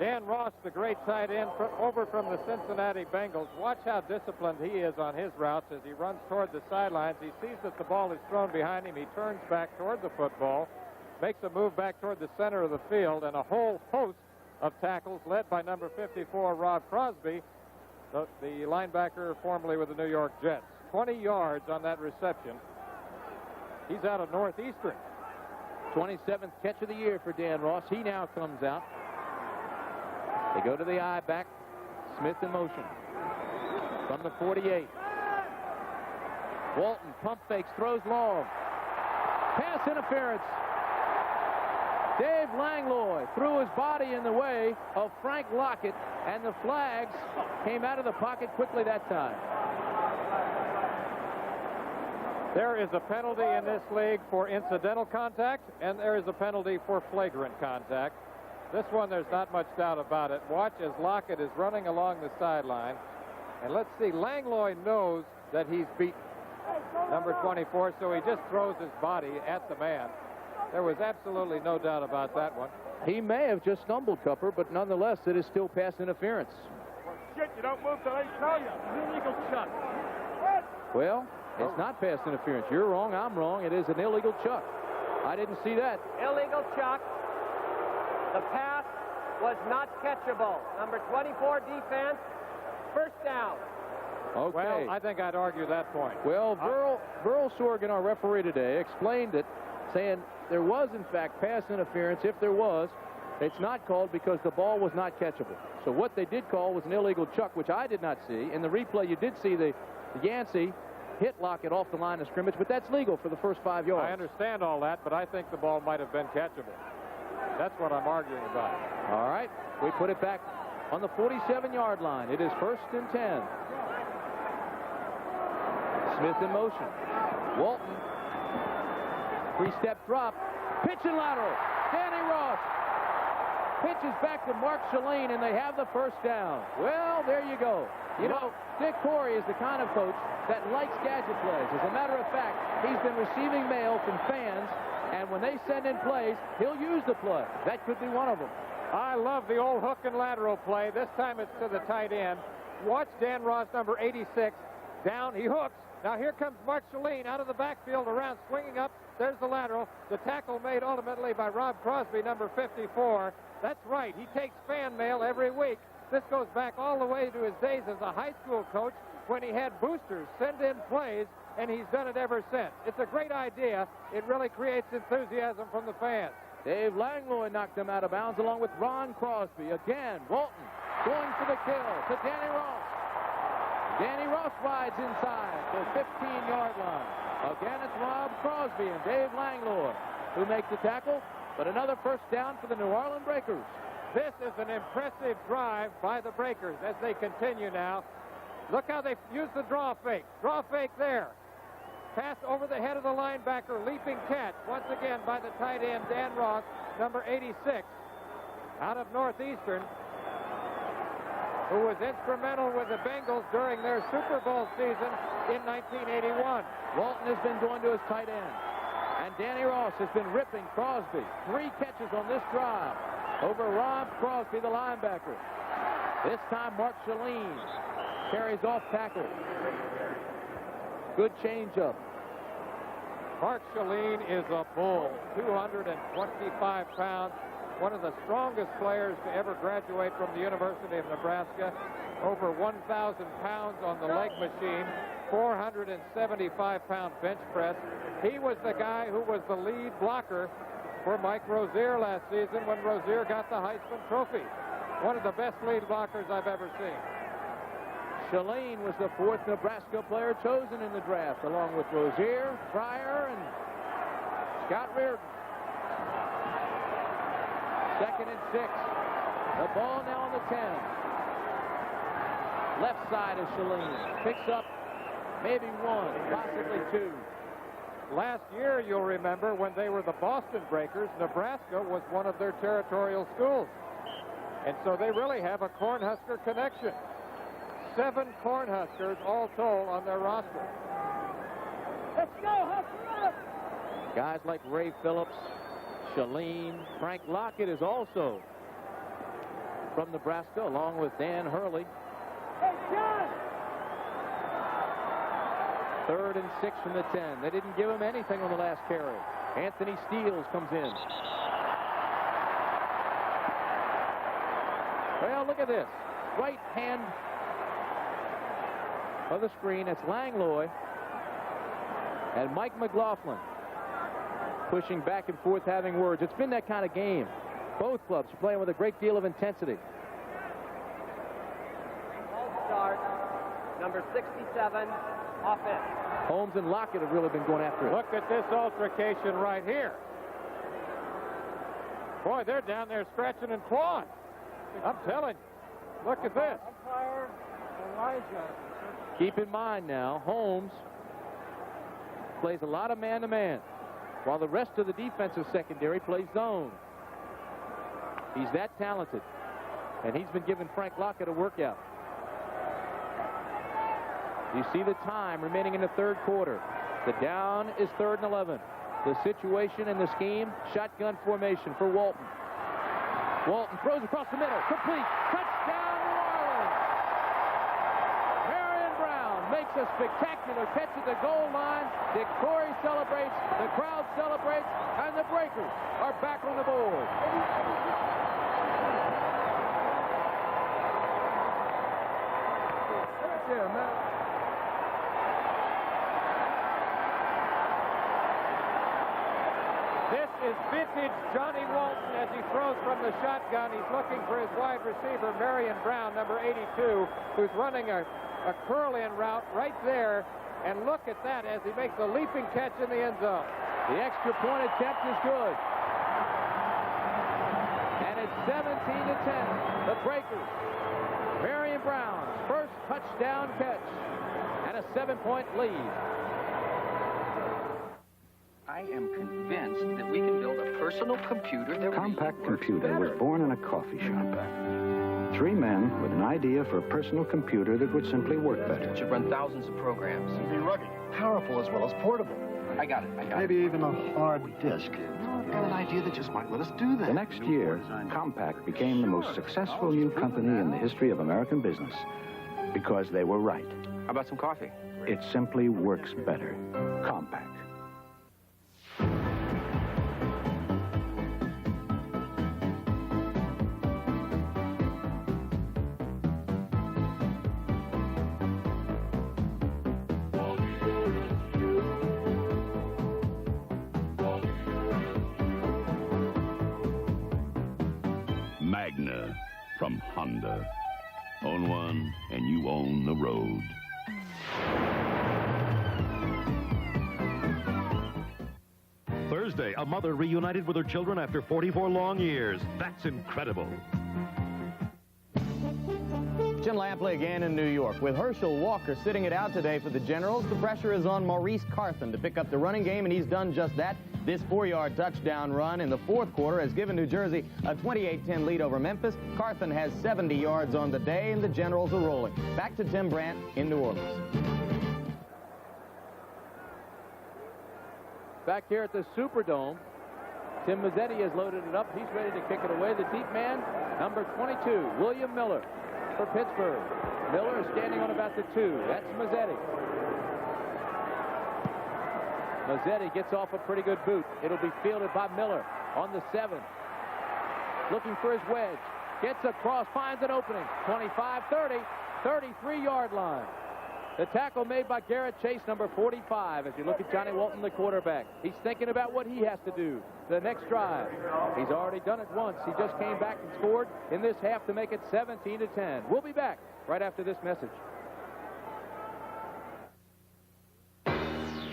Dan Ross, the great tight end over from the Cincinnati Bengals. Watch how disciplined he is on his routes as he runs toward the sidelines. He sees that the ball is thrown behind him. He turns back toward the football, makes a move back toward the center of the field, and a whole host of tackles led by number 54, Rob Crosby, the linebacker formerly with the New York Jets. 20 yards on that reception. He's out of Northeastern. 27th catch of the year for Dan Ross. He now comes out. They go to the I-back. Smith in motion. From the 48. Walton pump fakes, throws long. Pass interference. Dave Langlois threw his body in the way of Frank Lockett, and the flags came out of the pocket quickly that time. There is a penalty in this league for incidental contact, and there is a penalty for flagrant contact. This one, there's not much doubt about it. Watch as Lockett is running along the sideline. And let's see, Langlois knows that he's beaten number 24, so he just throws his body at the man. There was absolutely no doubt about that one. He may have just stumbled, Cupper, but nonetheless, it is still pass interference. Well, shit, you don't move till they tell you. Illegal chuck. Well, it's not pass interference. You're wrong, I'm wrong. It is an illegal chuck. I didn't see that. Illegal chuck. The pass was not catchable. Number 24 defense, first down. Okay. Well, I think I'd argue that point. Well, Burl Sorgan, our referee today, explained it, saying there was, in fact, pass interference. If there was, it's not called because the ball was not catchable. So what they did call was an illegal chuck, which I did not see. In the replay, you did see the Yancey hit Lockett off the line of scrimmage, but that's legal for the first 5 yards. I understand all that, but I think the ball might have been catchable. That's what I'm arguing about. All right, we put it back on the 47-yard line. It is 1st and 10. Smith in motion. Walton. 3-step drop. Pitch and lateral. Danny Ross pitches back to Mark Shalene, and they have the first down. Well, there you go. You know, Dick Corey is the kind of coach that likes gadget plays. As a matter of fact, he's been receiving mail from fans, and when they send in plays, he'll use the play. That could be one of them. I love the old hook and lateral play. This time it's to the tight end. Watch Dan Ross, number 86, down. He hooks. Now here comes Mark Shalene out of the backfield around, swinging up. There's the lateral. The tackle made ultimately by Rob Crosby, number 54. That's right. He takes fan mail every week. This goes back all the way to his days as a high school coach when he had boosters send in plays, and he's done it ever since. It's a great idea. It really creates enthusiasm from the fans. Dave Langlois knocked him out of bounds along with Ron Crosby. Again, Walton going for the kill to Danny Ross. Danny Ross rides inside the 15-yard line. Again, it's Rob Crosby and Dave Langlois who make the tackle, but another first down for the New Orleans Breakers. This is an impressive drive by the Breakers as they continue now. Look how they use the draw fake. Draw fake there. Pass over the head of the linebacker, leaping catch, once again by the tight end, Dan Ross, number 86, out of Northeastern, who was instrumental with the Bengals during their Super Bowl season in 1981. Walton has been going to his tight end, and Danny Ross has been ripping Crosby. 3 catches on this drive over Rob Crosby, the linebacker. This time, Mark Shalene carries off tackle. Good change-up. Mark Shalene is a bull, 225 pounds, one of the strongest players to ever graduate from the University of Nebraska, over 1,000 pounds on the leg machine, 475-pound bench press. He was the guy who was the lead blocker for Mike Rozier last season when Rozier got the Heisman Trophy. One of the best lead blockers I've ever seen. Shalane was the 4th Nebraska player chosen in the draft, along with Rozier, Fryer, and Scott Reardon. 2nd and 6. The ball now on the 10. Left side of Shalane. Picks up maybe 1, possibly 2. Last year, you'll remember, when they were the Boston Breakers, Nebraska was one of their territorial schools. And so they really have a Cornhusker connection. 7 Cornhuskers all told on their roster. Let's go, Husker! Guys like Ray Phillips, Shalane, Frank Lockett is also from Nebraska, along with Dan Hurley. Hey, John! 3rd and 6 from the 10. They didn't give him anything on the last carry. Anthony Steele comes in. Well, look at this. Right hand of the screen. It's Langlois and Mike McLaughlin pushing back and forth, having words. It's been that kind of game. Both clubs are playing with a great deal of intensity. Start, number 67, offense. Holmes and Lockett have really been going after it. Look at this altercation right here. Boy, they're down there scratching and clawing. I'm telling you. Look at this. Umpire Elijah. Keep in mind now, Holmes plays a lot of man-to-man, while the rest of the defensive secondary plays zone. He's that talented, and he's been giving Frank Lockett a workout. You see the time remaining in the 3rd quarter. The down is 3rd and 11. The situation in the scheme, shotgun formation for Walton. Walton throws across the middle, complete, touchdown, New Orleans! Marion Brown makes a spectacular catch at the goal line. Dick Torrey celebrates, the crowd celebrates, and the Breakers are back on the board. Yeah, man. This is vintage Johnny Walton as he throws from the shotgun. He's looking for his wide receiver, Marion Brown, number 82, who's running a curl-in route right there. And look at that as he makes a leaping catch in the end zone. The extra point attempt is good. And it's 17-10. The Breakers. Marion Brown's first touchdown catch. And a 7-point lead. I am convinced that we can build a personal computer that Compact Computer was born in a coffee shop. 3 men with an idea for a personal computer that would simply work better. It should run thousands of programs. Be rugged, powerful as well as portable. I got it. Maybe even a hard disk. I've got an idea that just might let us do that. The next year, Compaq became the most successful new company in the history of American business because they were right. How about some coffee? It simply works better. Compaq. Magna from Honda. Own one, and you own the road. Thursday, a mother reunited with her children after 44 long years. That's incredible. Jim Lampley again in New York. With Herschel Walker sitting it out today for the Generals, the pressure is on Maurice Carthen to pick up the running game, and he's done just that. This 4-yard touchdown run in the 4th quarter has given New Jersey a 28-10 lead over Memphis. Carthen has 70 yards on the day, and the Generals are rolling. Back to Tim Brandt in New Orleans. Back here at the Superdome, Tim Mazzetti has loaded it up. He's ready to kick it away. The deep man, number 22, William Miller for Pittsburgh. Miller is standing on about the 2. That's Mazzetti. Mazzetti gets off a pretty good boot. It'll be fielded by Miller on the 7. Looking for his wedge. Gets across, finds an opening. 25, 30, 33-yard line. The tackle made by Garrett Chase, number 45, as you look at Johnny Walton, the quarterback. He's thinking about what he has to do the next drive. He's already done it once. He just came back and scored in this half to make it 17-10. We'll be back right after this message.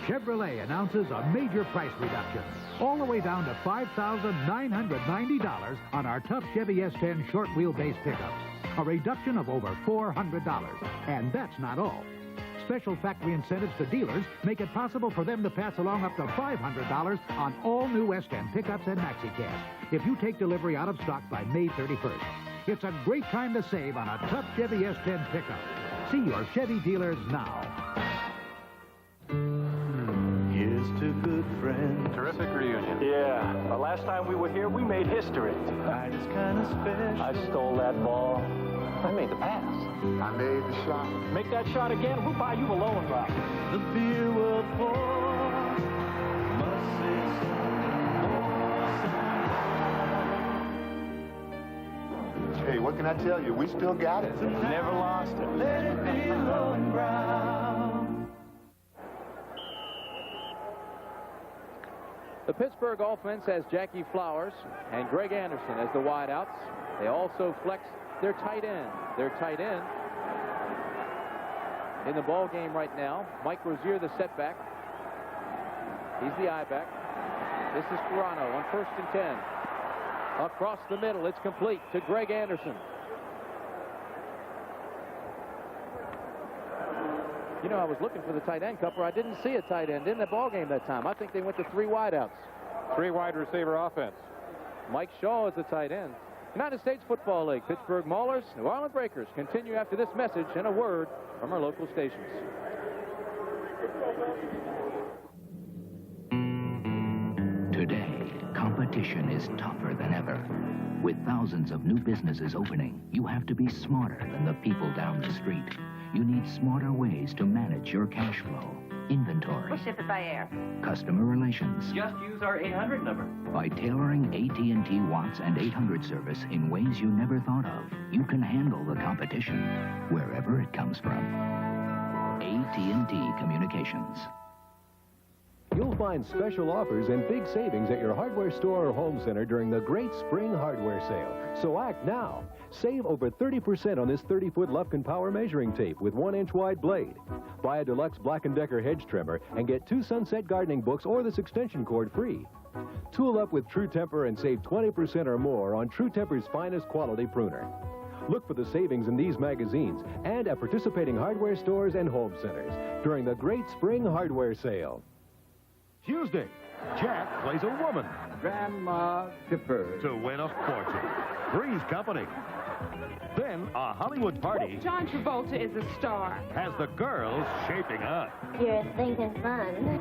Chevrolet announces a major price reduction, all the way down to $5,990 on our tough Chevy S10 short wheelbase pickups. A reduction of over $400. And that's not all. Special factory incentives to dealers make it possible for them to pass along up to $500 on all new S10 pickups and maxi cabs if you take delivery out of stock by May 31st. It's a great time to save on a tough Chevy S10 pickup. See your Chevy dealers now. Here's to good friends. Terrific reunion. Yeah, the last time we were here, we made history. It's kind of special. I stole that ball. I made the pass. I made the shot. Make that shot again, we'll buy you a loan rock. The beer will pour. Must say something. Hey, what can I tell you? We still got it. Never lost it. Let it be low and brown. The Pittsburgh offense has Jackie Flowers and Greg Anderson as the wideouts. They also flex their tight end. Their tight end in the ball game right now, Mike Rozier, the setback. He's the I-back. This is Toronto on 1st and 10. Across the middle, it's complete to Greg Anderson. You know, I was looking for the tight end, Cupper. I didn't see a tight end in the ball game that time. I think they went to 3 wideouts. 3 wide receiver offense. Mike Shaw is the tight end. United States Football League, Pittsburgh Maulers, New Orleans Breakers continue after this message and a word from our local stations. Today, competition is tougher than ever. With thousands of new businesses opening, you have to be smarter than the people down the street. You need smarter ways to manage your cash flow, inventory, We'll ship it by air. customer relations. Just use our 800 number. By tailoring AT&T Watts and 800 service in ways you never thought of, you can handle the competition wherever it comes from. AT&T Communications. You'll find special offers and big savings at your hardware store or home center during the Great Spring Hardware Sale. So act now. Save over 30% on this 30-foot Lufkin Power Measuring Tape with 1-inch wide blade. Buy a deluxe Black & Decker hedge trimmer and get 2 Sunset Gardening books or this extension cord free. Tool up with True Temper and save 20% or more on True Temper's finest quality pruner. Look for the savings in these magazines and at participating hardware stores and home centers during the Great Spring Hardware Sale. Tuesday, Jack plays a woman. Grandma Tipper. To win a fortune. Three's Company. Then a Hollywood party John Travolta is a star. has the girls shaping up. You're thinking fun.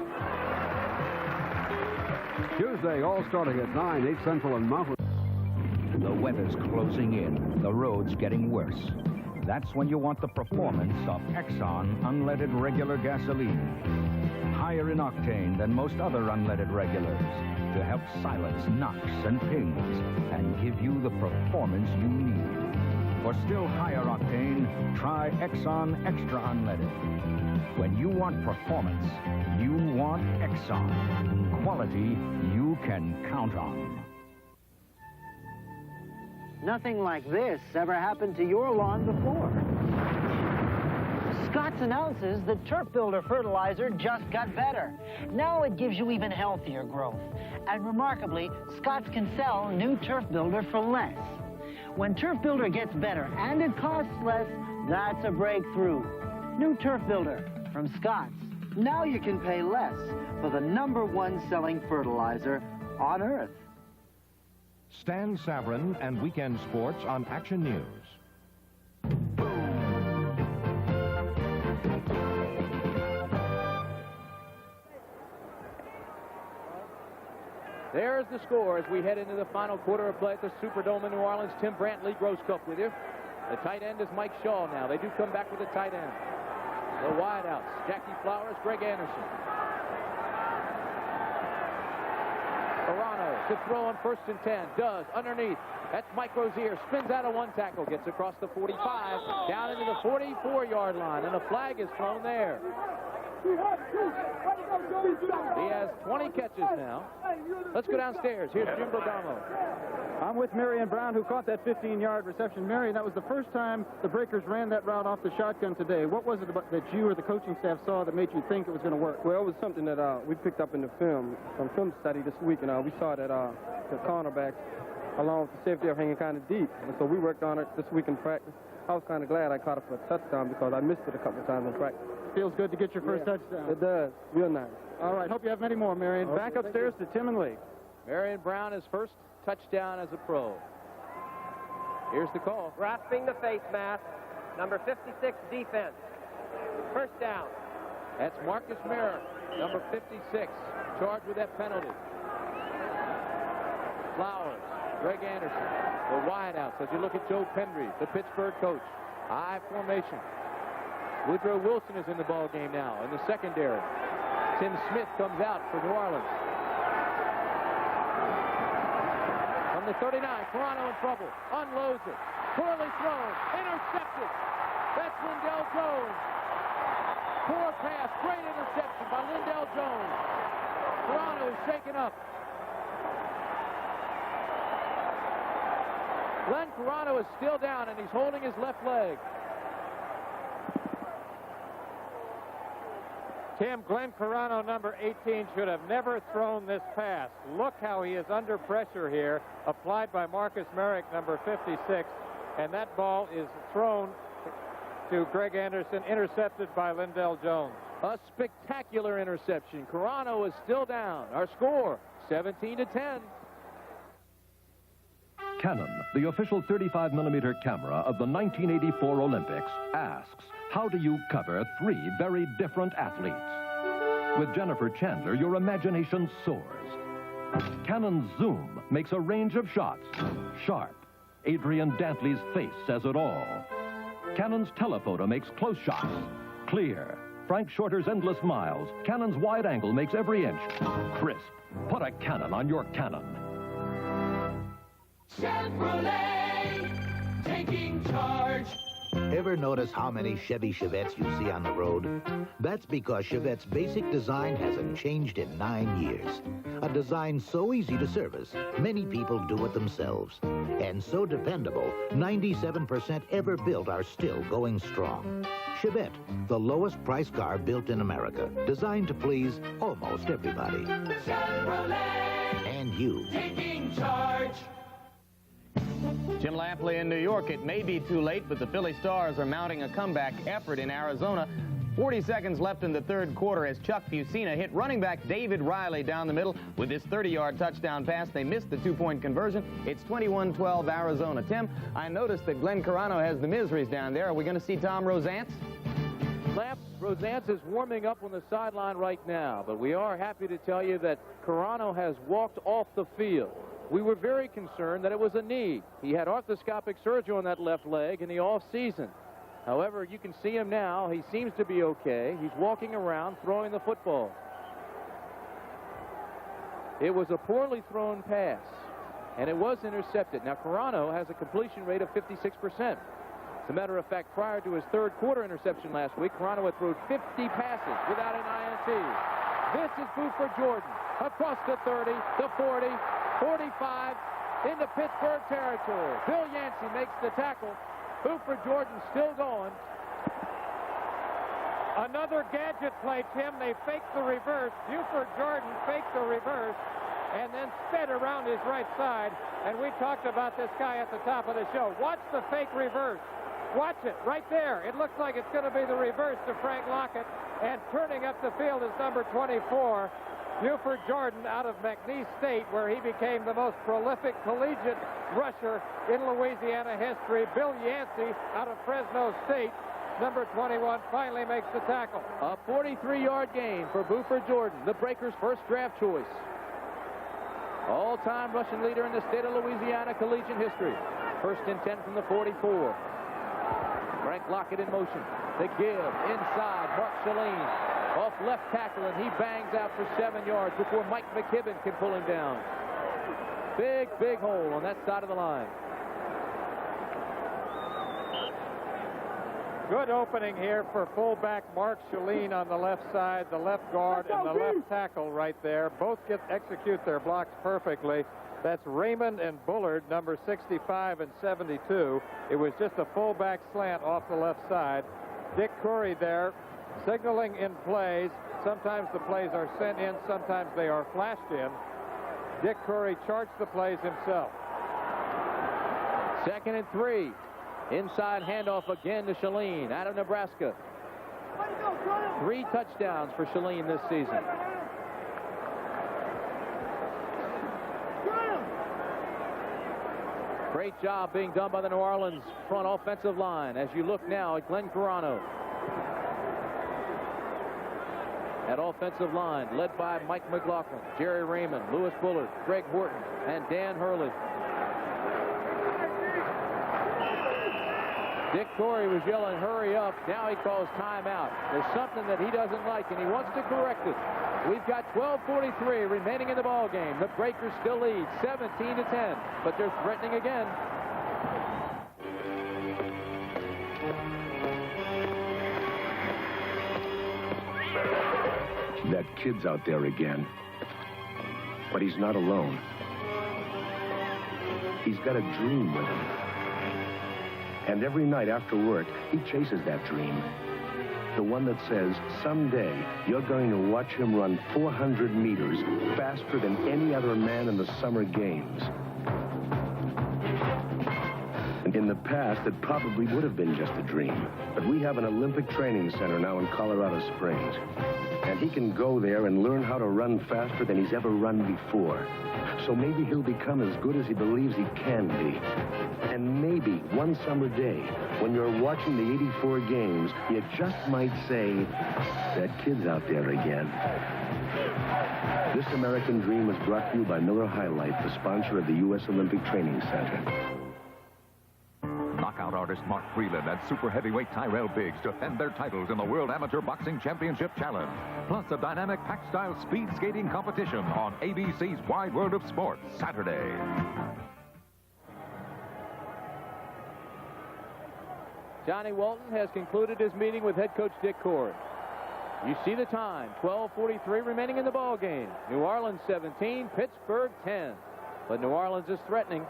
Tuesday, all starting at 9, 8 Central and Mountain. The weather's closing in. The road's getting worse. That's when you want the performance of Exxon unleaded regular gasoline. Higher in octane than most other unleaded regulars to help silence knocks and pings and give you the performance you need. For still higher octane, try Exxon Extra Unleaded. When you want performance, you want Exxon. Quality you can count on. Nothing like this ever happened to your lawn before. Scott's announces the Turf Builder fertilizer just got better. Now it gives you even healthier growth. And remarkably, Scott's can sell new Turf Builder for less. When Turf Builder gets better and it costs less, that's a breakthrough. New Turf Builder from Scott's. Now you can pay less for the #1 selling fertilizer on Earth. Stan Savran and Weekend Sports on Action News. There's the score as we head into the final quarter of play at the Superdome in New Orleans. Tim Brantley, Gross Cup with you. The tight end is Mike Shaw now. They do come back with the tight end. The wideouts, Jackie Flowers, Greg Anderson. Carano to throw on 1st and 10. Does. Underneath. That's Mike Rozier. Spins out of one tackle. Gets across the 45. Down into the 44-yard line. And a flag is thrown there. He has 20 catches now. Let's go downstairs. Here's Jim Bergamo. I'm with Marion Brown, who caught that 15-yard reception. Marion, that was the first time the Breakers ran that route off the shotgun today. What was it that you or the coaching staff saw that made you think it was going to work? Well, it was something that we picked up in the film study this week, and we saw that the cornerbacks, along with the safety, are hanging kind of deep. And so we worked on it this week in practice. I was kind of glad I caught it for a touchdown because I missed it a couple of times in practice. Feels good to get your first touchdown. It does. Real nice. All right. Hope you have many more, Marion. Okay, back upstairs to Tim and Lee. Marion Brown, his first touchdown as a pro. Here's the call. Grasping the face mask. Number 56, defense. First down. That's Marcus Merrick, number 56, charged with that penalty. Flowers, Greg Anderson, the wideouts. As you look at Joe Pendry, the Pittsburgh coach. High formation. Woodrow Wilson is in the ball game now in the secondary. Tim Smith comes out for New Orleans. From the 39, Carano in trouble. Unloads it. Poorly thrown. Intercepted. That's Lindell Jones. Poor pass. Great interception by Lindell Jones. Carano is shaken up. Glenn Carano is still down, and he's holding his left leg. Tim, Glenn Carano, number 18, should have never thrown this pass. Look how he is under pressure here, applied by Marcus Merrick, number 56, and that ball is thrown to Greg Anderson, intercepted by Lindell Jones. A spectacular interception. Carano is still down. Our score, 17-10. Canon, the official 35mm camera of the 1984 Olympics, asks, how do you cover 3 very different athletes? With Jennifer Chandler, your imagination soars. Canon's zoom makes a range of shots sharp. Adrian Dantley's face says it all. Canon's telephoto makes close shots clear. Frank Shorter's endless miles. Canon's wide angle makes every inch crisp. Put a Canon on your Canon. Chevrolet, taking charge. Ever notice how many Chevy Chevettes you see on the road? That's because Chevette's basic design hasn't changed in 9 years. A design so easy to service, many people do it themselves. And so dependable, 97% ever built are still going strong. Chevette, the lowest price car built in America, designed to please almost everybody. Chevrolet, and you. Taking charge. Jim Lampley in New York. It may be too late, but the Philly Stars are mounting a comeback effort in Arizona. 40 seconds left in the third quarter as Chuck Fusina hit running back David Riley down the middle with his 30-yard touchdown pass. They missed the 2-point conversion. It's 21-12 Arizona. Tim, I noticed that Glenn Carano has the miseries down there. Are we going to see Tom Rosance? Rosance is warming up on the sideline right now, but we are happy to tell you that Carano has walked off the field. We were very concerned that it was a knee. He had arthroscopic surgery on that left leg in the off-season. However, you can see him now. He seems to be okay. He's walking around throwing the football. It was a poorly thrown pass, and it was intercepted. Now, Carano has a completion rate of 56%. As a matter of fact, prior to his third quarter interception last week, Carano had thrown 50 passes without an INT. This is Buford Jordan across the 30, the 40, 45 into Pittsburgh territory. Bill Yancey makes the tackle. Buford Jordan still going. Another gadget play, Tim. They faked the reverse. Buford Jordan faked the reverse and then sped around his right side. And we talked about this guy at the top of the show. Watch the fake reverse. Watch it right there. It looks like it's going to be the reverse to Frank Lockett. And turning up the field is number 24. Buford Jordan out of McNeese State, where he became the most prolific collegiate rusher in Louisiana history. Bill Yancey out of Fresno State, number 21, finally makes the tackle. A 43-yard gain for Buford Jordan, the Breakers' first draft choice. All-time rushing leader in the state of Louisiana collegiate history. First and 10 from the 44. Frank Lockett in motion. The give inside. Mark Shalane off left tackle, and he bangs out for 7 yards before Mike McKibben can pull him down. Big, big hole on that side of the line. Good opening here for fullback Mark Shaleen on the left side, the left guard, and the left tackle right there. Both execute their blocks perfectly. That's Raymond and Bullard, number 65 and 72. It was just a fullback slant off the left side. Dick Curry there signaling in plays. Sometimes the plays are sent in, sometimes they are flashed in. Dick Curry charts the plays himself. 2nd and 3. Inside handoff again to Shaleen out of Nebraska. 3 touchdowns for Shaleen this season. Great job being done by the New Orleans front offensive line as you look now at Glenn Carano. That offensive line led by Mike McLaughlin, Jerry Raymond, Lewis Bullard, Greg Horton, and Dan Hurley. Dick Corey was yelling, hurry up. Now he calls timeout. There's something that he doesn't like, and he wants to correct it. We've got 12:43 remaining in the ball game. The Breakers still lead 17-10, but they're threatening again. That kid's out there again. But he's not alone. He's got a dream with him. And every night after work, he chases that dream. The one that says, someday, you're going to watch him run 400 meters faster than any other man in the summer games. And in the past, it probably would have been just a dream. But we have an Olympic training center now in Colorado Springs. And he can go there and learn how to run faster than he's ever run before. So maybe he'll become as good as he believes he can be. And maybe one summer day, when you're watching the 84 games, you just might say, that kid's out there again. This American dream is brought to you by Miller High Life, the sponsor of the U.S. Olympic Training Center. Knockout artist Mark Freeland and super heavyweight Tyrell Biggs defend their titles in the World Amateur Boxing Championship Challenge. Plus a dynamic pack-style speed skating competition on ABC's Wide World of Sports Saturday. Johnny Walton has concluded his meeting with head coach Dick Corey. You see the time, 12:43 remaining in the ball game. New Orleans 17, Pittsburgh 10. But New Orleans is threatening.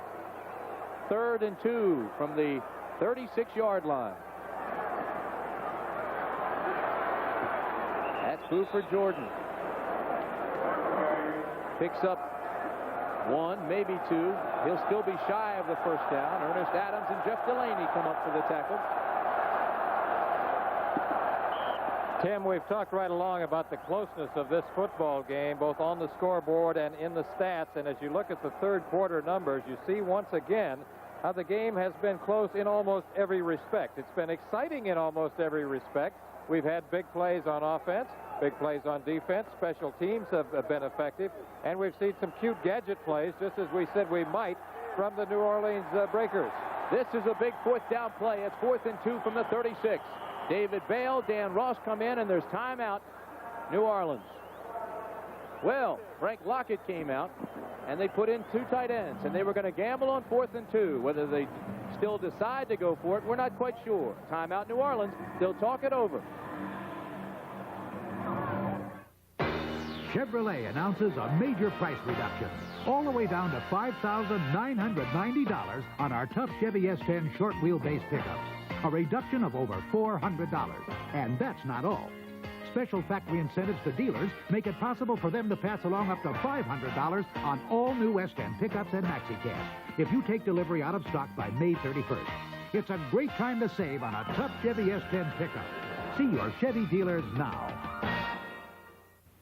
3rd and 2 from the 36-yard line. That's Buford Jordan. Picks up 1, maybe 2. He'll still be shy of the first down. Ernest Adams and Jeff Delaney come up for the tackle. Tim, we've talked right along about the closeness of this football game, both on the scoreboard and in the stats. And as you look at the third quarter numbers, you see once again how the game has been close in almost every respect. It's been exciting in almost every respect. We've had big plays on offense, big plays on defense. Special teams have been effective. And we've seen some cute gadget plays, just as we said we might, from the New Orleans Breakers. This is a big 4th down play. It's 4th and 2 from the 36. David Bale, Dan Ross come in, and there's timeout, New Orleans. Well, Frank Lockett came out, and they put in 2 tight ends, and they were going to gamble on 4th and 2. Whether they still decide to go for it, we're not quite sure. Timeout, New Orleans. They'll talk it over. Chevrolet announces a major price reduction, all the way down to $5,990 on our tough Chevy S10 short wheelbase pickups. A reduction of over $400. And that's not all. Special factory incentives to dealers make it possible for them to pass along up to $500 on all new S10 pickups and MaxiCab if you take delivery out of stock by May 31st. It's a great time to save on a tough Chevy S10 pickup. See your Chevy dealers now.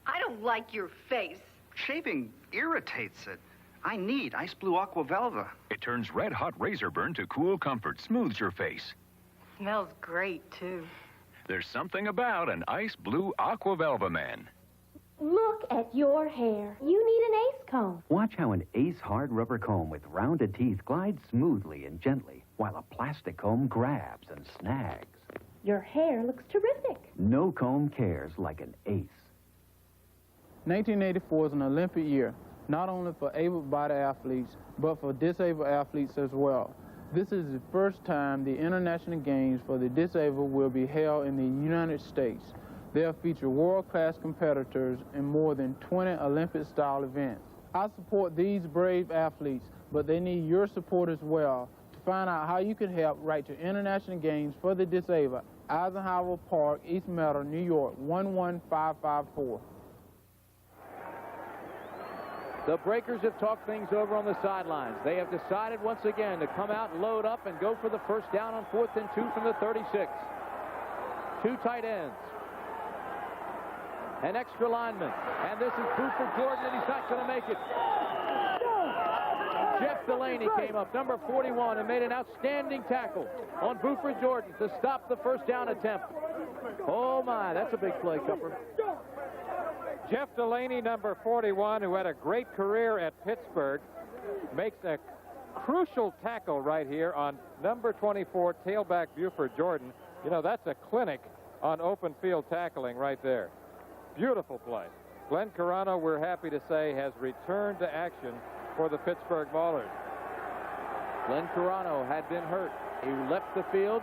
I don't like your face. Shaving irritates it. I need Ice Blue Aqua Velva. It turns red-hot razor burn to cool comfort, smooths your face. Smells great, too. There's something about an Ice Blue Aqua Velva man. Look at your hair. You need an Ace comb. Watch how an Ace hard rubber comb with rounded teeth glides smoothly and gently, while a plastic comb grabs and snags. Your hair looks terrific. No comb cares like an ace. 1984 is an Olympic year, not only for able-bodied athletes, but for disabled athletes as well. This is the first time the International Games for the Disabled will be held in the United States. They'll feature world-class competitors in more than 20 Olympic-style events. I support these brave athletes, but they need your support as well. To find out how you can help, write to International Games for the Disabled, Eisenhower Park, East Meadow, New York, 11554. The Breakers have talked things over on the sidelines. They have decided once again to come out, load up, and go for the first down on 4th and 2 from the 36. Two tight ends. An extra lineman. And this is Buford Jordan, and he's not going to make it. Jeff Delaney came up, number 41, and made an outstanding tackle on Buford Jordan to stop the first down attempt. Oh, my, that's a big play, Cupper. Jeff Delaney, number 41, who had a great career at Pittsburgh, makes a crucial tackle right here on number 24, tailback Buford Jordan. You know, that's a clinic on open field tackling right there. Beautiful play. Glenn Carano, we're happy to say, has returned to action for the Pittsburgh Maulers. Glenn Carano had been hurt. He left the field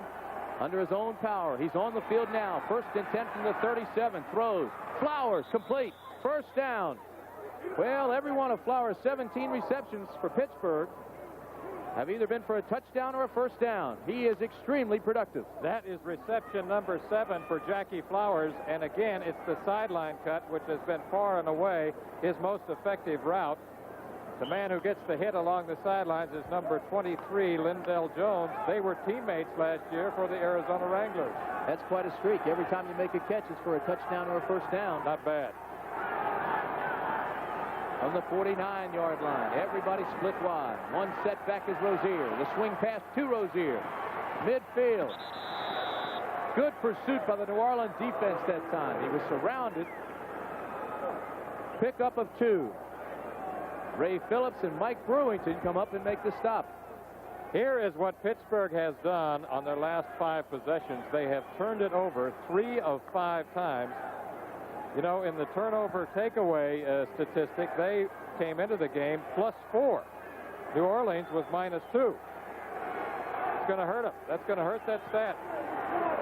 under his own power. He's on the field now. 1st and 10 from the 37. Throws. Flowers complete. First down. Well, every one of Flowers' 17 receptions for Pittsburgh have either been for a touchdown or a first down. He is extremely productive. That is reception number 7 for Jackie Flowers. And again, it's the sideline cut, which has been far and away his most effective route. The man who gets the hit along the sidelines is number 23, Lindell Jones. They were teammates last year for the Arizona Wranglers. That's quite a streak. Every time you make a catch, it's for a touchdown or a first down. Not bad. On the 49-yard line, everybody split wide. One setback is Rozier. The swing pass to Rozier. Midfield. Good pursuit by the New Orleans defense that time. He was surrounded. Pickup of 2. Ray Phillips and Mike Brewington come up and make the stop. Here is what Pittsburgh has done on their last 5 possessions. They have turned it over 3 of 5 times. You know, in the turnover takeaway statistic, they came into the game +4. New Orleans was -2. It's going to hurt them. That's going to hurt that stat.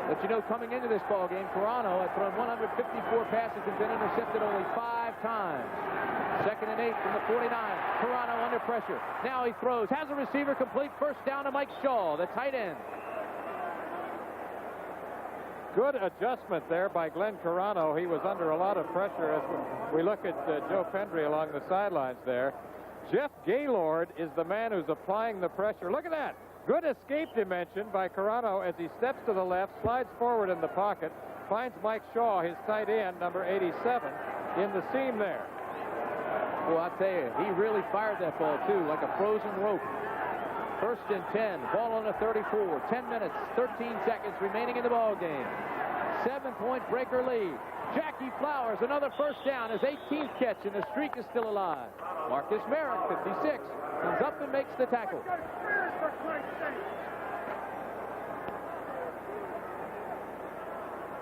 But you know, coming into this ball game, Carano had thrown 154 passes and been intercepted only 5 times. 2nd and 8 from the 49. Carano under pressure. Now he throws. Has a receiver complete. First down to Mike Shaw, the tight end. Good adjustment there by Glenn Carano. He was under a lot of pressure as we look at Joe Pendry along the sidelines there. Jeff Gaylord is the man who's applying the pressure. Look at that. Good escape dimension by Carano as he steps to the left, slides forward in the pocket, finds Mike Shaw, his tight end, number 87, in the seam there. Well, I tell you, he really fired that ball, too, like a frozen rope. 1st and 10, ball on the 34. 10 minutes, 13 seconds remaining in the ball game. 7-point breaker lead. Jackie Flowers, another first down, his 18th catch, and the streak is still alive. Marcus Merrick, 56, comes up and makes the tackle.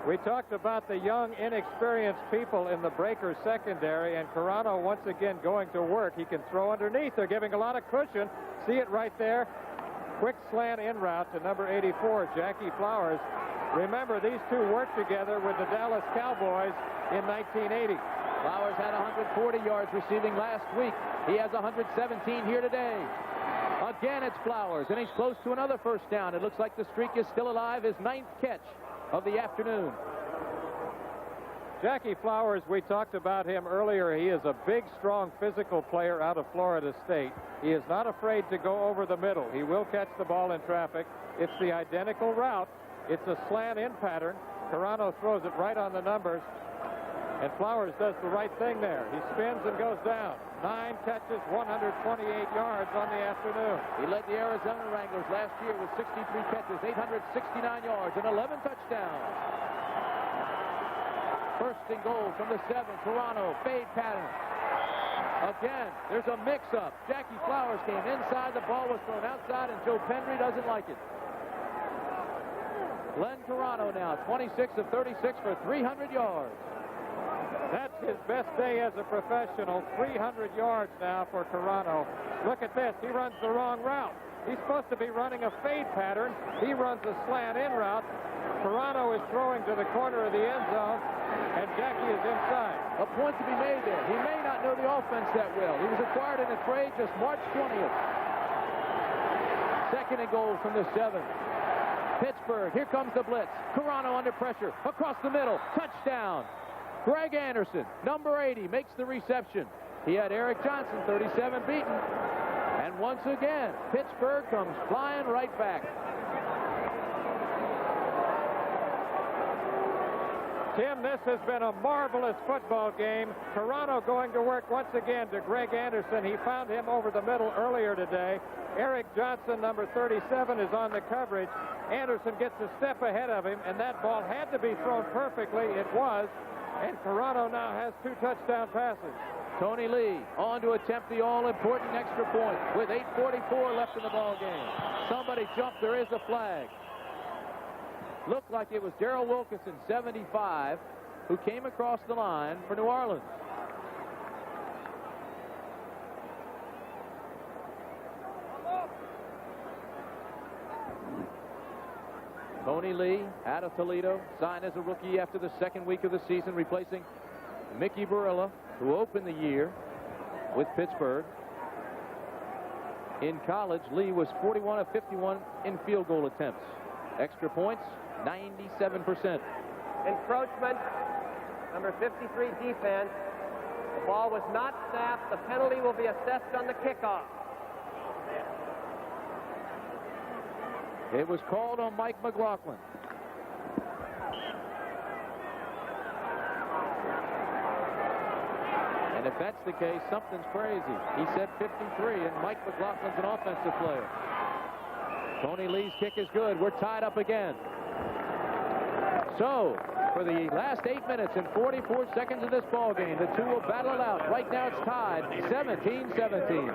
We talked about the young, inexperienced people in the Breakers secondary, and Carano once again going to work. He can throw underneath. They're giving a lot of cushion. See it right there. Quick slant in route to number 84, Jackie Flowers. Remember, these two worked together with the Dallas Cowboys in 1980. Flowers had 140 yards receiving last week. He has 117 here today. Again, it's Flowers, and he's close to another first down. It looks like the streak is still alive. His 9th catch of the afternoon. Jackie Flowers, we talked about him earlier. He is a big, strong, physical player out of Florida State. He is not afraid to go over the middle. He will catch the ball in traffic. It's the identical route. It's a slant-in pattern. Carano throws it right on the numbers, and Flowers does the right thing there. He spins and goes down. 9 catches, 128 yards on the afternoon. He led the Arizona Wranglers last year with 63 catches, 869 yards, and 11 touchdowns. 1st and goal from the 7. Carano, fade pattern. Again, there's a mix-up. Jackie Flowers came inside. The ball was thrown outside, and Joe Pendry doesn't like it. Glenn Carano now, 26 of 36 for 300 yards. That's his best day as a professional. 300 yards now for Carano. Look at this. He runs the wrong route. He's supposed to be running a fade pattern. He runs a slant-in route. Carano is throwing to the corner of the end zone, and Jackie is inside. A point to be made there. He may not know the offense that well. He was acquired in a trade just March 20th. Second and goal from the 7. Pittsburgh, here comes the blitz. Carano under pressure, across the middle, touchdown. Greg Anderson, number 80, makes the reception. He had Eric Johnson, 37, beaten. And once again, Pittsburgh comes flying right back. Tim, this has been a marvelous football game. Carano going to work once again to Greg Anderson. He found him over the middle earlier today. Eric Johnson, number 37, is on the coverage. Anderson gets a step ahead of him, and that ball had to be thrown perfectly. It was. And Carano now has 2 touchdown passes. Tony Lee on to attempt the all-important extra point with 8:44 left in the ball game. Somebody jumped. There is a flag. Looked like it was Darrell Wilkinson, 75, who came across the line for New Orleans. Tony Lee out of Toledo, signed as a rookie after the second week of the season, replacing Mickey Barilla, who opened the year with Pittsburgh. In college, Lee was 41 of 51 in field goal attempts. Extra points, 97%. Encroachment, number 53 defense. The ball was not snapped. The penalty will be assessed on the kickoff. It was called on Mike McLaughlin. And if that's the case, something's crazy. He said 53, and Mike McLaughlin's an offensive player. Tony Lee's kick is good. We're tied up again. So, for the last 8 minutes and 44 seconds of this ball game, the two will battle it out. Right now it's tied, 17-17.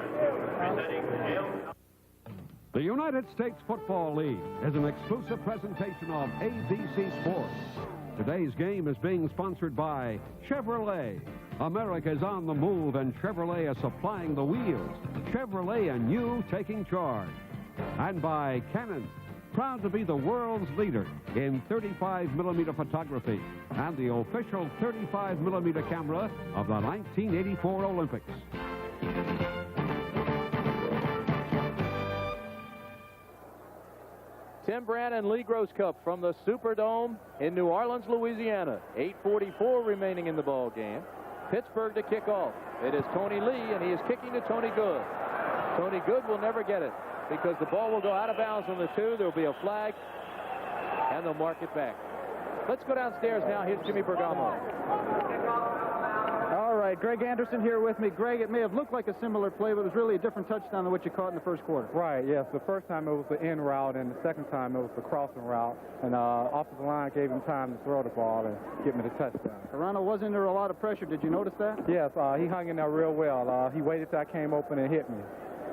The United States Football League is an exclusive presentation of ABC Sports. Today's game is being sponsored by Chevrolet. America's on the move, and Chevrolet is supplying the wheels. Chevrolet and you taking charge. And by Canon, proud to be the world's leader in 35mm photography and the official 35mm camera of the 1984 Olympics. Tim Brandt and Lee Groscup from the Superdome in New Orleans, Louisiana. 8:44 remaining in the ball game. Pittsburgh to kick off. It is Tony Lee, and he is kicking to Tony Good. Tony Good will never get it because the ball will go out of bounds on the 2. There will be a flag, and they'll mark it back. Let's go downstairs now. Here's Jimmy Bergamo. All right, Greg Anderson here with me. Greg, it may have looked like a similar play, but it was really a different touchdown than what you caught in the first quarter. Right, yes. The first time it was the in route, and the second time it was the crossing route. And offensive line gave him time to throw the ball and get me the touchdown. Carano was under a lot of pressure. Did you notice that? Yes, he hung in there real well. He waited till I came open and hit me.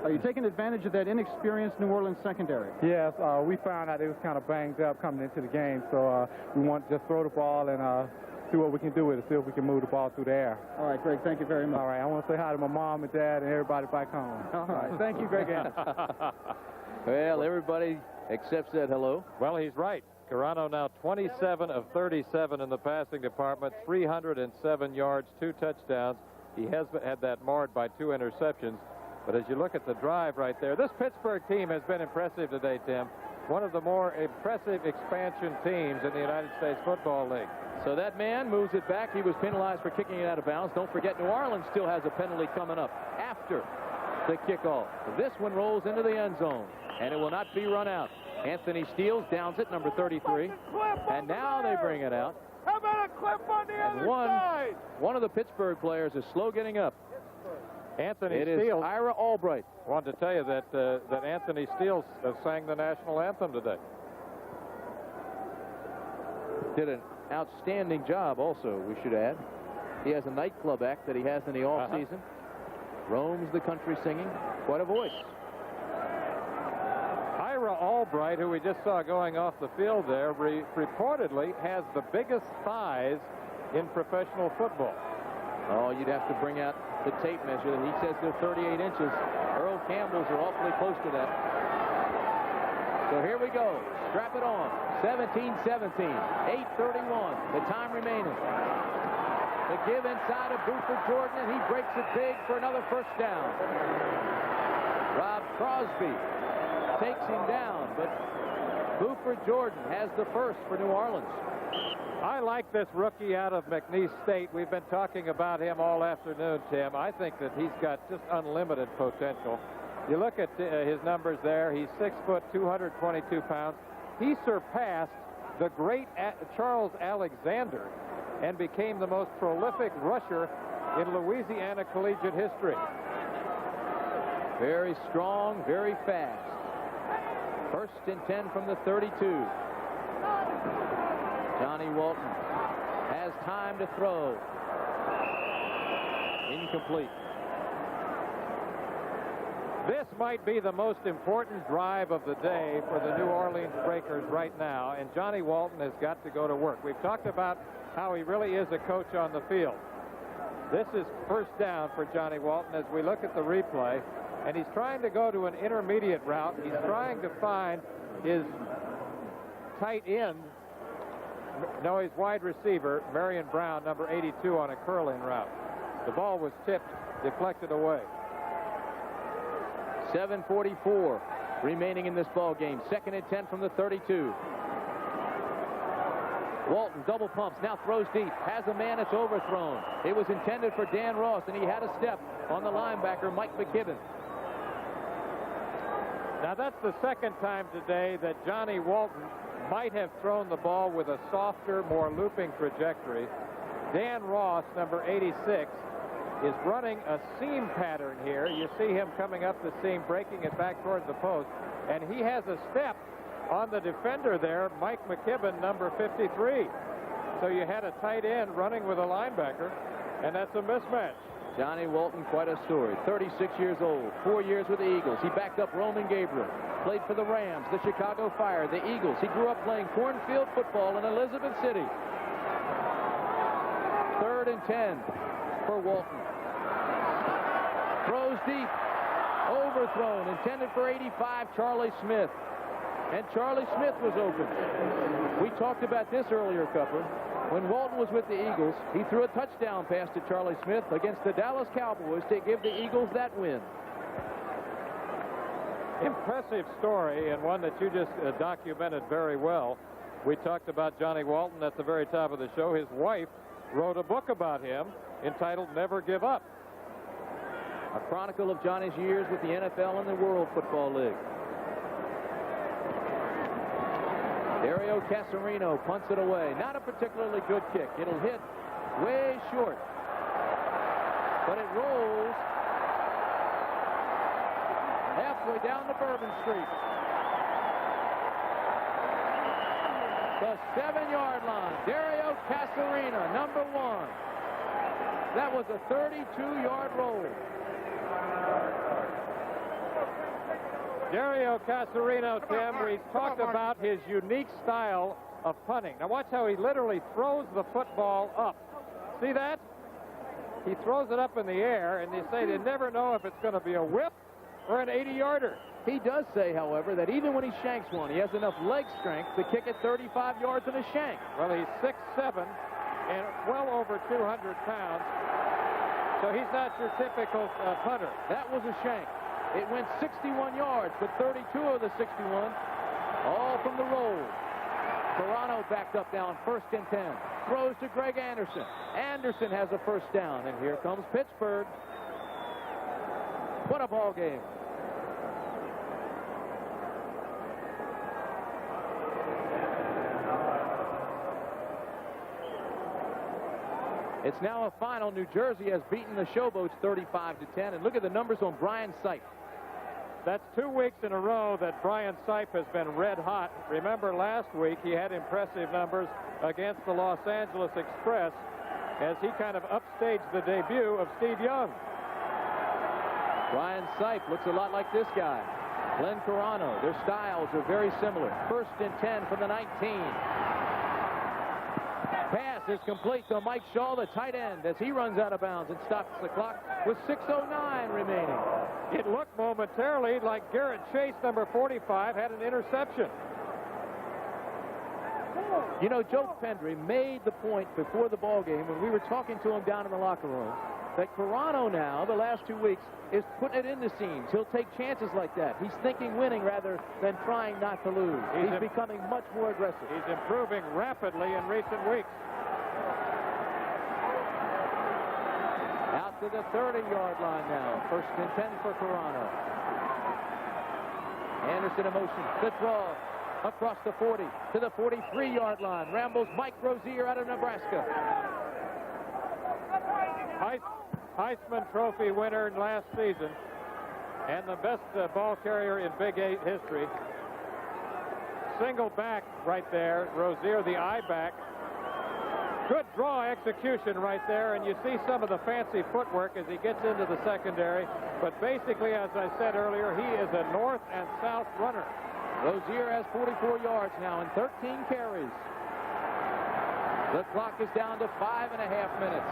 Are you taking advantage of that inexperienced New Orleans secondary? Yes, we found out it was kind of banged up coming into the game, so we want to just throw the ball and see what we can do with it, see if we can move the ball through the air. All right, Greg, thank you very much. All right, I want to say hi to my mom and dad and everybody back home. All right, thank you, Greg Anderson. Well, everybody except said hello. Well, he's right. Carano now 27 of 37 in the passing department, 307 yards, 2 touchdowns. He has had that marred by 2 interceptions. But as you look at the drive right there, this Pittsburgh team has been impressive today, Tim. One of the more impressive expansion teams in the United States Football League. So that man moves it back. He was penalized for kicking it out of bounds. Don't forget, New Orleans still has a penalty coming up after the kickoff. This one rolls into the end zone, and it will not be run out. Anthony Steele downs it, number 33. And now they bring it out. How about a clip on the other side? One of the Pittsburgh players is slow getting up. Anthony It Steele. is Ira Albright. Wanted to tell you that that Anthony Steele sang the national anthem today. Did an outstanding job also, we should add. He has a nightclub act that he has in the off-season. Roams the country singing. Quite a voice. Ira Albright, who we just saw going off the field there, reportedly has the biggest thighs in professional football. Oh, you'd have to bring out the tape measure. He says they're 38 inches. Earl Campbell's are awfully close to that. So here we go. Strap it on. 17-17. 8:31. The time remaining. The give inside of Buford Jordan, and he breaks it big for another first down. Rob Crosby takes him down, but Buford Jordan has the first for New Orleans. I like this rookie out of McNeese State. We've been talking about him all afternoon, Tim. I think that he's got just unlimited potential. You look at his numbers there. He's 6 foot, 222 pounds. He surpassed the great Charles Alexander and became the most prolific rusher in Louisiana collegiate history. Very strong, very fast. First and 10 from the 32. Johnny Walton has time to throw. Incomplete. This might be the most important drive of the day for the New Orleans Breakers right now, and Johnny Walton has got to go to work. We've talked about how he really is a coach on the field. This is first down for Johnny Walton as we look at the replay, and he's trying to go to an intermediate route. He's trying to find his tight end, no, his wide receiver, Marion Brown, number 82, on a curling route. The ball was tipped, deflected away. 7:44 remaining in this ball game. Second and 10 from the 32. Walton double pumps, now throws deep, has a man that's overthrown. It was intended for Dan Ross, and he had a step on the linebacker, Mike McKibben. Now that's the second time today that Johnny Walton might have thrown the ball with a softer, more looping trajectory. Dan Ross, number 86, is running a seam pattern here. You see him coming up the seam, breaking it back towards the post, and he has a step on the defender there, Mike McKibben, number 53. So you had a tight end running with a linebacker, and that's a mismatch. Johnny Walton, quite a story. 36 years old, 4 years with the Eagles. He backed up Roman Gabriel, played for the Rams, the Chicago Fire, the Eagles. He grew up playing cornfield football in Elizabeth City. 3rd and 10 for Walton. Throws deep, overthrown, intended for 85, Charlie Smith. And Charlie Smith was open. We talked about this earlier, Cupper. When Walton was with the Eagles, he threw a touchdown pass to Charlie Smith against the Dallas Cowboys to give the Eagles that win. Impressive story, and one that you just documented very well. We talked about Johnny Walton at the very top of the show. His wife wrote a book about him entitled Never Give Up. A chronicle of Johnny's years with the NFL and the World Football League. Dario Casarino punts it away. Not a particularly good kick. It'll hit way short. But it rolls halfway down the Bourbon Street. The 7-yard line. Dario Casarino, number 1. That was a 32-yard roll. Dario Casarino, Tim, we talked about his unique style of punting. Now watch how he literally throws the football up. See that? He throws it up in the air, and they say they never know if it's going to be a whip or an 80-yarder. He does say, however, that even when he shanks one, he has enough leg strength to kick it 35 yards in a shank. Well, he's 6'7" and well over 200 pounds, so he's not your typical punter. That was a shank. It went 61 yards, but 32 of the 61, all from the roll. Toronto backed up down, 1st and 10. Throws to Greg Anderson. Anderson has a first down, and here comes Pittsburgh. What a ball game. It's now a final. New Jersey has beaten the Showboats 35-10, and look at the numbers on Brian Sipe. That's 2 weeks in a row that Brian Sipe has been red hot. Remember last week he had impressive numbers against the Los Angeles Express as he kind of upstaged the debut of Steve Young. Brian Sipe looks a lot like this guy. Glenn Carano, their styles are very similar. 1st and 10 from the 19. Pass is complete to Mike Shaw, the tight end, as he runs out of bounds and stops the clock with 6:09 remaining. It looked momentarily like Garrett Chase, number 45, had an interception. You know, Joe Pendry made the point before the ball game when we were talking to him down in the locker room that Carano now, the last 2 weeks, is putting it in the seams. He'll take chances like that. He's thinking winning rather than trying not to lose. He's becoming much more aggressive. He's improving rapidly in recent weeks. Out to the 30-yard line now. 1st and 10 for Carano. Anderson in motion. The throw across the 40 to the 43-yard line. Rambles Mike Rozier out of Nebraska. Heisman Trophy winner last season and the best ball carrier in Big 8 history. Single back right there. Rozier, the I back. Good draw execution right there, and you see some of the fancy footwork as he gets into the secondary. But basically, as I said earlier, he is a north and south runner. Rozier has 44 yards now and 13 carries. The clock is down to 5.5 minutes.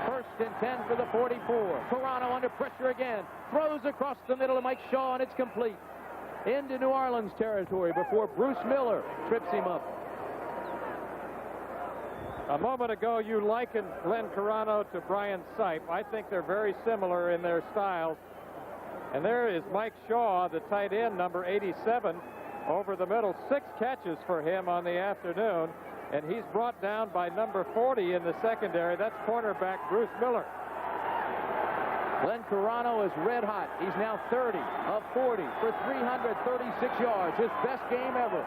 1st and 10 for the 44. Carano under pressure again. Throws across the middle of Mike Shaw, and it's complete. Into New Orleans territory before Bruce Miller trips him up. A moment ago, you likened Glenn Carano to Brian Sipe. I think they're very similar in their styles. And there is Mike Shaw, the tight end, number 87, over the middle. 6 catches for him on the afternoon. And he's brought down by number 40 in the secondary. That's cornerback Bruce Miller. Glenn Carano is red hot. He's now 30 of 40 for 336 yards. His best game ever.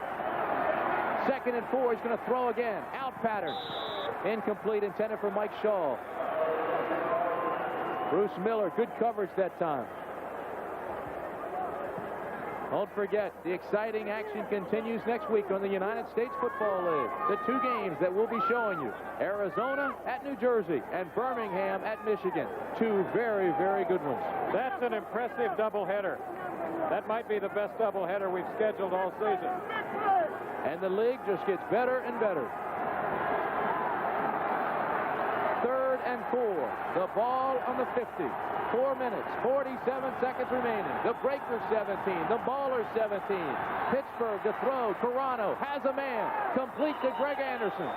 2nd and 4. He's going to throw again. Out pattern. Incomplete, intended for Mike Shaw. Bruce Miller, good coverage that time. Don't forget, the exciting action continues next week on the United States Football League. The 2 games that we'll be showing you, Arizona at New Jersey and Birmingham at Michigan. 2 very, very good ones. That's an impressive doubleheader. That might be the best doubleheader we've scheduled all season. And the league just gets better and better. 3rd and 4. The ball on the 50. 4 minutes, 47 seconds remaining. The Breakers 17, the Maulers 17. Pittsburgh to throw. Carano has a man. Complete to Greg Anderson.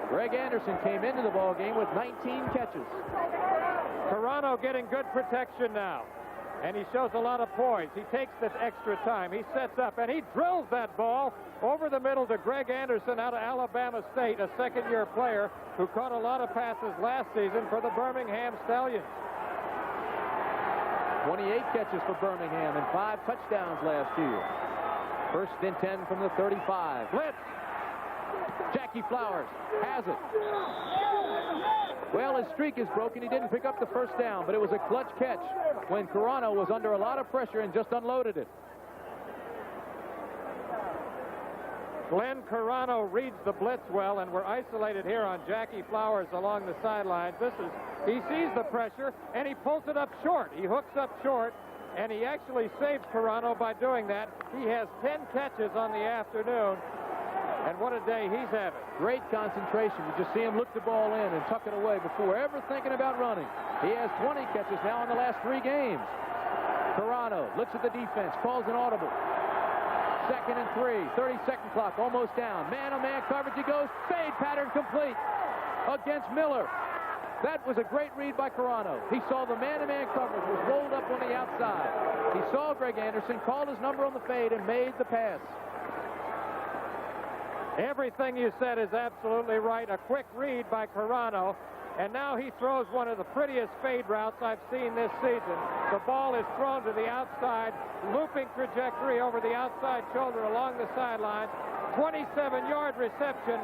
Greg Anderson came into the ball game with 19 catches. Carano getting good protection now. And he shows a lot of poise. He takes this extra time. He sets up, and he drills that ball over the middle to Greg Anderson out of Alabama State, a second-year player who caught a lot of passes last season for the Birmingham Stallions. 28 catches for Birmingham and 5 touchdowns last year. 1st and 10 from the 35. Blitz. Jackie Flowers has it. Well, his streak is broken. He didn't pick up the 1st down, but it was a clutch catch when Carano was under a lot of pressure and just unloaded it. Glenn Carano reads the blitz well, and we're isolated here on Jackie Flowers along the sidelines. He sees the pressure, and he pulls it up short. He hooks up short, and he actually saves Carano by doing that. He has 10 catches on the afternoon. And what a day he's having. Great concentration. You just see him look the ball in and tuck it away before ever thinking about running. He has 20 catches now in the last 3 games. Carano looks at the defense, calls an audible. 2nd and 3, 30-second clock, almost down. Man-on-man coverage, he goes. Fade pattern complete against Miller. That was a great read by Carano. He saw the man-to-man coverage was rolled up on the outside. He saw Greg Anderson, called his number on the fade, and made the pass. Everything you said is absolutely right. A quick read by Carano, and now he throws one of the prettiest fade routes I've seen this season. The ball is thrown to the outside, looping trajectory over the outside shoulder along the sideline. 27-yard reception,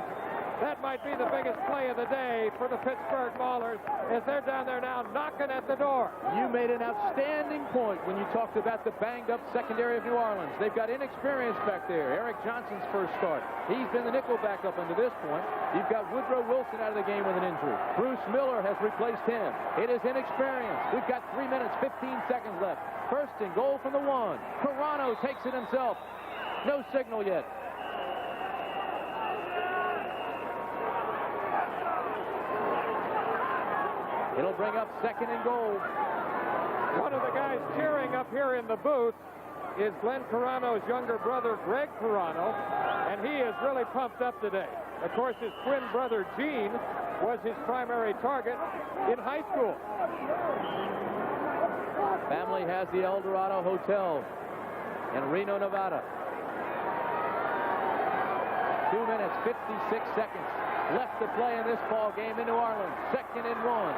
That might be the biggest play of the day for the Pittsburgh Maulers as they're down there now knocking at the door. You made an outstanding point when you talked about the banged-up secondary of New Orleans. They've got inexperience back there. Eric Johnson's first start. He's been the nickel backup until this point. You've got Woodrow Wilson out of the game with an injury. Bruce Miller has replaced him. It is inexperience. We've got 3 minutes, 15 seconds left. First and goal from the 1. Carano takes it himself. No signal yet. It'll bring up second and goal. One of the guys cheering up here in the booth is Glenn Carano's younger brother, Greg Carano, and he is really pumped up today. Of course, his twin brother, Gene, was his primary target in high school. Family has the El Dorado Hotel in Reno, Nevada. 2 minutes, 56 seconds left to play in this ball game in New Orleans. Second and 1.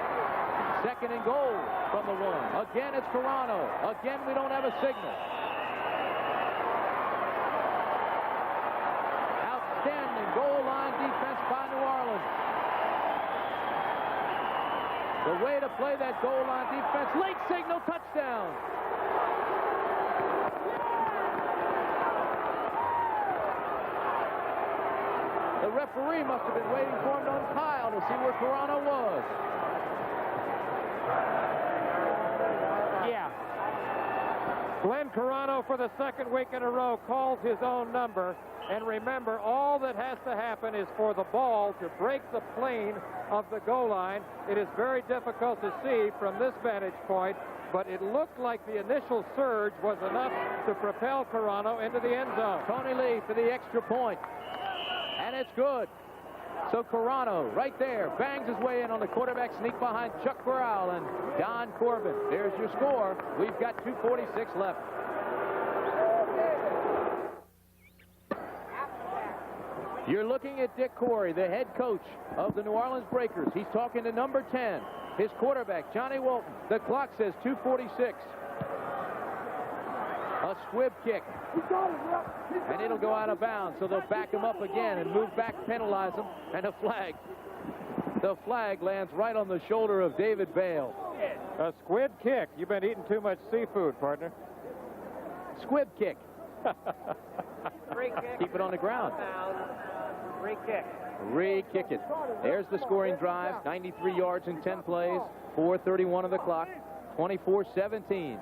Second and goal from the 1. Again, it's Carano. Again, we don't have a signal. Outstanding goal line defense by New Orleans. The way to play that goal line defense. Late signal, touchdown. The referee must have been waiting for him to umpire to see where Carano was. Yeah. Glenn Carano, for the second week in a row, calls his own number. And remember, all that has to happen is for the ball to break the plane of the goal line. It is very difficult to see from this vantage point, but it looked like the initial surge was enough to propel Carano into the end zone. Tony Lee for the extra point. And it's good. So Carano, right there, bangs his way in on the quarterback sneak behind Chuck Corral and Don Corbin. There's your score. We've got 2:46 left. You're looking at Dick Corey, the head coach of the New Orleans Breakers. He's talking to number 10, his quarterback, Johnny Walton. The clock says 2:46. A squib kick. And it'll go out of bounds, so they'll back him up again and move back, penalize him, and a flag. The flag lands right on the shoulder of David Bale. A squid kick. You've been eating too much seafood, partner. Squib kick. Free kick. Keep it on the ground. Free kick. Re-kick it. There's the scoring drive. 93 yards in 10 plays. 4:31 of the clock. 24-17.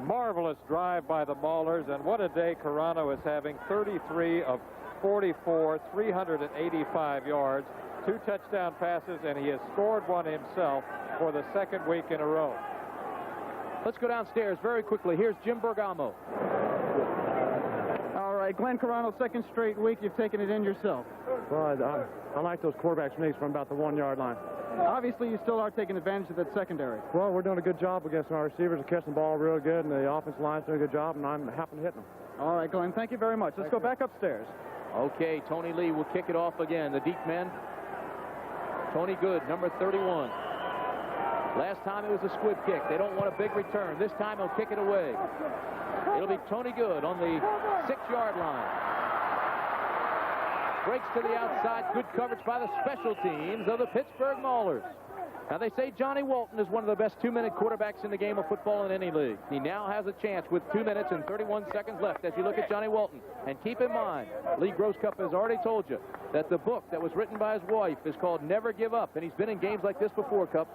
Marvelous drive by the Maulers, and what a day Carano is having. 33 of 44, 385 yards, 2 touchdown passes, and he has scored one himself for the second week in a row. Let's go downstairs very quickly. Here's Jim Bergamo. All right, Glenn Carano, second straight week, you've taken it in yourself. Well, I like those quarterback sneaks from about the 1-yard line. Obviously, you still are taking advantage of that secondary. Well, we're doing a good job against our receivers and catching the ball real good, and the offensive line's doing a good job, and I'm happy to hit them. All right, Glenn, thank you very much. Let's go back upstairs. Okay, Tony Lee will kick it off again. The deep men. Tony Good, number 31. Last time it was a squib kick. They don't want a big return. This time he'll kick it away. It'll be Tony Good on the 6-yard line. Breaks to the outside. Good coverage by the special teams of the Pittsburgh Maulers. Now, they say Johnny Walton is one of the best 2-minute quarterbacks in the game of football in any league. He now has a chance with 2 minutes and 31 seconds left as you look at Johnny Walton. And keep in mind, Lee Grosscup has already told you that the book that was written by his wife is called Never Give Up. And he's been in games like this before, Cup.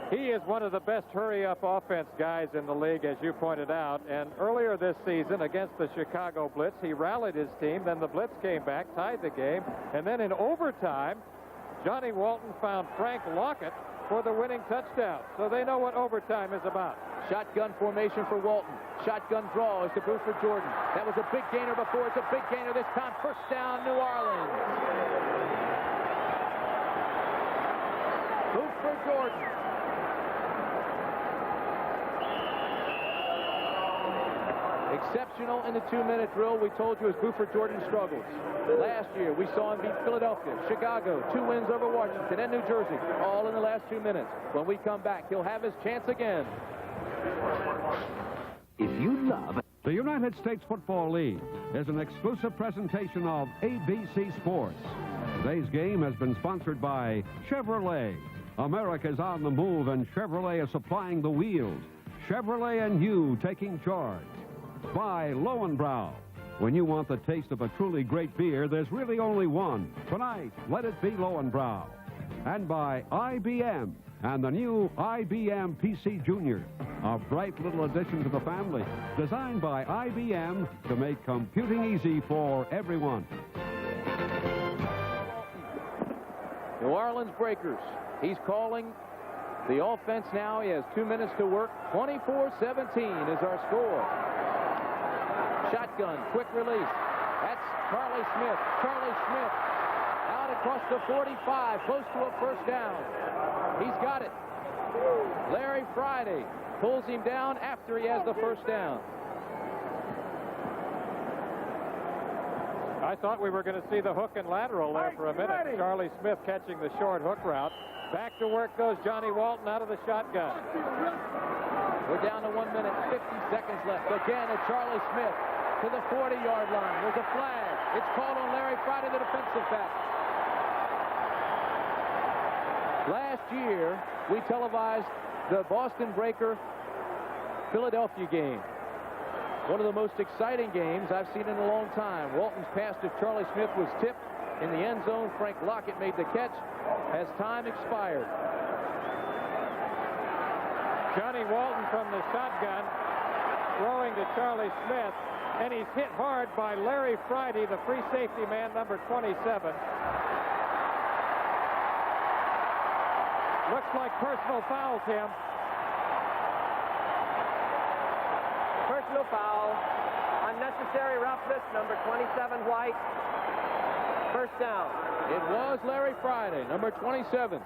He is one of the best hurry-up offense guys in the league, as you pointed out. And earlier this season against the Chicago Blitz, he rallied his team. Then the Blitz came back, tied the game. And then in overtime, Johnny Walton found Frank Lockett for the winning touchdown. So they know what overtime is about. Shotgun formation for Walton. Shotgun draw is to Buford Jordan. That was a big gainer before. It's a big gainer this time. First down, New Orleans. Buford Jordan. Exceptional in the 2-minute drill. We told you as Buford Jordan struggles. Last year, we saw him beat Philadelphia, Chicago, 2 wins over Washington and New Jersey, all in the last 2 minutes. When we come back, he'll have his chance again. If you love The United States Football League is an exclusive presentation of ABC Sports. Today's game has been sponsored by Chevrolet. America's on the move, and Chevrolet is supplying the wheels. Chevrolet and you taking charge. By Lowenbrau. When you want the taste of a truly great beer, there's really only one. Tonight, let it be Lowenbrau. And by IBM and the new IBM PC Junior, a bright little addition to the family, designed by IBM to make computing easy for everyone. New Orleans Breakers. He's calling the offense now. He has 2 minutes to work. 24-17 is our score. Shotgun, quick release. That's Charlie Smith. Charlie Smith out across the 45, close to a first down. He's got it. Larry Friday pulls him down after he has the first down. I thought we were going to see the hook and lateral there for a minute. Charlie Smith catching the short hook route. Back to work goes Johnny Walton out of the shotgun. We're down to 1 minute, 50 seconds left. Again, it's Charlie Smith to the 40-yard line. There's a flag. It's called on Larry Friday, the defensive back. Last year, we televised the Boston Breaker Philadelphia game. One of the most exciting games I've seen in a long time. Walton's pass to Charlie Smith was tipped in the end zone. Frank Lockett made the catch as time expired. Johnny Walton from the shotgun throwing to Charlie Smith, and he's hit hard by Larry Friday, the free safety man, number 27. Looks like personal foul, Tim. Personal foul. Unnecessary roughness, number 27, White. First down. It was Larry Friday, number 27.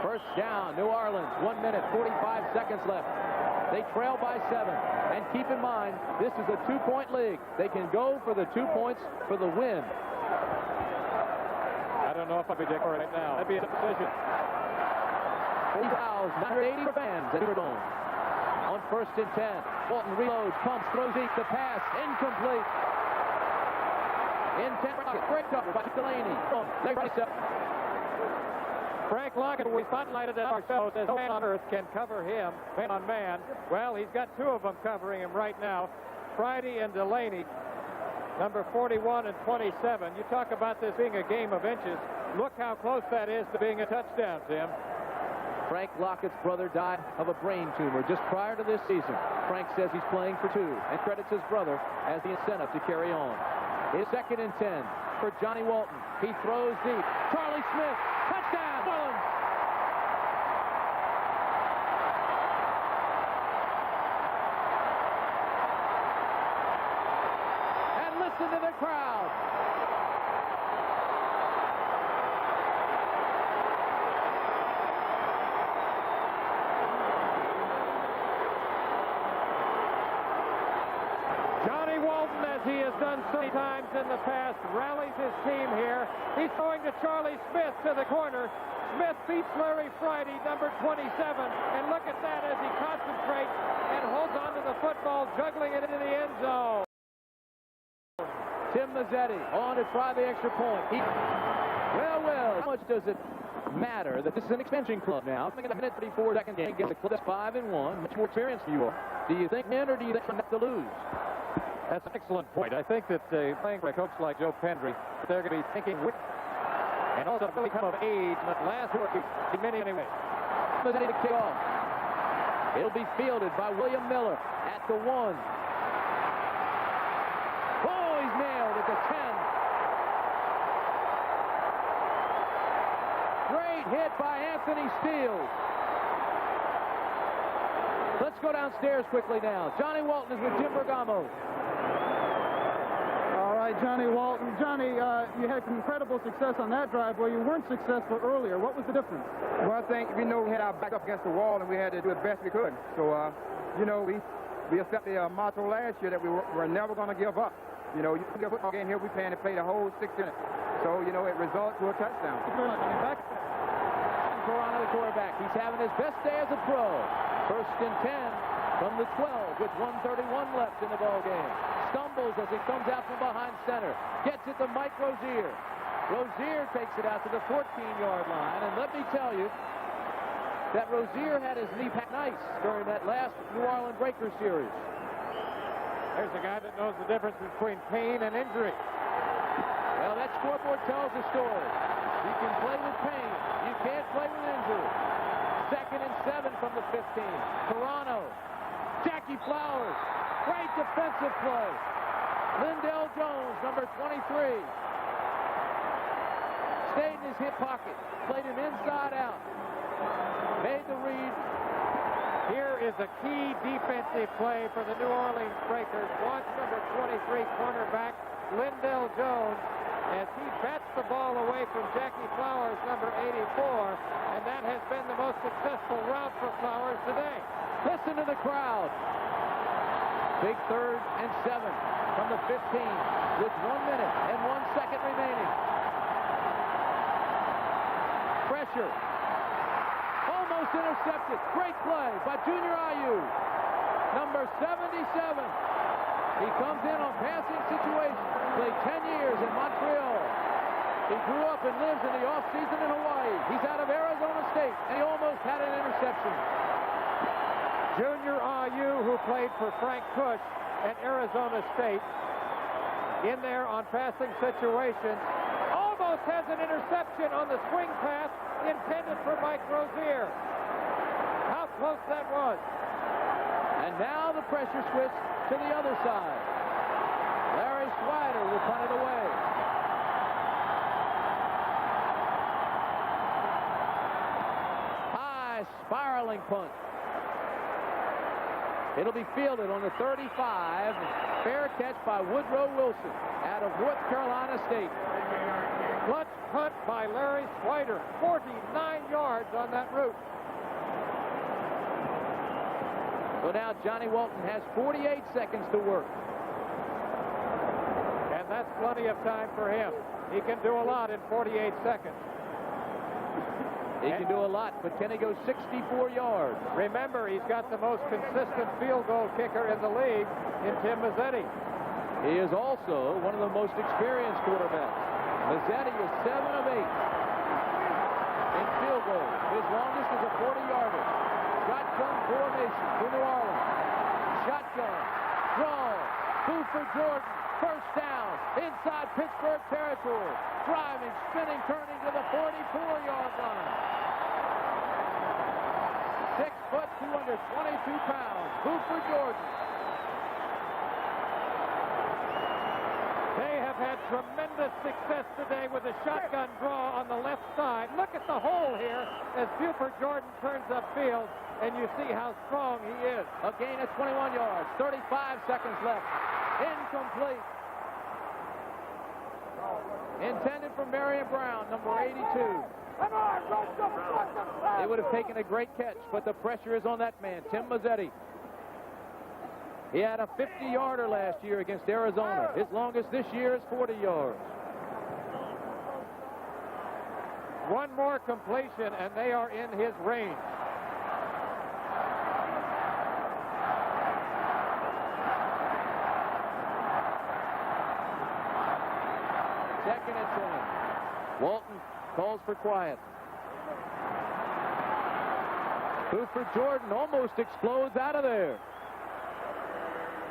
First down, New Orleans. 1 minute, 45 seconds left. They trail by 7. And keep in mind, this is a 2-point league. They can go for the 2 points for the win. I don't know if I'll be Dick right now. That'd be a decision. 3 fouls, 980 for fans at Superdome. On 1st and 10. Walton reloads, pumps, throws deep. The pass, incomplete. In 10, break cover by Delaney. Frank Lockett, we spotlighted at our show, says man on earth can cover him, man on man. Well, he's got 2 of them covering him right now. Friday and Delaney, number 41 and 27. You talk about this being a game of inches. Look how close that is to being a touchdown, Tim. Frank Lockett's brother died of a brain tumor just prior to this season. Frank says he's playing for 2 and credits his brother as the incentive to carry on. It's 2nd and 10 for Johnny Walton. He throws deep. Charlie Smith, touchdown, Mullins. And listen to the crowd. Johnny Walton, as he has done so many times in the past, rallies his team here. He's throwing to Charlie Smith to the corner. Smith beats Larry Friday, number 27. And look at that as he concentrates and holds on to the football, juggling it into the end zone. Tim Mazzetti on to try the extra point. Well, how much does it matter that this is an expansion club now? I think in a minute 34 second game against the club that's 5-1. Much more experience for you all. Do you think win or do you think have to lose? That's an excellent point. I think that playing for a coach like Joe Pendry, they're going to be thinking and also really come of age in the last many anyway. Mazzetti to kick off. It'll be fielded by William Miller at the 1. Oh, he's nailed at the 10. Great hit by Anthony Steele. Let's go downstairs quickly now. Johnny Walton is with Jim Bergamo. All right, Johnny Walton. Johnny, you had incredible success on that drive where you weren't successful earlier. What was the difference? Well, I think we had our back up against the wall and we had to do the best we could. So, we accepted the motto last year that we were never going to give up. You play a football game here, we plan to play the whole 6 minutes. So, it resulted to a touchdown. Back. Corona, the quarterback. He's having his best day as a pro. 1st and 10 from the 12 with 1:31 left in the ball game. Stumbles as he comes out from behind center. Gets it to Mike Rozier. Rozier takes it out to the 14-yard line. And let me tell you that Rozier had his knee packed nice during that last New Orleans Breakers series. There's a guy that knows the difference between pain and injury. Well, that scoreboard tells the story. You can play with pain. You can't play with injury. 2nd and 7 from the 15. Toronto. Jackie Flowers. Great defensive play. Lindell Jones, number 23. Stayed in his hip pocket. Played him inside out. Made the read. Here is a key defensive play for the New Orleans Breakers. Watch number 23 cornerback Lindell Jones as he bats the ball away from Jackie Flowers, number 84, and that has been the most successful route for Flowers today. Listen to the crowd. Big 3rd and 7 from the 15 with 1 minute and 1 second remaining. Pressure. Almost intercepted. Great play by Junior Ayew. Number 77. He comes in on passing situation. Played 10 years in Montreal. He grew up and lives in the off-season in Hawaii. He's out of Arizona State, and he almost had an interception. Junior Ayew, who played for Frank Kush at Arizona State, in there on passing situations, almost has an interception on the swing pass intended for Mike Rozier. How close that was. And now the pressure switch to the other side. Larry Swider will punt it away. High spiraling punt. It'll be fielded on the 35. Fair catch by Woodrow Wilson out of North Carolina State. Clutch punt by Larry Swider. 49 yards on that route. So now Johnny Walton has 48 seconds to work. And that's plenty of time for him. He can do a lot in 48 seconds. He can do a lot, but can he go 64 yards? Remember, he's got the most consistent field goal kicker in the league in Tim Mazzetti. He is also one of the most experienced quarterbacks. Mazzetti is 7 of 8 in field goals. His longest is a 40-yarder. Shotgun formation for New Orleans. Shotgun. Draw. Buford Jordan. First down. Inside Pittsburgh territory. Driving, spinning, turning to the 44-yard line. 6 foot, 222 pounds. Buford Jordan. They have had tremendous success today with a shotgun draw on the left side. Look at the hole here as Buford Jordan turns upfield, and you see how strong he is. A gain of 21 yards. 35 seconds left. Incomplete. Intended for Marion Brown, number 82. It would have taken a great catch, but the pressure is on that man, Tim Mazzetti. He had a 50-yarder last year against Arizona. His longest this year is 40 yards. One more completion, and they are in his range. Second and 10. Walton calls for quiet. Buford Jordan almost explodes out of there.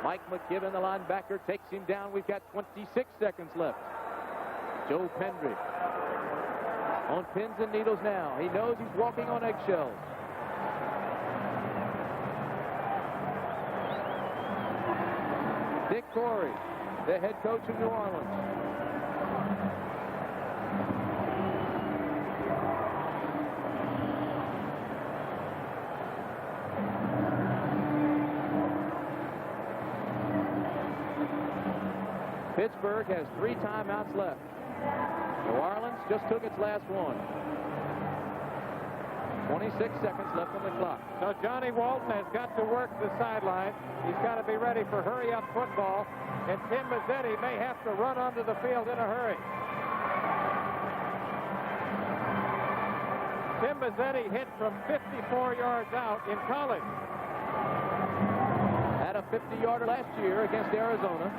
Mike McKibben, the linebacker, takes him down. We've got 26 seconds left. Joe Pendry on pins and needles now. He knows he's walking on eggshells. Dick Corey, the head coach of New Orleans. Pittsburgh has 3 timeouts left. New Orleans just took its last one. 26 seconds left on the clock. So Johnny Walton has got to work the sideline. He's got to be ready for hurry-up football. And Tim Mazzetti may have to run onto the field in a hurry. Tim Mazzetti hit from 54 yards out in college. a 50-yarder last year against Arizona.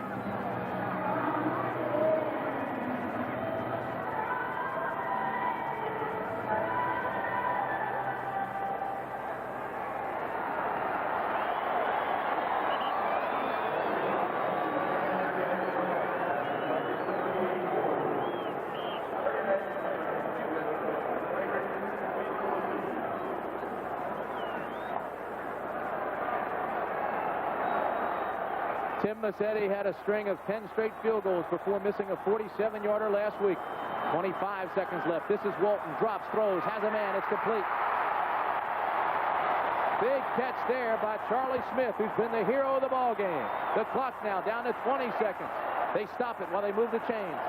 Tim Mazzetti had a string of 10 straight field goals before missing a 47-yarder last week. 25 seconds left. This is Walton. Drops, throws, has a man. It's complete. Big catch there by Charlie Smith, who's been the hero of the ball game. The clock now down to 20 seconds. They stop it while they move the chains.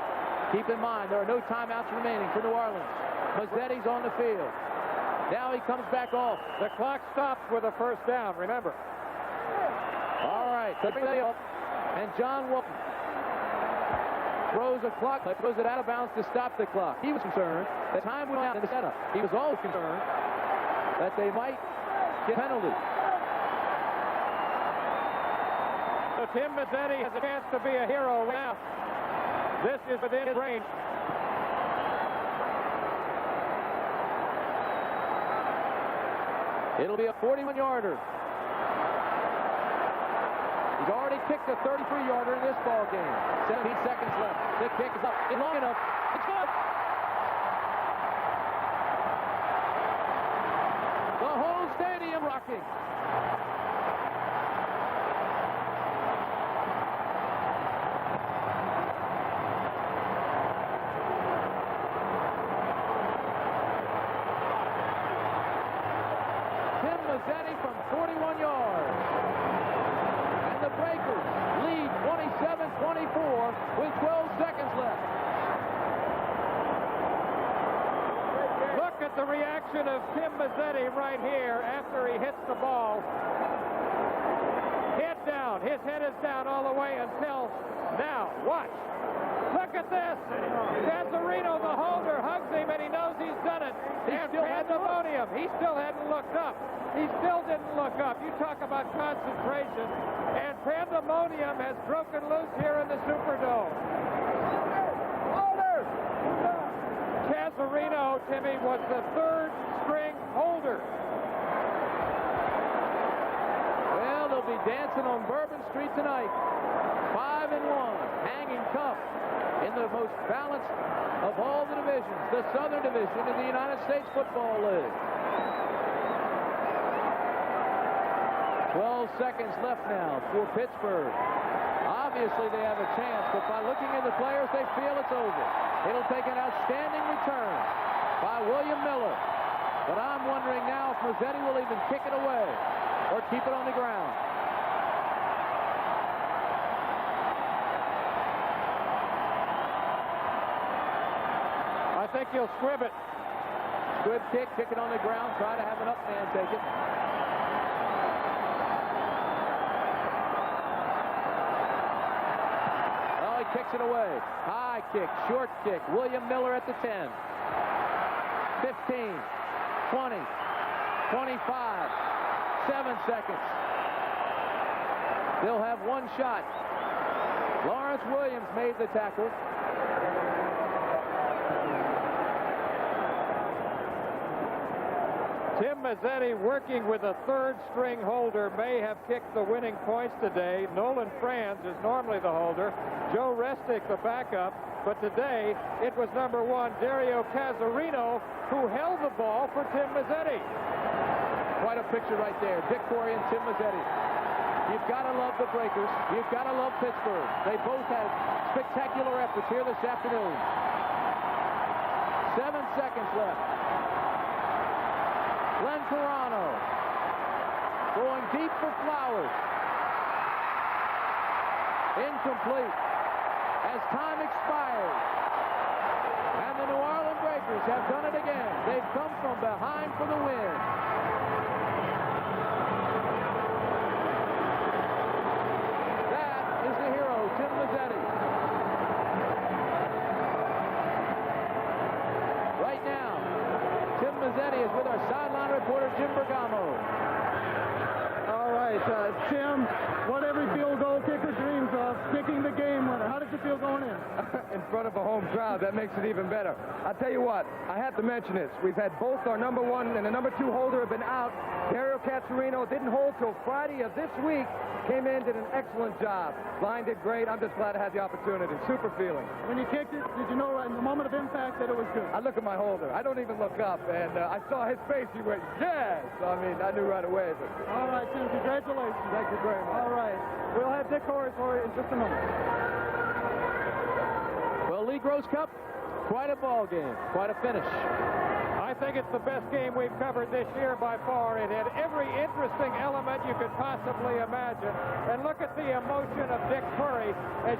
Keep in mind, there are no timeouts remaining for New Orleans. Mazzetti's on the field. Now he comes back off. The clock stops with a first down, remember. All right, and John Walton throws a clock, throws it out of bounds to stop the clock. He was concerned that time went out in the setup. He was always concerned that they might get a penalty. So Tim Mazzetti has a chance to be a hero now. This is within his range. It'll be a 41-yarder. He's already kicked a 33-yarder in this ball game. 17 seconds left. The kick is up. It's long enough. It's good. The whole stadium rocking. Tim Mazzetti from 41 yards. The Breakers lead 27-24 with 12 seconds left. Look at the reaction of Tim Mazzetti right here after he hits the ball. Head down. His head is down all the way until now. Watch. Look at this. Gazzarino, the holder, hugs him, and he knows he's done it. And pandemonium. He still hadn't looked up. He still didn't look up. You talk about concentration. And pandemonium has broken loose here in the Superdome. Holder! Gazzarino, Timmy, was the third-string holder. Well, they'll be dancing on Bourbon Street tonight. 5-1, hanging tough in the most balanced of all the divisions, the Southern Division in the United States Football League. 12 seconds left now for Pittsburgh. Obviously, they have a chance, but by looking at the players, they feel it's over. It'll take an outstanding return by William Miller. But I'm wondering now if Mazzetti will even kick it away or keep it on the ground. I think he'll squib it. Good kick, kick it on the ground, try to have an up man take it. Kicks it away. High kick, short kick. William Miller at the 10. 15, 20, 25, 7 seconds. They'll have one shot. Lawrence Williams made the tackle. Tim Mazzetti, working with a third-string holder, may have kicked the winning points today. Nolan Franz is normally the holder. Joe Restic, the backup. But today, it was number 1, Dario Cazzarino, who held the ball for Tim Mazzetti. Quite a picture right there. Dick Torrey and Tim Mazzetti. You've got to love the Breakers. You've got to love Pittsburgh. They both had spectacular efforts here this afternoon. 7 seconds left. Glenn Carano going deep for Flowers. Incomplete as time expires. And the New Orleans Breakers have done it again. They've come from behind for the win. That is the hero, Tim Mazzetti. Right now, Tim Mazzetti is with our sideline reporter, Jim Bergamo. All right. right, Tim, what every field goal kicker dreams of, kicking the game winner. How did you feel going in? In front of a home crowd, that makes it even better. I'll tell you what, I have to mention this. We've had both our number 1 and the number 2 holder have been out. Dario Cazzarino didn't hold till Friday of this week. Came in, did an excellent job. Line did great. I'm just glad I had the opportunity. Super feeling. When you kicked it, did you know in the moment of impact that it was good? I look at my holder. I don't even look up, and I saw his face. He went, yes! So, I mean, I knew right away. But... All right, Tim, congratulations. Thank you very much. All right. We'll have Dick Horace for you in just a moment. Well, Lee Gross Cup, quite a ball game, quite a finish. I think it's the best game we've covered this year by far. It had every interesting element you could possibly imagine. And look at the emotion of Dick Curry as